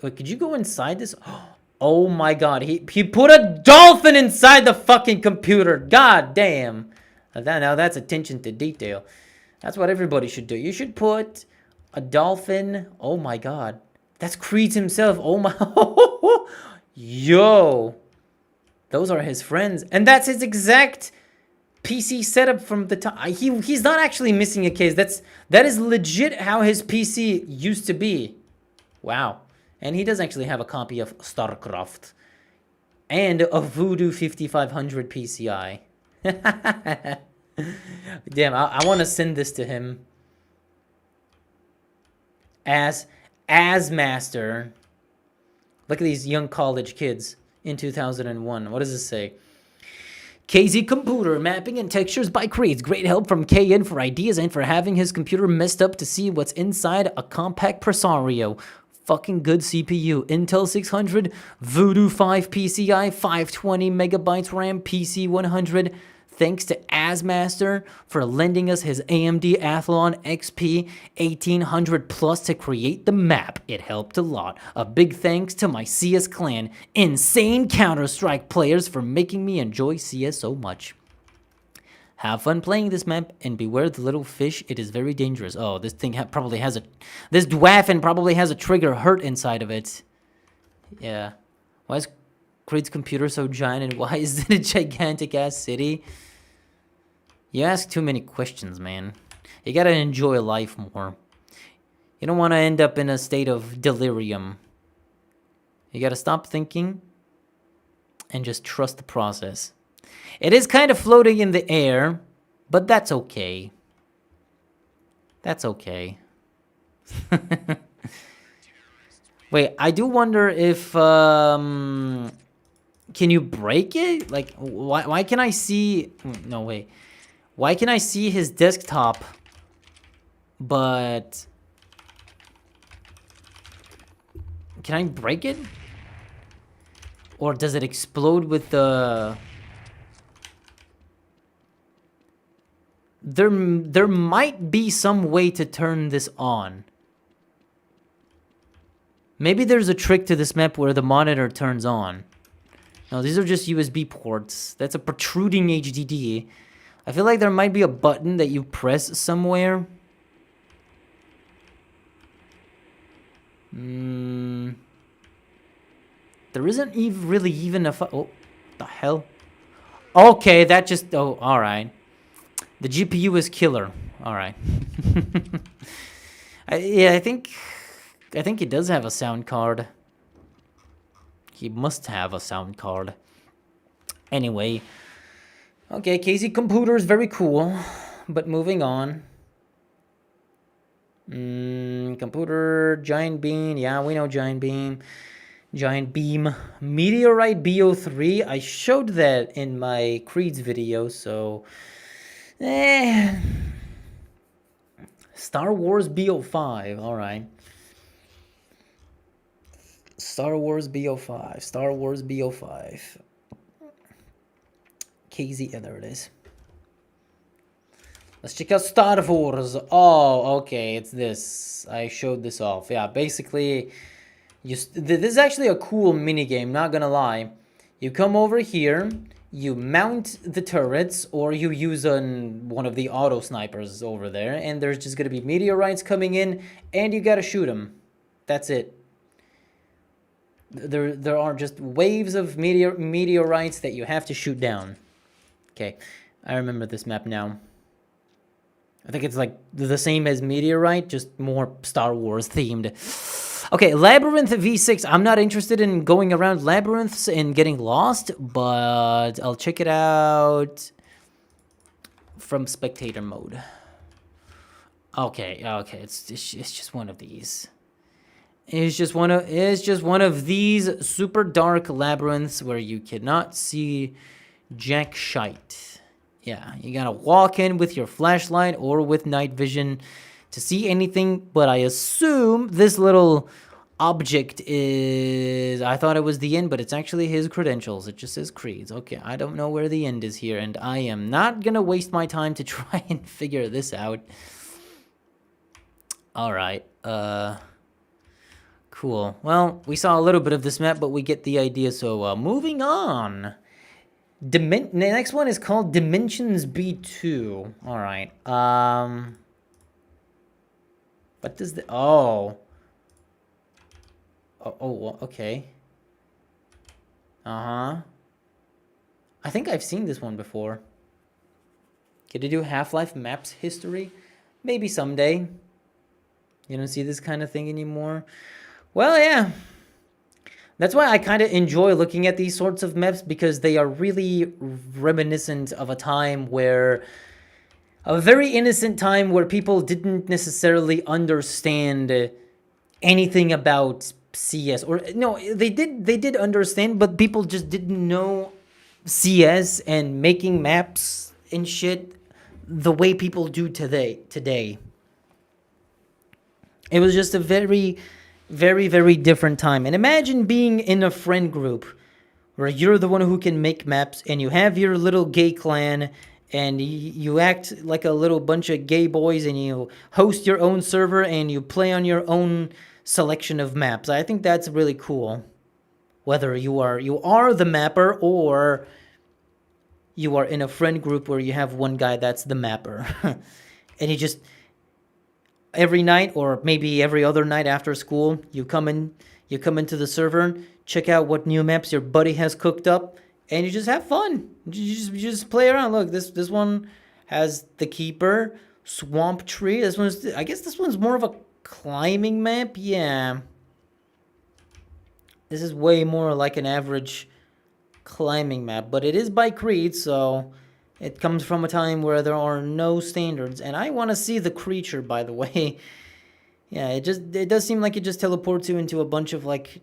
Wait, could you go inside this? Oh my god, he put a dolphin inside the fucking computer. God damn. Now that's attention to detail. That's what everybody should do. You should put a dolphin. Oh my god. That's Creed himself. Oh my. Yo. Those are his friends. And that's his exact PC setup from the time. He's not actually missing a case. That is legit how his PC used to be. Wow. And he does actually have a copy of StarCraft. And a Voodoo 5500 PCI. Damn, I want to send this to him. As Master. Look at these young college kids in 2001. What does this say? KZ Computer, mapping and textures by Creeds. Great help from KN for ideas and for having his computer messed up to see what's inside a compact Presario. Fucking good CPU. Intel 600, Voodoo 5 PCI, 520 megabytes RAM, PC 100. Thanks to Asmaster for lending us his AMD Athlon XP 1800 Plus to create the map. It helped a lot. A big thanks to my CS clan, insane Counter-Strike players, for making me enjoy CS so much. Have fun playing this map and beware the little fish. It is very dangerous. Oh, this thing probably has a... This Dwaffin probably has a trigger hurt inside of it. Yeah. Why is Creed's computer so giant and why is it a gigantic ass city? You ask too many questions, man. You gotta enjoy life more. You don't want to end up in a state of delirium. You gotta stop thinking and just trust the process. It is kind of floating in the air, but that's okay. That's okay. Wait, I do wonder if... can you break it? Like, why can I see... No, wait. Why can I see his desktop, but... Can I break it? Or does it explode with the... There might be some way to turn this on. Maybe there's a trick to this map where the monitor turns on. No, these are just USB ports. That's a protruding HDD. I feel like there might be a button that you press somewhere. There isn't really even a... Oh, the hell? Okay, that just... Oh, alright. The GPU is killer. Alright. Yeah, I think he does have a sound card. He must have a sound card. Anyway. Okay, KZ Computer is very cool. But moving on. Computer, Giant Beam. Yeah, we know Giant Beam. Giant Beam. Meteorite BO3. I showed that in my Creeds video, so... Star Wars BO5. Alright. Star Wars BO5. Star Wars BO5. KZ. Yeah, there it is. Let's check out Star Wars. Oh, okay, it's this. I showed this off. Yeah, basically, this is actually a cool mini game. Not gonna lie. You come over here, you mount the turrets, or you use one of the auto snipers over there, and there's just gonna be meteorites coming in, and you gotta shoot them. That's it. There are just waves of meteorites that you have to shoot down. Okay, I remember this map now. I think it's like the same as Meteorite, just more Star Wars themed. Okay, Labyrinth V6. I'm not interested in going around labyrinths and getting lost, but I'll check it out from spectator mode. Okay, it's just one of these. It's just one of these super dark labyrinths where you cannot see jack shite. Yeah, you gotta walk in with your flashlight or with night vision to see anything, but I assume this little object is... I thought it was the end, but it's actually his credentials. It just says creeds. Okay, I don't know where the end is here, and I am not gonna waste my time to try and figure this out. Alright, cool. Well, we saw a little bit of this map, but we get the idea, so moving on. The next one is called Dimensions B2. All right. What does the... Oh, okay. Uh-huh. I think I've seen this one before. Could you do Half-Life Maps history? Maybe someday. You don't see this kind of thing anymore? Well, yeah. That's why I kind of enjoy looking at these sorts of maps, because they are really reminiscent of a time where... A very innocent time where people didn't necessarily understand anything about CS. Or, no, they did understand, but people just didn't know CS and making maps and shit the way people do today. It was just a very... very, very different time. And imagine being in a friend group where you're the one who can make maps and you have your little gay clan and you act like a little bunch of gay boys and you host your own server and you play on your own selection of maps. I think that's really cool. Whether you are the mapper or you are in a friend group where you have one guy that's the mapper. And he just... every night, or maybe every other night after school, you come into the server, check out what new maps your buddy has cooked up, and you just have fun. You just play around. Look, this one has the Keeper, Swamp Tree. I guess this one's more of a climbing map. Yeah. This is way more like an average climbing map, but it is by Creed, so it comes from a time where there are no standards. And I want to see the creature, by the way. Yeah, it does seem like it just teleports you into a bunch of, like,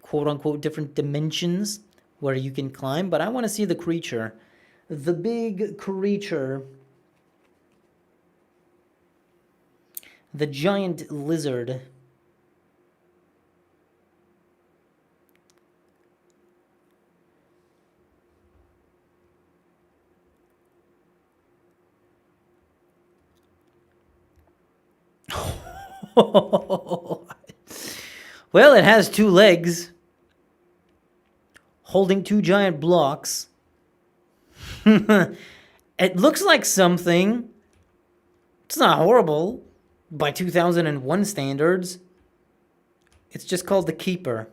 quote-unquote different dimensions where you can climb. But I want to see the creature. The big creature. The giant lizard. Well, it has 2 legs, holding 2 giant blocks. It looks like something. It's not horrible by 2001 standards. It's just called the Keeper.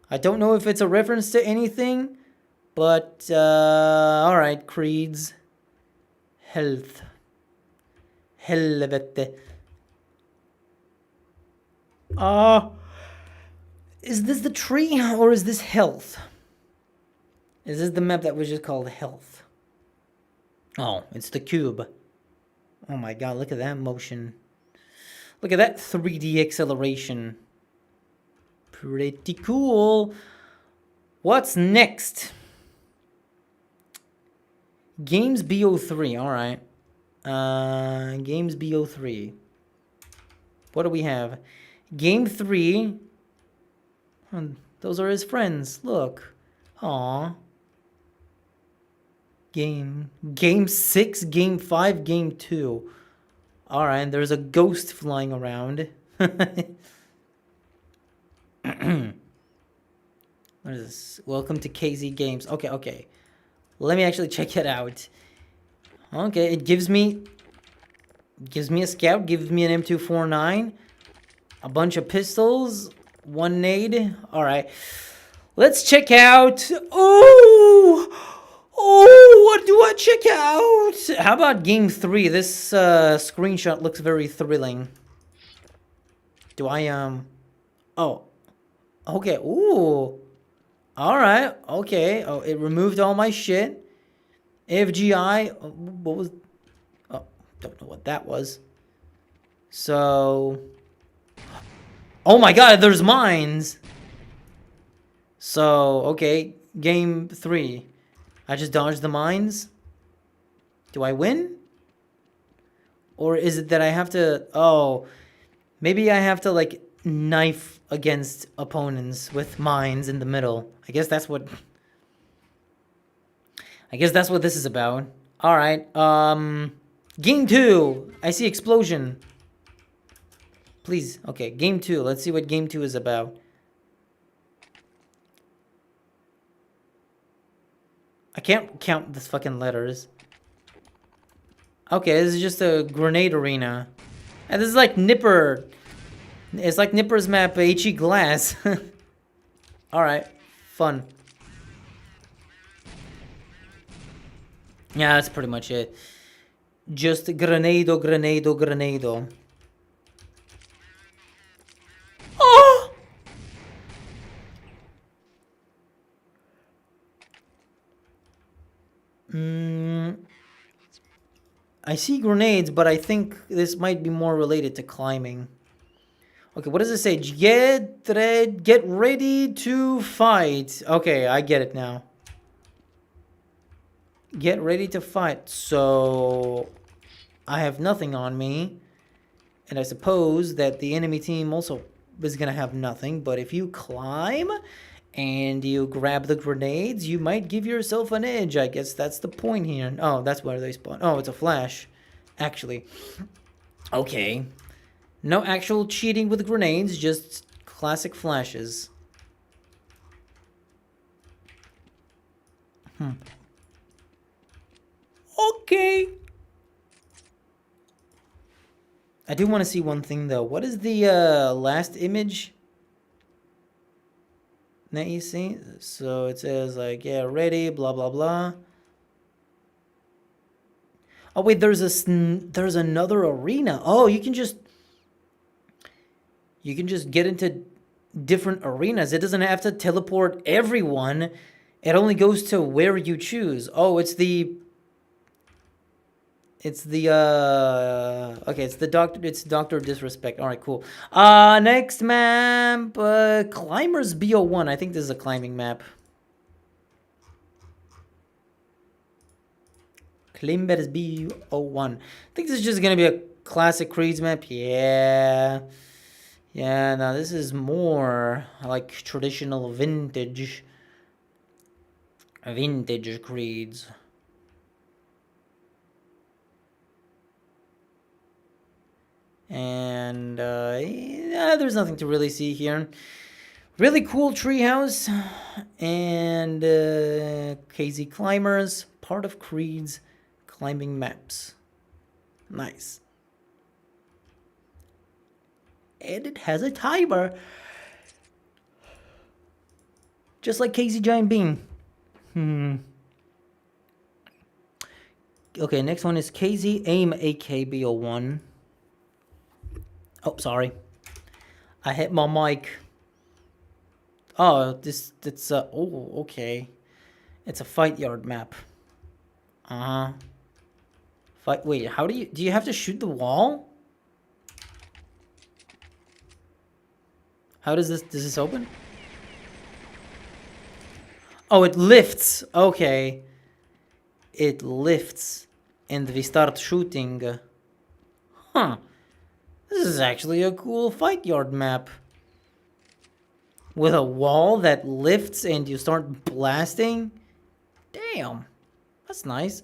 I don't know if it's a reference to anything, but alright, creeds. Health. Helvete. Is this the tree or is this health? Is this the map that was just called health? Oh, it's the cube. Oh my god, look at that motion. Look at that 3D acceleration. Pretty cool. What's next? Games BO3, alright. Games BO3. What do we have? Game 3. Those are his friends. Look. Aww. Game 6, Game 5, Game 2. Alright, there's a ghost flying around. What is this? Welcome to KZ Games. Okay. Let me actually check it out. Okay, it gives me a scout, gives me an M249, a bunch of pistols, one nade. Alright. Let's check out. Oh, what do I check out? How about Game 3? This screenshot looks very thrilling. Do I, oh. Okay, ooh. Alright, okay. Oh, it removed all my shit. FGI, what was... Oh, don't know what that was. So... Oh my god, there's mines! So, okay, Game 3. I just dodged the mines? Do I win? Or is it that I have to... Oh, maybe I have to, like, knife against opponents with mines in the middle. I guess that's what this is about. Alright, Game 2. I see explosion. Please, okay, Game 2. Let's see what Game 2 is about. I can't count these fucking letters. Okay, this is just a grenade arena. And this is like Nipper. It's like Nipper's map, HE Glass. Alright, fun. Yeah, that's pretty much it. Just grenado. Oh! I see grenades, but I think this might be more related to climbing. Okay, what does it say? Get ready to fight. Okay, I get it now. Get ready to fight. So, I have nothing on me. And I suppose that the enemy team also is going to have nothing. But if you climb and you grab the grenades, you might give yourself an edge. I guess that's the point here. Oh, that's where they spawn. Oh, it's a flash. Actually. Okay. No actual cheating with grenades, just classic flashes. Okay. I do want to see one thing, though. What is the last image that you see? So it says, like, yeah, ready, blah, blah, blah. Oh, wait, there's another arena. Oh, you can just get into different arenas. It doesn't have to teleport everyone. It only goes to where you choose. Oh, it's the Doctor Disrespect. All right, cool. Next map, Climbers BO1. I think this is a climbing map. Climbers BO1. I think this is just gonna be a classic Creeds map. Yeah. Yeah, now this is more like traditional vintage Creeds. And yeah, there's nothing to really see here. Really cool treehouse and KZ Climbers, part of Creed's climbing maps. Nice. And it has a timer. Just like KZ Giant Beam. Okay, next one is KZ Aim AKBO1. Oh, sorry. I hit my mic. Oh, it's oh, okay. It's a fight yard map. Wait, how do you have to shoot the wall? How does this open? Oh, it lifts. Okay. It lifts and we start shooting. Huh. This is actually a cool fight yard map. With a wall that lifts and you start blasting? Damn. That's nice.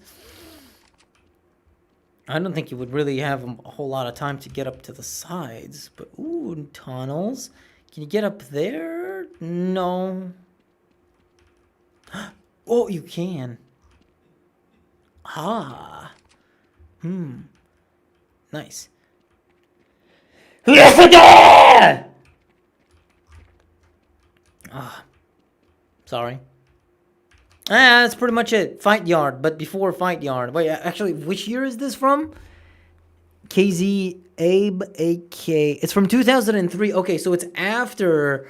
I don't think you would really have a whole lot of time to get up to the sides. But, ooh, tunnels. Can you get up there? No. Oh, you can. Ah. Nice. Ah. Sorry. That's pretty much it. Fight Yard, but before Fight Yard. Wait, actually, which year is this from? KZ Abe AK. It's from 2003. Okay, so it's after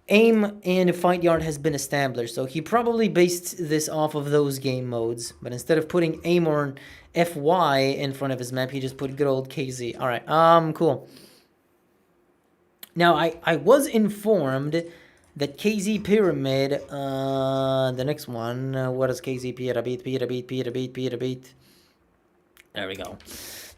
AIM and Fight Yard has been established. So he probably based this off of those game modes. But instead of putting AIM or FY in front of his map, he just put good old KZ. Alright, cool. Now, I was informed that KZ Pyramid, the next one, what is KZ Pyramid? There we go.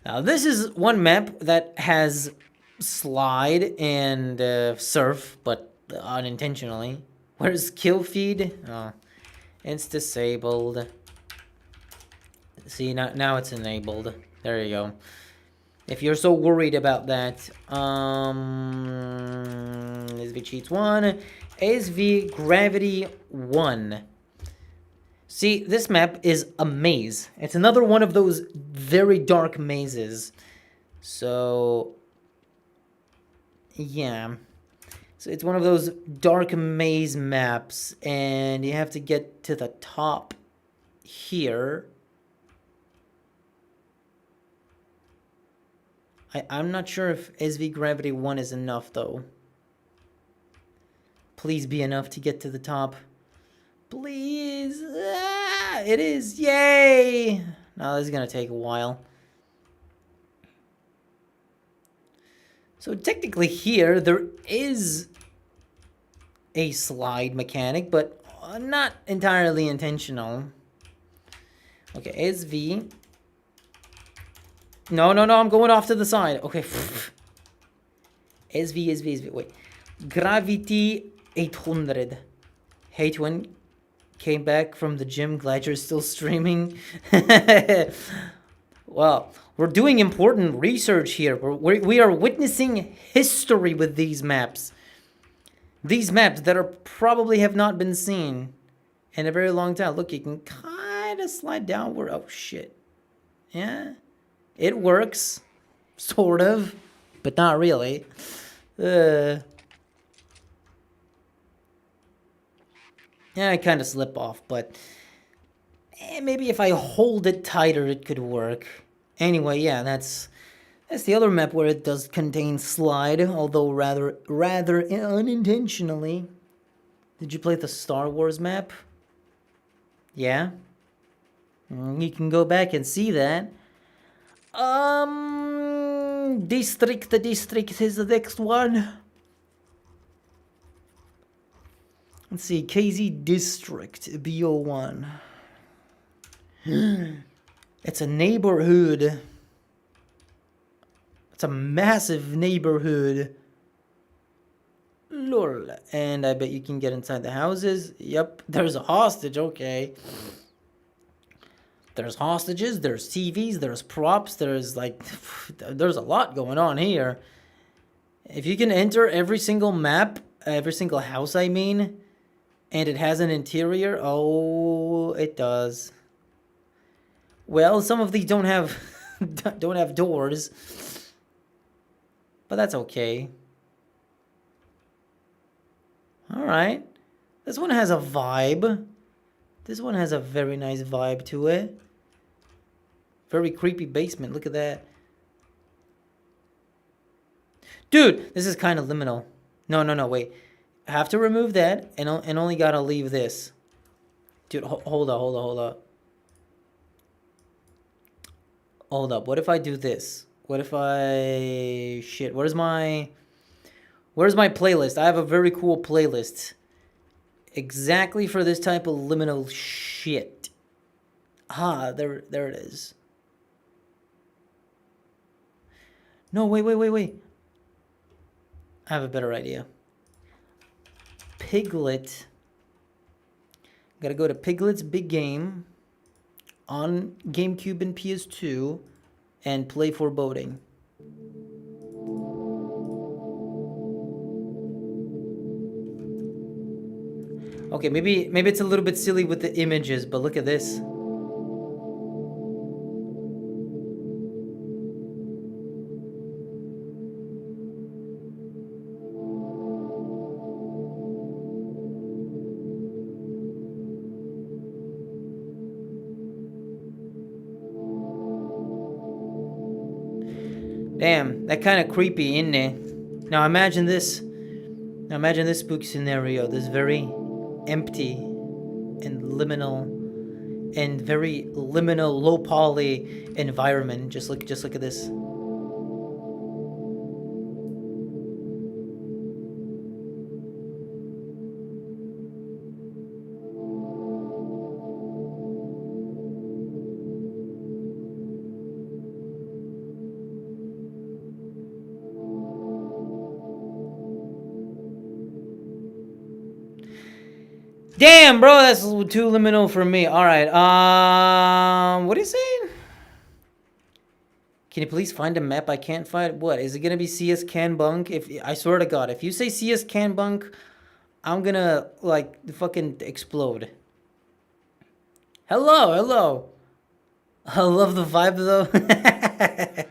Now, this is one map that has slide and surf, but unintentionally. Where's kill feed? Oh, it's disabled. See, now it's enabled. There you go. If you're so worried about that, SV Cheats 1, SV Gravity 1. See, this map is a maze. It's another one of those very dark mazes. So, yeah. So it's one of those dark maze maps, and you have to get to the top here. I'm not sure if SV Gravity 1 is enough, though. Please be enough to get to the top. Please. Ah, it is. Yay. Now, this is going to take a while. So, technically here, there is a slide mechanic, but not entirely intentional. Okay, SV. No, I'm going off to the side. Okay. SV. Wait. Gravity 800. Hey, twin. Came back from the gym. Glad you're still streaming. Well, we're doing important research here. We are witnessing history with these maps. These maps that are probably have not been seen in a very long time. Look, you can kind of slide downward. Oh, shit. Yeah. It works, sort of, but not really. Yeah, I kind of slip off, but maybe if I hold it tighter, it could work. Anyway, yeah, that's the other map where it does contain slide, although rather unintentionally. Did you play the Star Wars map? Yeah. You can go back and see that. District is the next one. Let's see, KZ District, BO1. It's a neighborhood. It's a massive neighborhood. Lol. And I bet you can get inside the houses. Yep, there's a hostage, okay. There's hostages, there's TVs, there's props, there's there's a lot going on here. If you can enter every single map, every single house, I mean, and it has an interior, oh, it does. Well, some of these don't have doors, but that's okay. All right, this one has a vibe. This one has a very nice vibe to it. Very creepy basement. Look at that. Dude, this is kind of liminal. No, wait. I have to remove that and only gotta leave this. Dude, hold up. Hold up. What if I do this? What if I... Shit, where's my playlist? I have a very cool playlist. Exactly for this type of liminal shit. Ah, there it is. No, wait. I have a better idea. Piglet. Gotta go to Piglet's Big Game. on GameCube and PS2 and play Foreboding. Okay, maybe it's a little bit silly with the images, but look at this. Damn, that kind of creepy, isn't it? Now imagine this. Now imagine this spooky scenario. This very empty and liminal and very liminal, low poly environment. Just look at this. Damn, bro, that's too liminal for me. All right, what are you saying? Can you please find a map I can't find? What, is it gonna be CS Can Bunk? If I swear to God, if you say CS Can Bunk, I'm gonna, like, fucking explode. Hello. I love the vibe, though.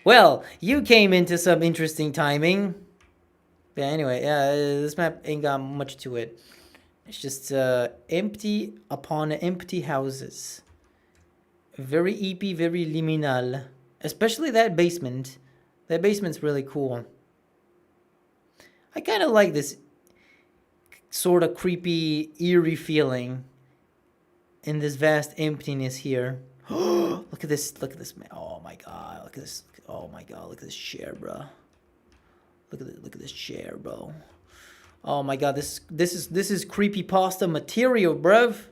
Well, you came into some interesting timing. Yeah, anyway, yeah, this map ain't got much to it. It's just empty upon empty houses. Very EP, very liminal. Especially that basement. That basement's really cool. I kind of like this sort of creepy, eerie feeling in this vast emptiness here. Look at this, man. Oh my god, look at this. Oh my god, look at this chair, bro. Look at this chair, bro. Oh my god, this is creepypasta material, bruv.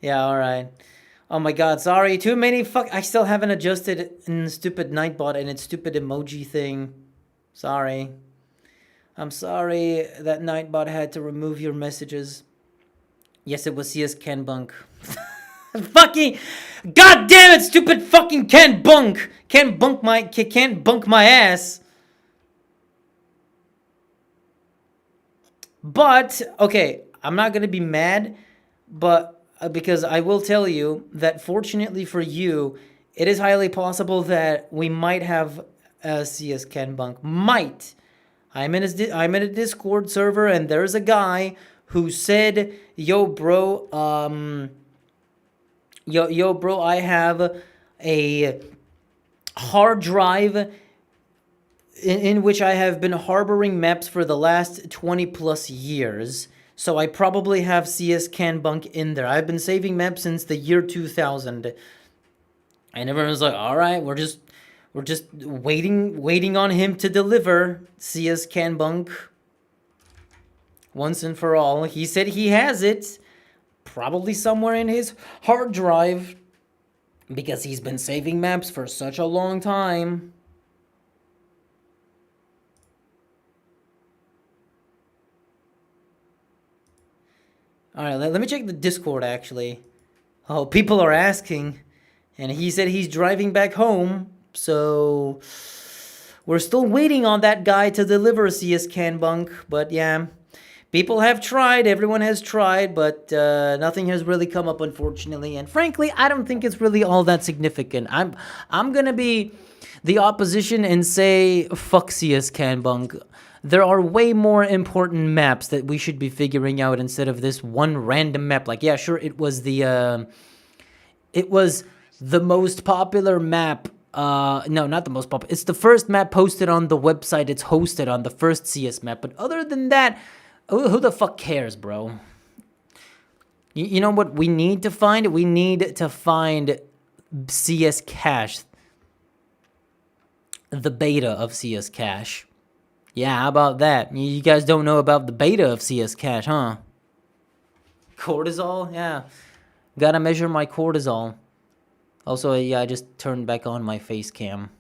Yeah, alright. Oh my god, sorry. Too many I still haven't adjusted in stupid Nightbot and its stupid emoji thing. Sorry. I'm sorry that Nightbot had to remove your messages. Yes, it was CS Ken Bunk. Fucking god damn it, stupid fucking Ken Bunk. Can't bunk my ass. But okay, I'm not gonna be mad, but because I will tell you that fortunately for you, it is highly possible that we might have a CS Ken Bunk. Might. I'm in a Discord server and there's a guy who said, "Yo, bro, yo, bro, I have a hard drive in which I have been harboring maps for the last 20 plus years. So I probably have CS Can Bunk in there. I've been saving maps since the year 2000. And everyone's like, all right, we're just waiting on him to deliver CS Can Bunk once and for all. He said he has it, probably somewhere in his hard drive, because he's been saving maps for such a long time. Alright, let me check the Discord, actually. Oh, people are asking. And he said he's driving back home. So we're still waiting on that guy to deliver CS Can Bunk. But yeah, people have tried. Everyone has tried. But nothing has really come up, unfortunately. And frankly, I don't think it's really all that significant. I'm going to be the opposition and say, fuck CS Can Bunk. There are way more important maps that we should be figuring out instead of this one random map. Like, yeah, sure, it was the most popular map. No, not the most popular. It's the first map posted on the website. It's hosted on the first CS map. But other than that, who the fuck cares, bro? You know what we need to find? We need to find CS cache. the beta of CS Cash. Yeah, how about that? You guys don't know about the beta of CS Cash, huh? Cortisol? Yeah. Gotta measure my cortisol. Also, yeah, I just turned back on my face cam.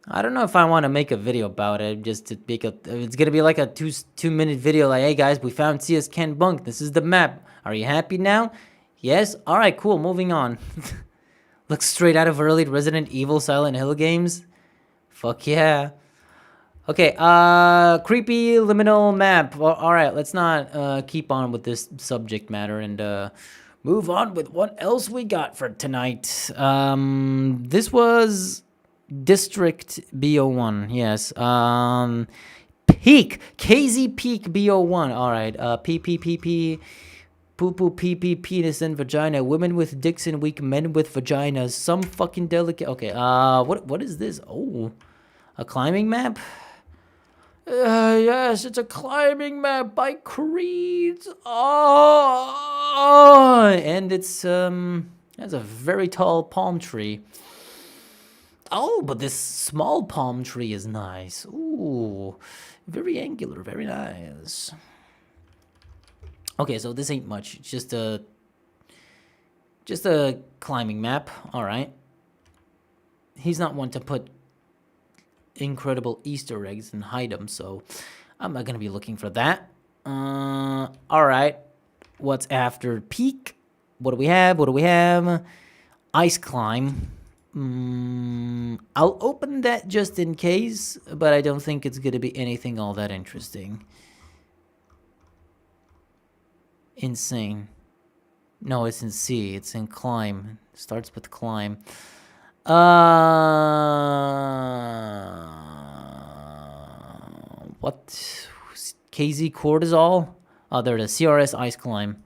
I don't know if I want to make a video about it, just to make a... It's gonna be like a two-minute video, like, hey guys, we found CS Ken Bunk. This is the map. Are you happy now? Yes? Alright, cool, moving on. Looks straight out of early Resident Evil Silent Hill games. Fuck yeah. Okay, creepy liminal map. Well, alright, let's not keep on with this subject matter and move on with what else we got for tonight. This was District BO1, yes. Peak, KZ Peak BO1. Alright, PPPP. Poo-poo, pee-pee, penis and vagina. Women with dicks and weak men with vaginas. Some fucking delicate... Okay, what is this? Oh, a climbing map? Yes, it's a climbing map by Creed. Oh, and it's, has a very tall palm tree. Oh, but this small palm tree is nice. Ooh, very angular, very nice. Okay, so this ain't much. It's just a climbing map. All right. He's not one to put incredible Easter eggs and hide them, so I'm not gonna be looking for that. All right. What's after peak? What do we have? What do we have? Ice climb. I'll open that just in case, but I don't think it's gonna be anything all that interesting. Insane. No, it's in C. It's in climb. Starts with climb. What? KZ cortisol? Oh, there it is. CRS ice climb.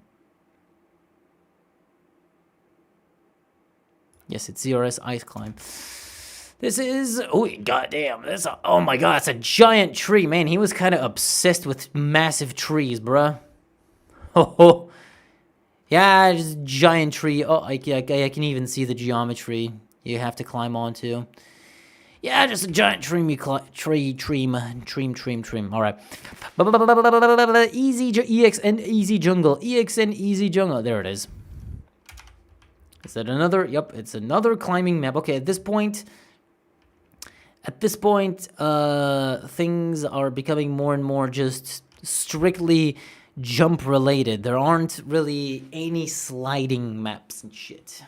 Yes, it's CRS ice climb. This is... Oh, goddamn. Oh, my God. It's a giant tree. Man, he was kind of obsessed with massive trees, bruh. Oh, yeah, just a giant tree. Oh, I can even see the geometry you have to climb onto. Yeah, just a giant trim. All right. Easy EXN easy jungle. EXN easy jungle. There it is. Is that another? Yep, it's another climbing map. Okay, at this point, things are becoming more and more just strictly jump related. There aren't really any sliding maps and shit.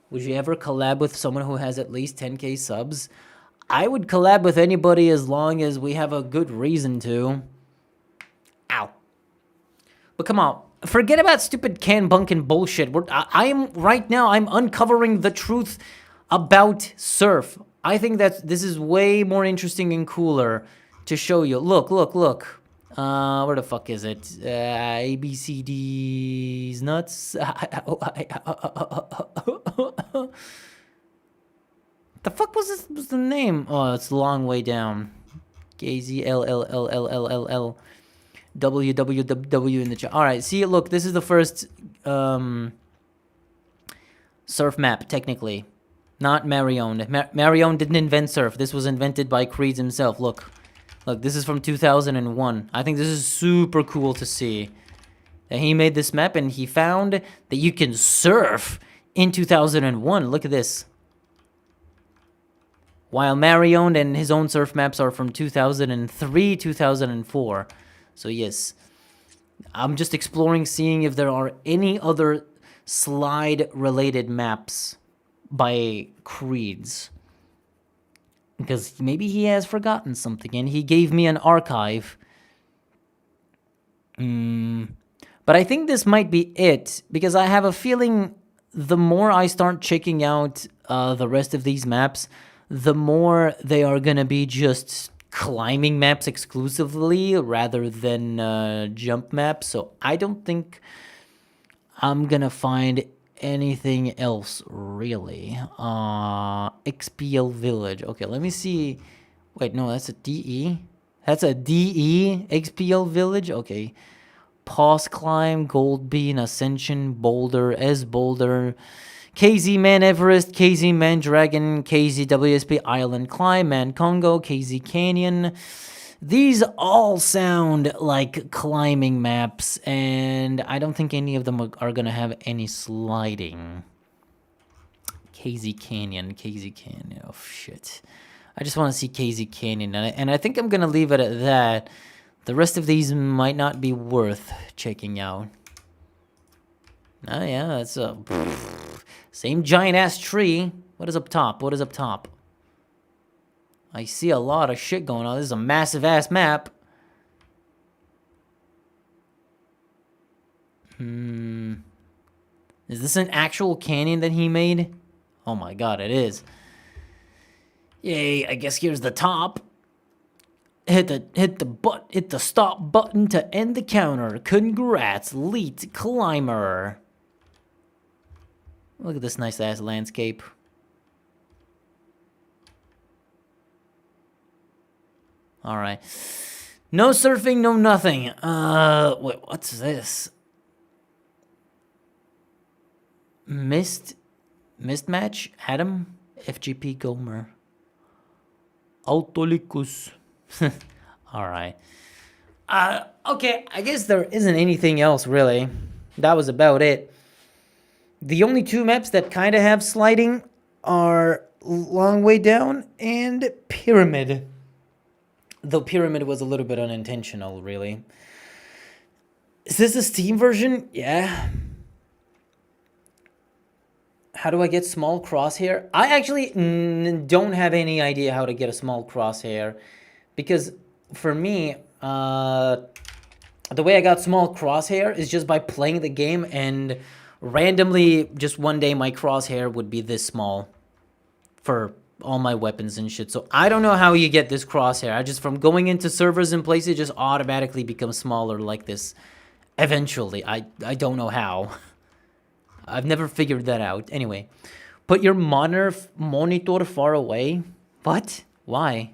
Would you ever collab with someone who has at least 10k subs? I would collab with anybody as long as we have a good reason to. Ow. But come on, forget about stupid can bunkin bullshit. I'm uncovering the truth about surf. I think that this is way more interesting and cooler to show you. Look. Where the fuck is it? A, B, C, D's nuts. The fuck was the name? Oh, it's a long way down. KZLLLLLL. WWW in the chat. All right, see, look, this is the first surf map, technically. Not Marion. Marion didn't invent surf. This was invented by Creed himself. Look, this is from 2001. I think this is super cool to see. That he made this map and he found that you can surf in 2001. Look at this. While Marion and his own surf maps are from 2003, 2004. So yes, I'm just exploring, seeing if there are any other slide-related maps by Creeds. Because maybe he has forgotten something, and he gave me an archive. But I think this might be it, because I have a feeling the more I start checking out the rest of these maps, the more they are going to be just climbing maps exclusively rather than jump maps. So I don't think I'm going to find anything else really. XPL Village. Okay, let me see. Wait, no, that's a DE. That's a DE XPL Village. Okay. Pause climb, gold bean, ascension, boulder, S boulder, KZ Man Everest, KZ Man Dragon, KZ WSP Island Climb, Man Congo, KZ Canyon. These all sound like climbing maps, and I don't think any of them are going to have any sliding. KZ Canyon, KZ Canyon, oh shit. I just want to see KZ Canyon, and I think I'm going to leave it at that. The rest of these might not be worth checking out. Oh yeah, that's a... Same giant-ass tree. What is up top? What is up top? I see a lot of shit going on. This is a massive-ass map. Is this an actual canyon that he made? Oh my god, it is. Yay, I guess here's the top. Hit the stop button to end the counter. Congrats, elite climber. Look at this nice-ass landscape. All right. No surfing, no nothing. Wait, what's this? Mist match? Adam? FGP Gomer. Autolicus. All right. Okay, I guess there isn't anything else, really. That was about it. The only two maps that kind of have sliding are Long Way Down and Pyramid. Though Pyramid was a little bit unintentional, really. Is this a Steam version? Yeah. How do I get small crosshair? I actually don't have any idea how to get a small crosshair. Because for me, the way I got small crosshair is just by playing the game, and randomly, just one day, my crosshair would be this small for all my weapons and shit. So I don't know how you get this crosshair. I just, from going into servers and places, just automatically become smaller like this. Eventually. I don't know how. I've never figured that out. Anyway, put your monitor far away. What? Why?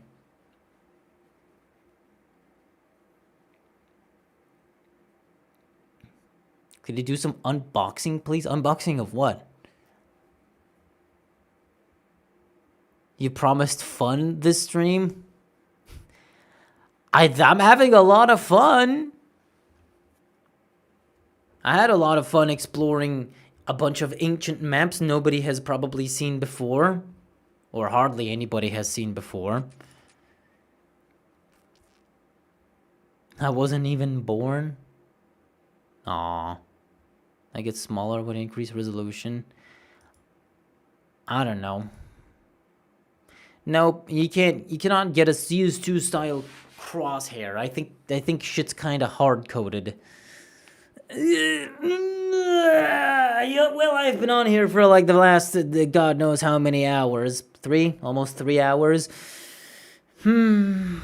Could you do some unboxing, please? Unboxing of what? You promised fun this stream? I'm having a lot of fun. I had a lot of fun exploring a bunch of ancient maps nobody has probably seen before. Or hardly anybody has seen before. I wasn't even born. Aww. I get smaller with increased resolution. I don't know. Nope, you cannot get a CS2 style crosshair. I think shit's kind of hard coded. Yeah, well, I've been on here for like the last God knows how many hours. Almost 3 hours. Do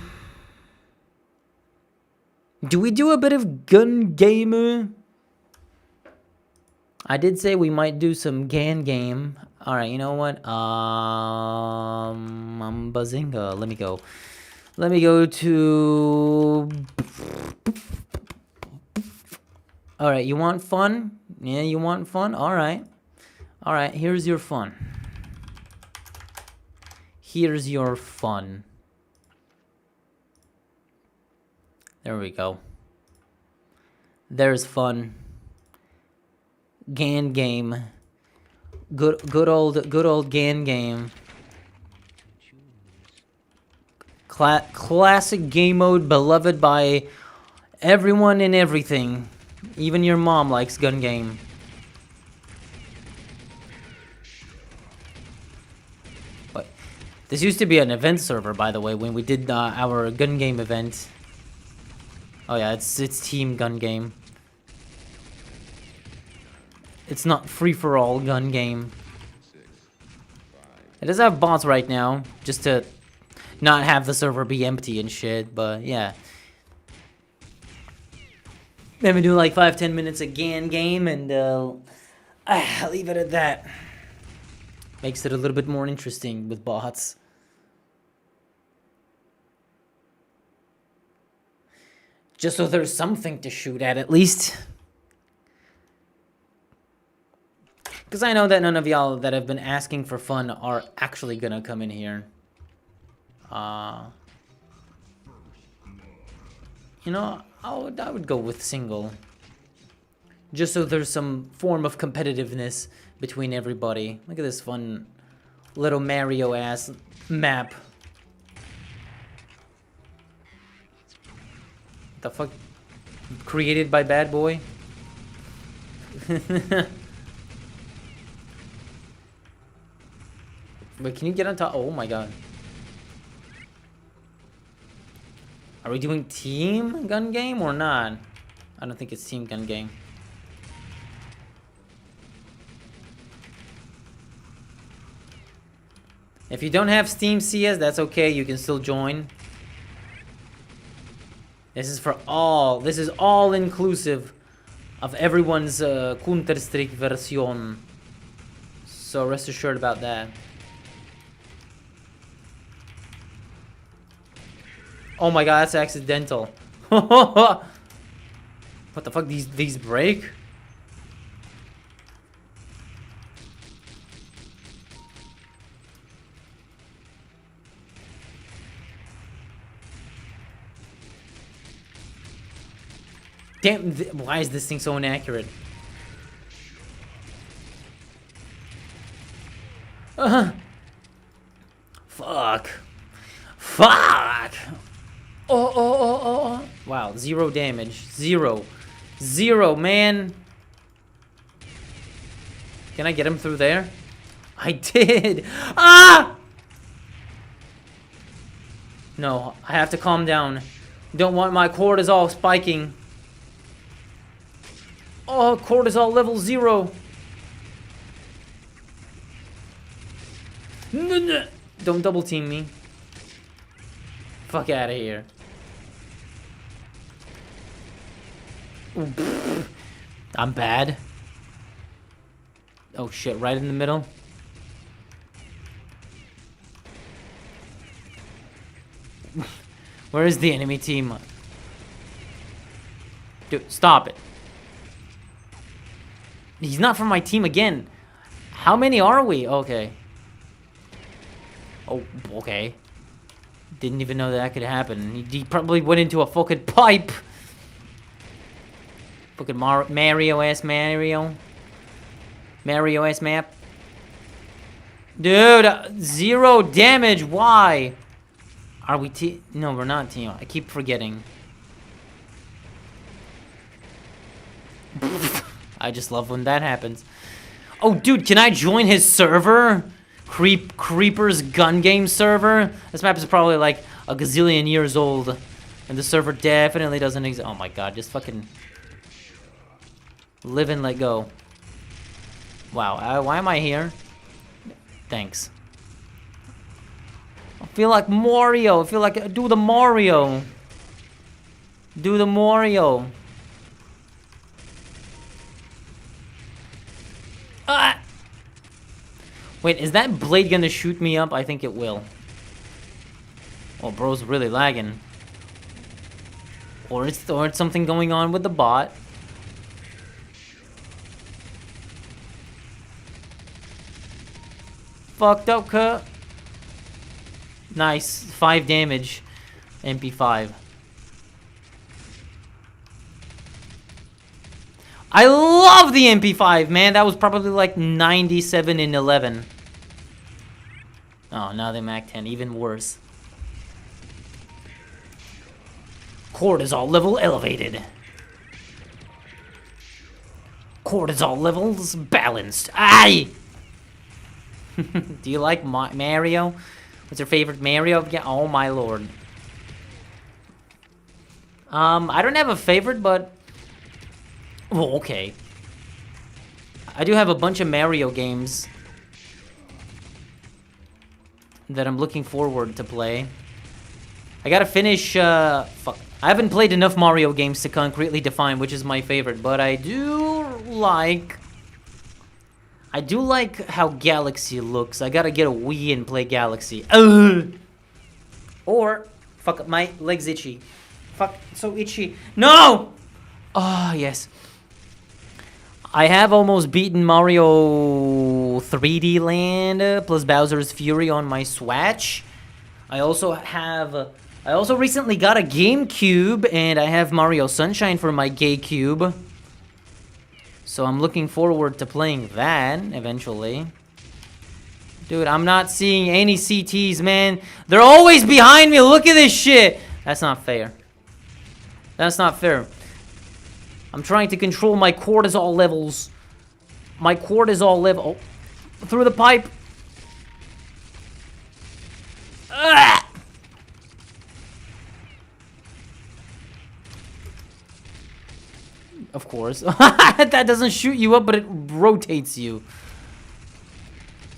we do a bit of gun gamer? I did say we might do some GAN game. Alright, you know what? Bazinga. Let me go. Let me go to... Alright, you want fun? Yeah, you want fun? Alright. Alright, here's your fun. Here's your fun. There we go. There's fun. GAN game. Good old GAN game. Classic game mode beloved by everyone and everything. Even your mom likes gun game. But this used to be an event server, by the way, when we did our gun game event. Oh yeah, it's team gun game. It's not free-for-all gun game. It does have bots right now, just to not have the server be empty and shit, but yeah. Maybe do like 5-10 minutes of GAN game, and I'll leave it at that. Makes it a little bit more interesting with bots. Just so there's something to shoot at least. Because I know that none of y'all that have been asking for fun are actually gonna come in here. You know, I would go with single. Just so there's some form of competitiveness between everybody. Look at this fun little Mario-ass map. The fuck? Created by Bad Boy? Wait, can you get on top? Oh my god. Are we doing team gun game or not? I don't think it's team gun game. If you don't have Steam CS, that's okay. You can still join. This is for all. This is all inclusive of everyone's Counter-Strike version. So rest assured about that. Oh my god, that's accidental. What the fuck? These break? Damn, why is this thing so inaccurate? Fuck. Fuck! Oh. Wow, 0 damage. 0. 0, man. Can I get him through there? I did! Ah! No, I have to calm down. Don't want my cortisol spiking. Oh, cortisol level 0. Don't double team me. Fuck out of here. Ooh, I'm bad. Oh shit, right in the middle. Where is the enemy team? Dude, stop it. He's not from my team again. How many are we? Okay. Oh, okay. Didn't even know that could happen. He probably went into a fucking pipe. Fucking Mario-ass Mario. Mario-ass map. Dude, 0 damage. Why? Are we team? No, we're not team. I keep forgetting. I just love when that happens. Oh, dude, can I join his server? Creeper's gun game server? This map is probably like a gazillion years old. And the server definitely doesn't exist. Oh my god, just fucking live and let go. Wow, why am I here? Thanks. I feel like Mario. I feel like do the Mario. Do the Mario. Ah! Wait, is that blade gonna shoot me up? I think it will. Oh, bro's really lagging. Or it's something going on with the bot. Fucked up, cut. Nice, 5 damage. MP5. I love the MP5, man. That was probably like 97 in 11. Oh, now they Mac 10, even worse. Cortisol level elevated. Cortisol levels balanced. Aye! Do you like Mario? What's your favorite Mario? Yeah, oh my lord. I don't have a favorite, but... Oh, okay. I do have a bunch of Mario games that I'm looking forward to play. I gotta finish, fuck. I haven't played enough Mario games to concretely define which is my favorite, but I do like how Galaxy looks. I gotta get a Wii and play Galaxy. Or, fuck, my leg's itchy. Fuck, so itchy. No! Oh, yes. I have almost beaten Mario 3D Land plus Bowser's Fury on my Switch. I also recently got a GameCube, and I have Mario Sunshine for my GameCube. So I'm looking forward to playing that eventually. Dude, I'm not seeing any CTs, man. They're always behind me. Look at this shit. That's not fair. That's not fair. I'm trying to control my cortisol levels. My cortisol level. Oh, through the pipe. Ah! Of course. That doesn't shoot you up, but it rotates you.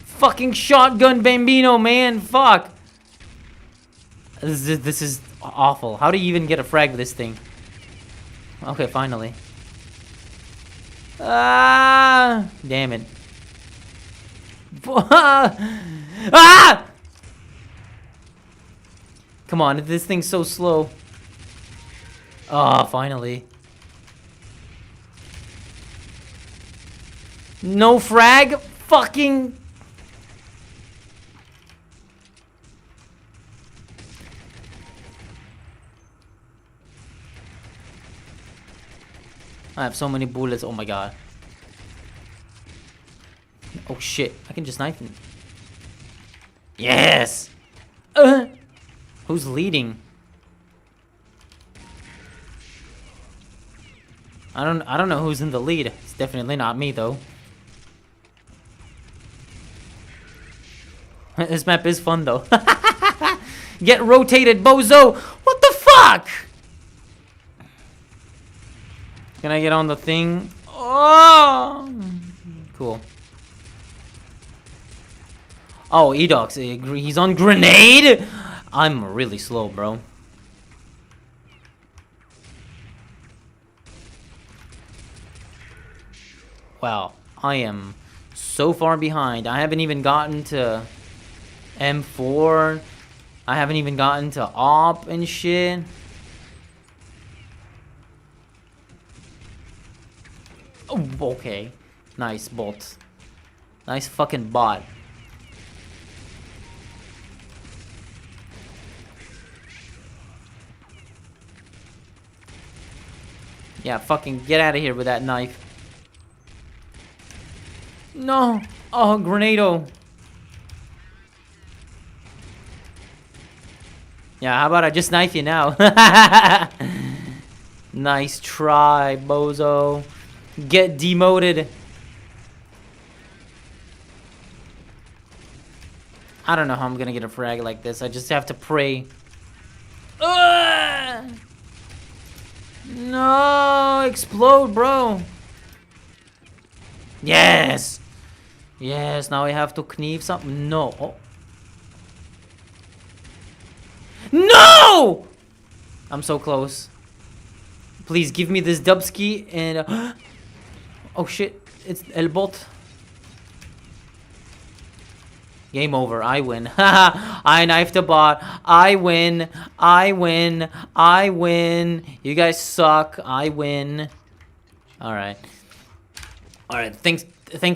Fucking shotgun Bambino, man. Fuck. This is awful. How do you even get a frag with this thing? Okay, finally. Ah! Damn it. Ah! Come on, this thing's so slow. Ah, finally. No frag? Fucking... I have so many bullets. Oh my god. Oh shit. I can just knife him. Yes! Who's leading? I don't know who's in the lead. It's definitely not me though. This map is fun though. Get rotated, bozo! What the fuck? Can I get on the thing? Oh! Cool. Oh, Edox, he's on grenade? I'm really slow, bro. Wow, I am so far behind. I haven't even gotten to M4. I haven't even gotten to AWP and shit. Oh, okay. Nice bot. Nice fucking bot. Yeah, fucking get out of here with that knife. No! Oh, Grenado. Yeah, how about I just knife you now? Nice try, bozo. Get demoted. I don't know how I'm gonna get a frag like this. I just have to pray. No! Explode, bro! Yes! Yes, now I have to knife something. No. Oh. No! I'm so close. Please give me this dubski and... oh shit, it's El Bot. Game over, I win. Haha, I knifed a bot. I win. I win. I win. You guys suck. I win. Alright. Alright, thanks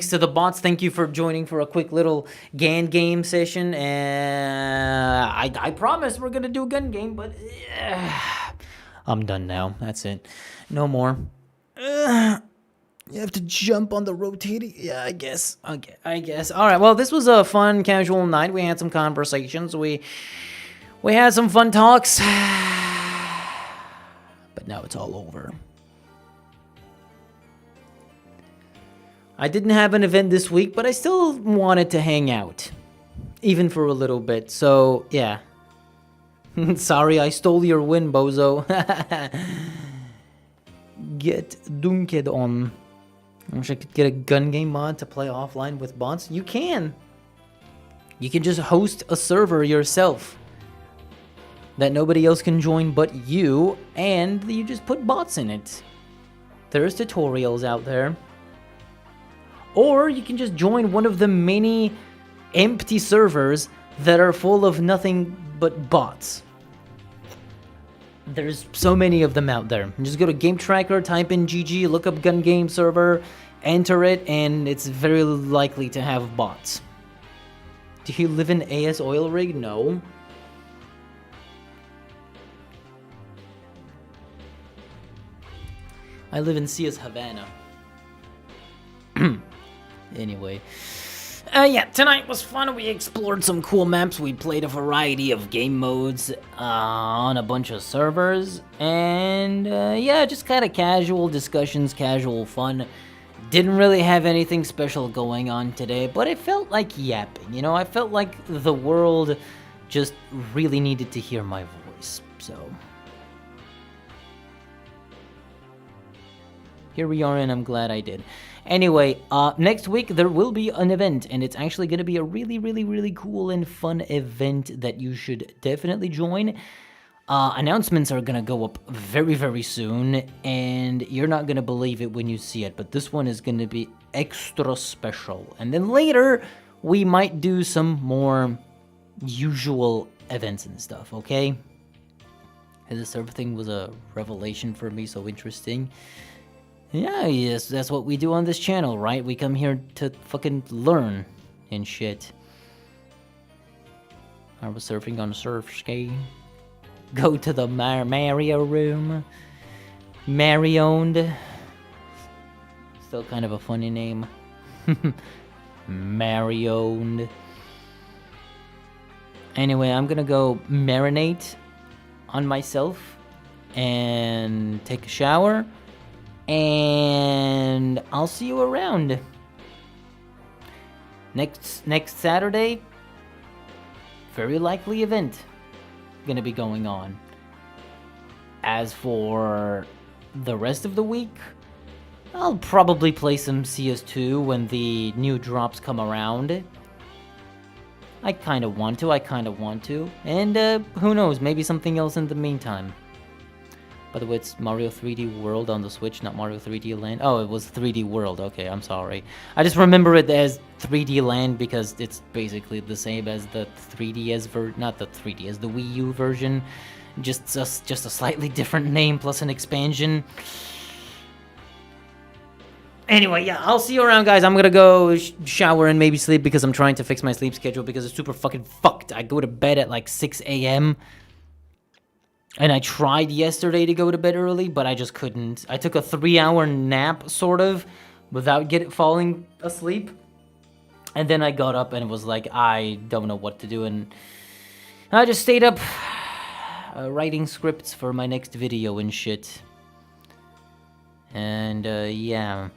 to the bots. Thank you for joining for a quick little GAN game session. And I promise we're gonna do a gun game, but I'm done now. That's it. No more. You have to jump on the rotating. Yeah, I guess. Okay, I guess. All right. Well, this was a fun, casual night. We had some conversations. We had some fun talks. But now it's all over. I didn't have an event this week, but I still wanted to hang out, even for a little bit. So yeah. Sorry, I stole your win, bozo. Get dunked on. I wish I could get a gun game mod to play offline with bots. You can. You can just host a server yourself that nobody else can join but you, and you just put bots in it. There's tutorials out there. Or you can just join one of the many empty servers that are full of nothing but bots. There's so many of them out there. Just go to Game Tracker, type in GG, look up gun game server, enter it, and it's very likely to have bots. Do you live in AS Oil Rig? No. I live in CS Havana. Anyway. Yeah, tonight was fun. We explored some cool maps. We played a variety of game modes on a bunch of servers. And yeah, just kind of casual discussions, casual fun. Didn't really have anything special going on today, but it felt like yapping. You know, I felt like the world just really needed to hear my voice. So here we are, and I'm glad I did. Anyway, next week there will be an event, and it's actually going to be a really, really, really cool and fun event that you should definitely join. Announcements are going to go up very, very soon, and you're not going to believe it when you see it, but this one is going to be extra special. And then later, we might do some more usual events and stuff, okay? This everything was a revelation for me, so interesting. Yeah, yes, that's what we do on this channel, right? We come here to fucking learn and shit. I was surfing on a surf ski. Go to the Mario room. Marioned. Still kind of a funny name. Marioned. Anyway, I'm gonna go marinate on myself and take a shower. And I'll see you around. Next Saturday, very likely event gonna be going on. As for the rest of the week, I'll probably play some CS2 when the new drops come around. I kinda want to, and who knows, maybe something else in the meantime. By the way, it's Mario 3D World on the Switch, not Mario 3D Land. Oh, it was 3D World. Okay, I'm sorry. I just remember it as 3D Land because it's basically the same as the 3DS version, not the 3DS, the Wii U version. Just a slightly different name plus an expansion. Anyway, yeah, I'll see you around, guys. I'm gonna go shower and maybe sleep because I'm trying to fix my sleep schedule because it's super fucking fucked. I go to bed at like 6 a.m. And I tried yesterday to go to bed early, but I just couldn't. I took a 3-hour nap, sort of, without falling asleep. And then I got up and was like, I don't know what to do. And I just stayed up writing scripts for my next video and shit. And yeah.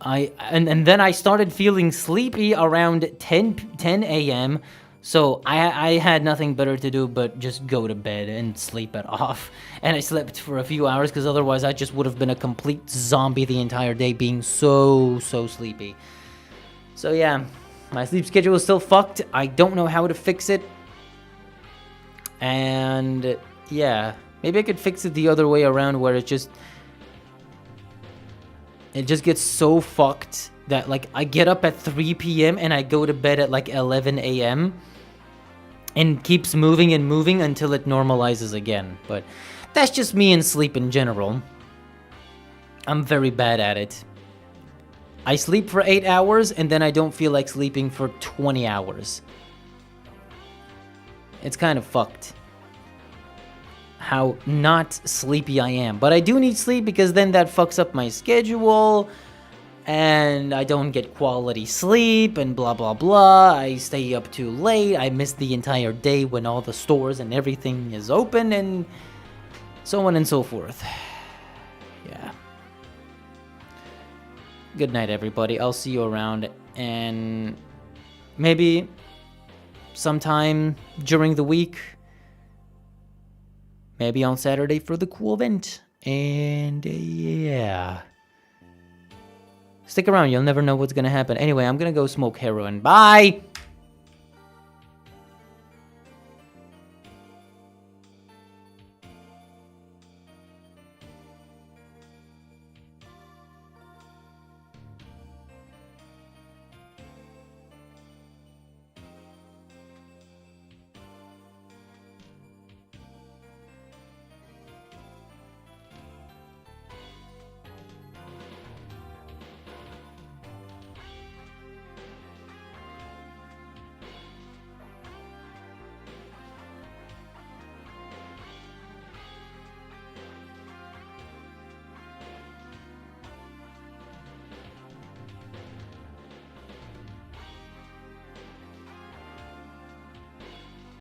And then I started feeling sleepy around 10 a.m., so I had nothing better to do but just go to bed and sleep it off. And I slept for a few hours because otherwise I just would have been a complete zombie the entire day, being so sleepy. So yeah, my sleep schedule is still fucked. I don't know how to fix it. And yeah, maybe I could fix it the other way around where it just gets so fucked that like I get up at 3 p.m. and I go to bed at like 11 a.m. and keeps moving and moving until it normalizes again. But that's just me and sleep in general. I'm very bad at it. I sleep for 8 hours and then I don't feel like sleeping for 20 hours. It's kind of fucked how not sleepy I am. But I do need sleep because then that fucks up my schedule. And I don't get quality sleep, and blah, blah, blah. I stay up too late. I miss the entire day when all the stores and everything is open, and so on and so forth. Yeah. Good night, everybody. I'll see you around, and maybe sometime during the week, maybe on Saturday for the cool event. And yeah. Stick around, you'll never know what's gonna happen. Anyway, I'm gonna go smoke heroin. Bye!